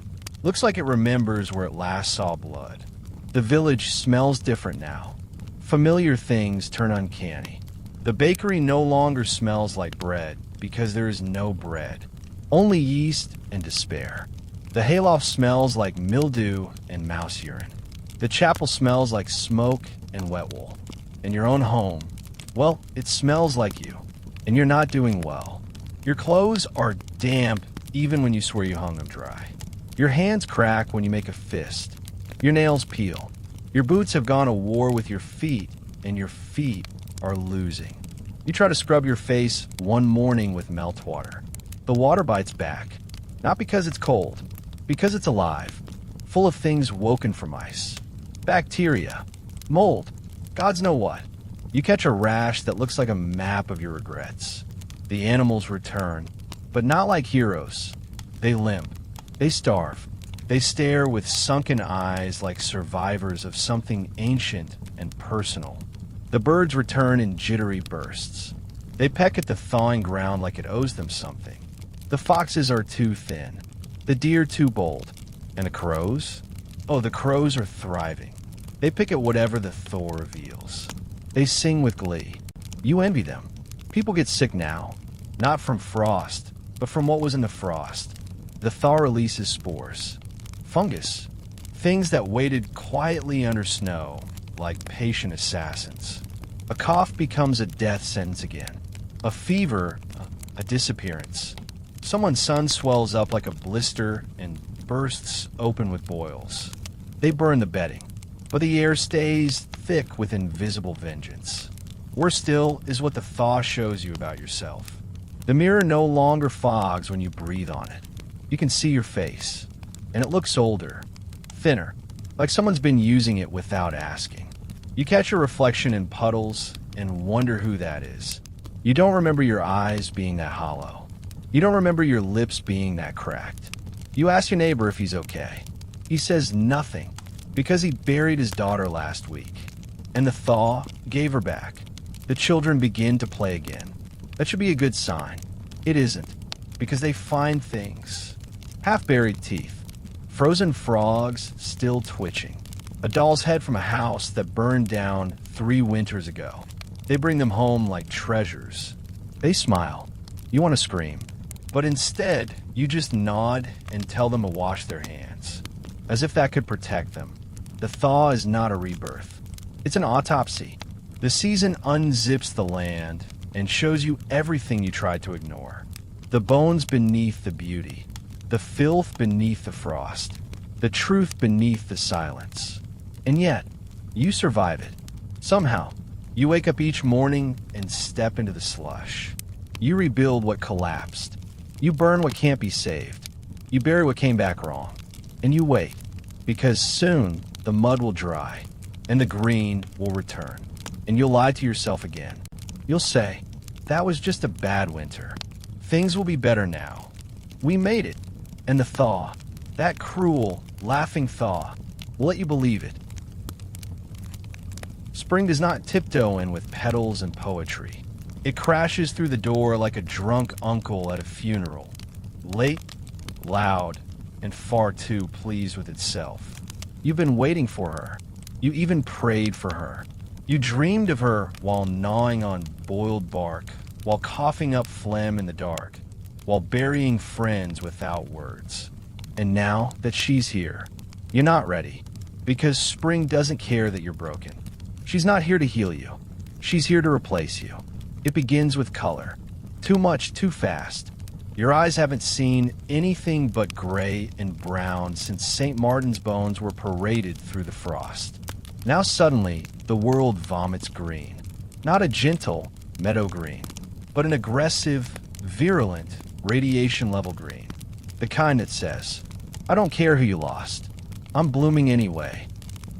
looks like it remembers where it last saw blood. The village smells different now. Familiar things turn uncanny. The bakery no longer smells like bread because there is no bread, only yeast and despair. The hayloft smells like mildew and mouse urine. The chapel smells like smoke and wet wool. And your own home, well, it smells like you. And you're not doing well. Your clothes are damp even when you swear you hung them dry. Your hands crack when you make a fist. Your nails peel. Your boots have gone to war with your feet, and your feet are losing. You try to scrub your face one morning with meltwater. The water bites back. Not because it's cold, because it's alive, full of things woken from ice. Bacteria, mold, gods know what. You catch a rash that looks like a map of your regrets. The animals return, but not like heroes. They limp. They starve. They stare with sunken eyes like survivors of something ancient and personal. The birds return in jittery bursts. They peck at the thawing ground like it owes them something. The foxes are too thin. The deer too bold. And the crows? Oh, the crows are thriving. They pick at whatever the thaw reveals. They sing with glee. You envy them. People get sick now. Not from frost, but from what was in the frost. The thaw releases spores. Fungus. Things that waited quietly under snow, like patient assassins. A cough becomes a death sentence again. A fever, a disappearance. Someone's sun swells up like a blister and bursts open with boils. They burn the bedding, but the air stays thick with invisible vengeance. Worse still is what the thaw shows you about yourself. The mirror no longer fogs when you breathe on it. You can see your face, and it looks older, thinner, like someone's been using it without asking. You catch your reflection in puddles and wonder who that is. You don't remember your eyes being that hollow. You don't remember your lips being that cracked. You ask your neighbor if he's okay. He says nothing because he buried his daughter last week. And the thaw gave her back. The children begin to play again. That should be a good sign. It isn't, because they find things. Half-buried teeth. Frozen frogs still twitching. A doll's head from a house that burned down 3 winters ago. They bring them home like treasures. They smile. You want to scream. But instead, you just nod and tell them to wash their hands. As if that could protect them. The thaw is not a rebirth. It's an autopsy. The season unzips the land and shows you everything you tried to ignore. The bones beneath the beauty. The filth beneath the frost. The truth beneath the silence. And yet, you survive it. Somehow, you wake up each morning and step into the slush. You rebuild what collapsed. You burn what can't be saved. You bury what came back wrong. And you wait, because soon the mud will dry, and the green will return. And you'll lie to yourself again. You'll say, that was just a bad winter. Things will be better now. We made it. And the thaw, that cruel, laughing thaw, will let you believe it. Spring does not tiptoe in with petals and poetry. It crashes through the door like a drunk uncle at a funeral. Late, loud, and far too pleased with itself. You've been waiting for her. You even prayed for her. You dreamed of her while gnawing on boiled bark, while coughing up phlegm in the dark, while burying friends without words. And now that she's here, you're not ready, Because spring doesn't care that you're broken. She's not here to heal you. She's here to replace you. It begins with color. Too much, too fast. Your eyes haven't seen anything but gray and brown since St. Martin's bones were paraded through the frost. Now suddenly, the world vomits green. Not a gentle meadow green, but an aggressive, virulent, radiation-level green. The kind that says, I don't care who you lost. I'm blooming anyway.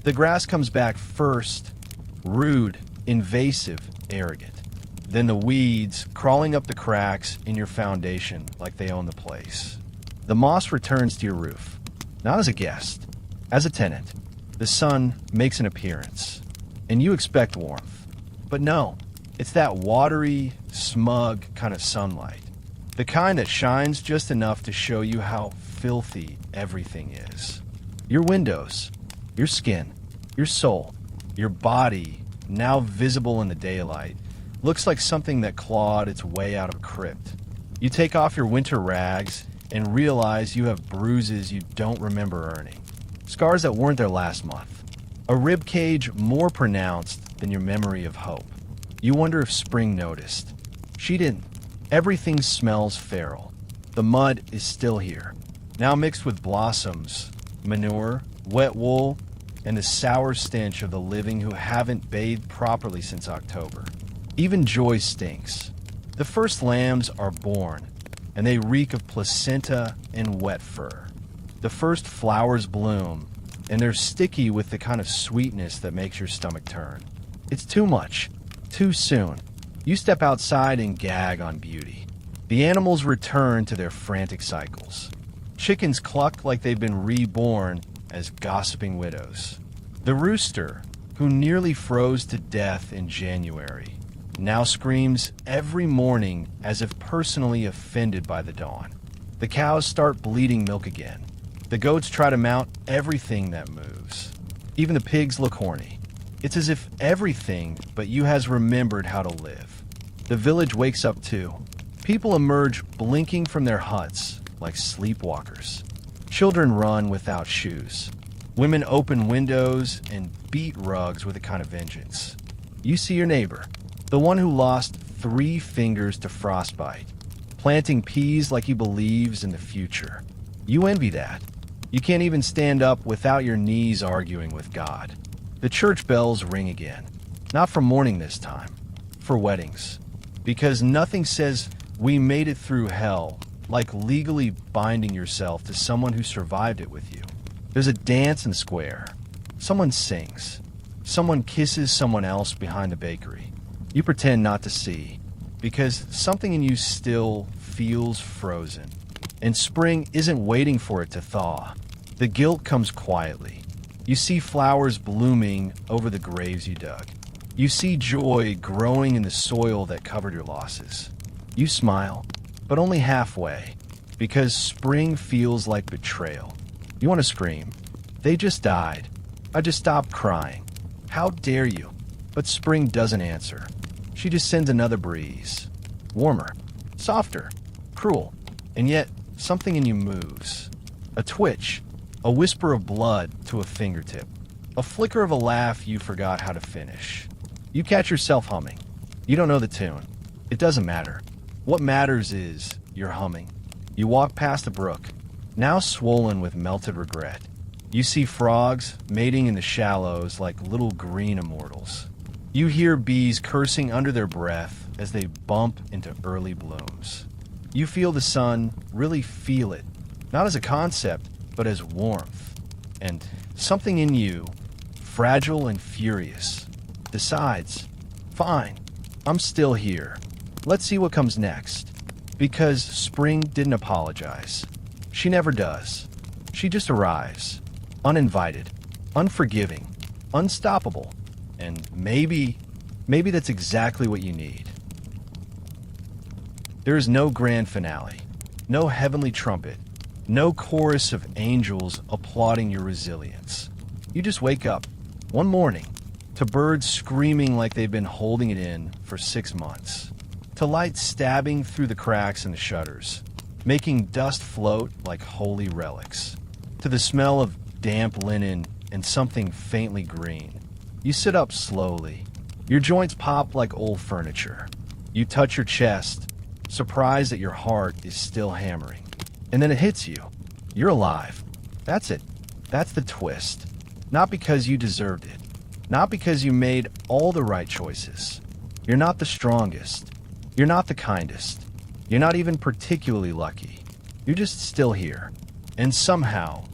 The grass comes back first, rude, invasive, arrogant. Then the weeds crawling up the cracks in your foundation like they own the place. The moss returns to your roof, not as a guest, as a tenant. The sun makes an appearance, and you expect warmth. But no, it's that watery, smug kind of sunlight. The kind that shines just enough to show you how filthy everything is. Your windows, your skin, your soul, your body, now visible in the daylight, looks like something that clawed its way out of a crypt. You take off your winter rags and realize you have bruises you don't remember earning. Scars that weren't there last month. A rib cage more pronounced than your memory of hope. You wonder if spring noticed. She didn't. Everything smells feral. The mud is still here, now mixed with blossoms, manure, wet wool, and the sour stench of the living who haven't bathed properly since October. Even joy stinks. The first lambs are born, and they reek of placenta and wet fur. The first flowers bloom, and they're sticky with the kind of sweetness that makes your stomach turn. It's too much, too soon. You step outside and gag on beauty. The animals return to their frantic cycles. Chickens cluck like they've been reborn as gossiping widows. The rooster, who nearly froze to death in January, now screams every morning as if personally offended by the dawn. The cows start bleeding milk again. The goats try to mount everything that moves. Even the pigs look horny. It's as if everything but you has remembered how to live. The village wakes up too. People emerge blinking from their huts like sleepwalkers. Children run without shoes. Women open windows and beat rugs with a kind of vengeance. You see your neighbor, the one who lost 3 fingers to frostbite, planting peas like he believes in the future. You envy that. You can't even stand up without your knees arguing with God. The church bells ring again. Not for mourning this time, for weddings. Because nothing says we made it through hell like legally binding yourself to someone who survived it with you. There's a dance in the square. Someone sings. Someone kisses someone else behind the bakery. You pretend not to see, because something in you still feels frozen. And spring isn't waiting for it to thaw. The guilt comes quietly. You see flowers blooming over the graves you dug. You see joy growing in the soil that covered your losses. You smile, but only halfway, because spring feels like betrayal. You want to scream. They just died. I just stopped crying. How dare you? But spring doesn't answer. She just sends another breeze. Warmer, softer, cruel, and yet something in you moves. A twitch, a whisper of blood to a fingertip, a flicker of a laugh you forgot how to finish. You catch yourself humming. You don't know the tune. It doesn't matter. What matters is you're humming. You walk past a brook, now swollen with melted regret. You see frogs mating in the shallows like little green immortals. You hear bees cursing under their breath as they bump into early blooms. You feel the sun, really feel it, not as a concept, but as warmth. And something in you, fragile and furious, decides, fine, I'm still here. Let's see what comes next. Because spring didn't apologize. She never does. She just arrives, uninvited, unforgiving, unstoppable. And maybe that's exactly what you need. There is no grand finale, no heavenly trumpet, no chorus of angels applauding your resilience. You just wake up, one morning, to birds screaming like they've been holding it in for 6 months, to light stabbing through the cracks in the shutters, making dust float like holy relics, to the smell of damp linen and something faintly green. You sit up slowly. Your joints pop like old furniture. You touch your chest, surprised that your heart is still hammering. And then it hits you. You're alive. That's it. That's the twist. Not because you deserved it. Not because you made all the right choices. You're not the strongest. You're not the kindest. You're not even particularly lucky. You're just still here. And somehow,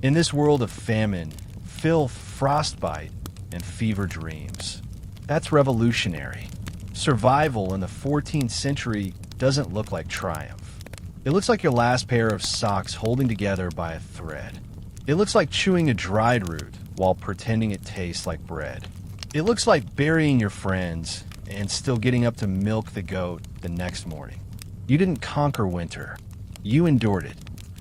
in this world of famine, filth, frostbite, and fever dreams, that's revolutionary. Survival in the 14th century doesn't look like triumph. It looks like your last pair of socks holding together by a thread. It looks like chewing a dried root while pretending it tastes like bread. It looks like burying your friends and still getting up to milk the goat the next morning. You didn't conquer winter. You endured it.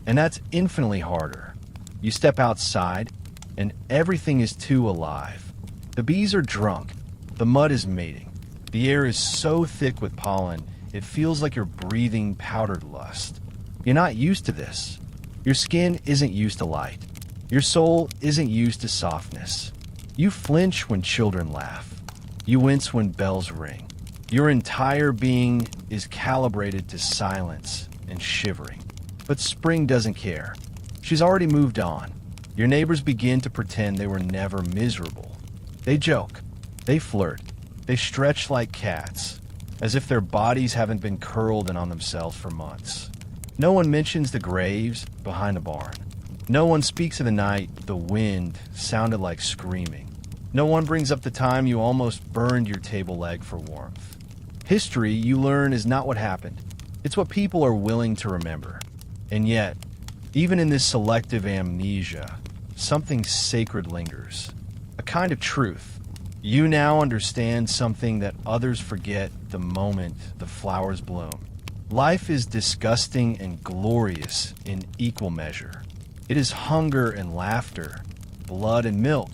And that's infinitely harder. You step outside, and everything is too alive. The bees are drunk. The mud is mating. The air is so thick with pollen, it feels like you're breathing powdered lust. You're not used to this. Your skin isn't used to light. Your soul isn't used to softness. You flinch when children laugh. You wince when bells ring. Your entire being is calibrated to silence and shivering. But spring doesn't care. She's already moved on. Your neighbors begin to pretend they were never miserable. They joke. They flirt. They stretch like cats, as if their bodies haven't been curled in on themselves for months. No one mentions the graves behind the barn. No one speaks of the night the wind sounded like screaming. No one brings up the time you almost burned your table leg for warmth. History, you learn, is not what happened. It's what people are willing to remember. And yet, even in this selective amnesia, something sacred lingers. A kind of truth. You now understand something that others forget the moment the flowers bloom. Life is disgusting and glorious in equal measure. It is hunger and laughter, blood and milk,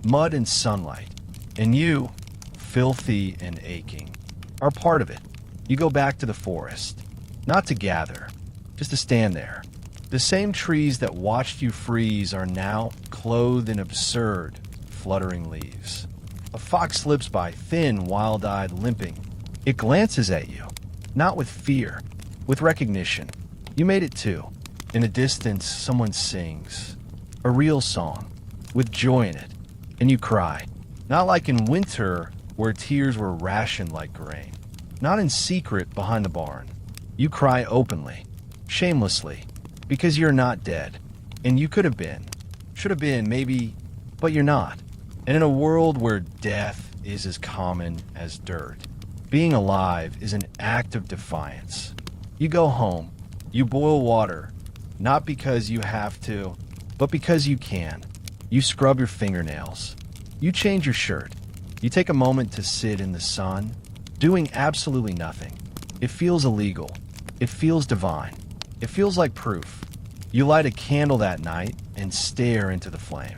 mud and sunlight. And you, filthy and aching, are part of it. You go back to the forest, not to gather, just to stand there. The same trees that watched you freeze are now clothed in absurd, fluttering leaves. A fox slips by, thin, wild-eyed, limping. It glances at you, not with fear, with recognition. You made it too. In the distance, someone sings. A real song, with joy in it. And you cry. Not like in winter, where tears were rationed like grain. Not in secret behind the barn. You cry openly, shamelessly, because you're not dead. And you could have been. Should have been, maybe, but you're not. And in a world where death is as common as dirt, being alive is an act of defiance. You go home. You boil water, not because you have to, but because you can. You scrub your fingernails. You change your shirt. You take a moment to sit in the sun, doing absolutely nothing. It feels illegal. It feels divine. It feels like proof. You light a candle that night and stare into the flame.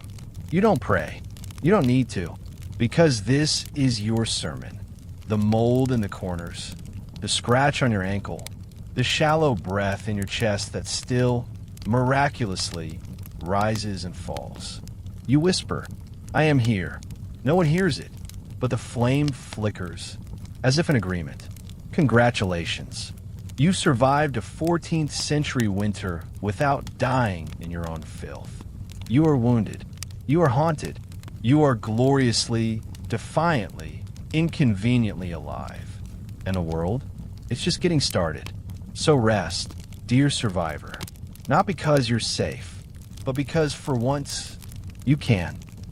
You don't pray. You don't need to, because this is your sermon. The mold in the corners, the scratch on your ankle, the shallow breath in your chest that still, miraculously, rises and falls. You whisper, "I am here." No one hears it, but the flame flickers, as if in agreement. Congratulations. You survived a 14th century winter without dying in your own filth. You are wounded. You are haunted. You are gloriously, defiantly, inconveniently alive. And the world? It's just getting started. So rest, dear survivor. Not because you're safe, but because for once, you can.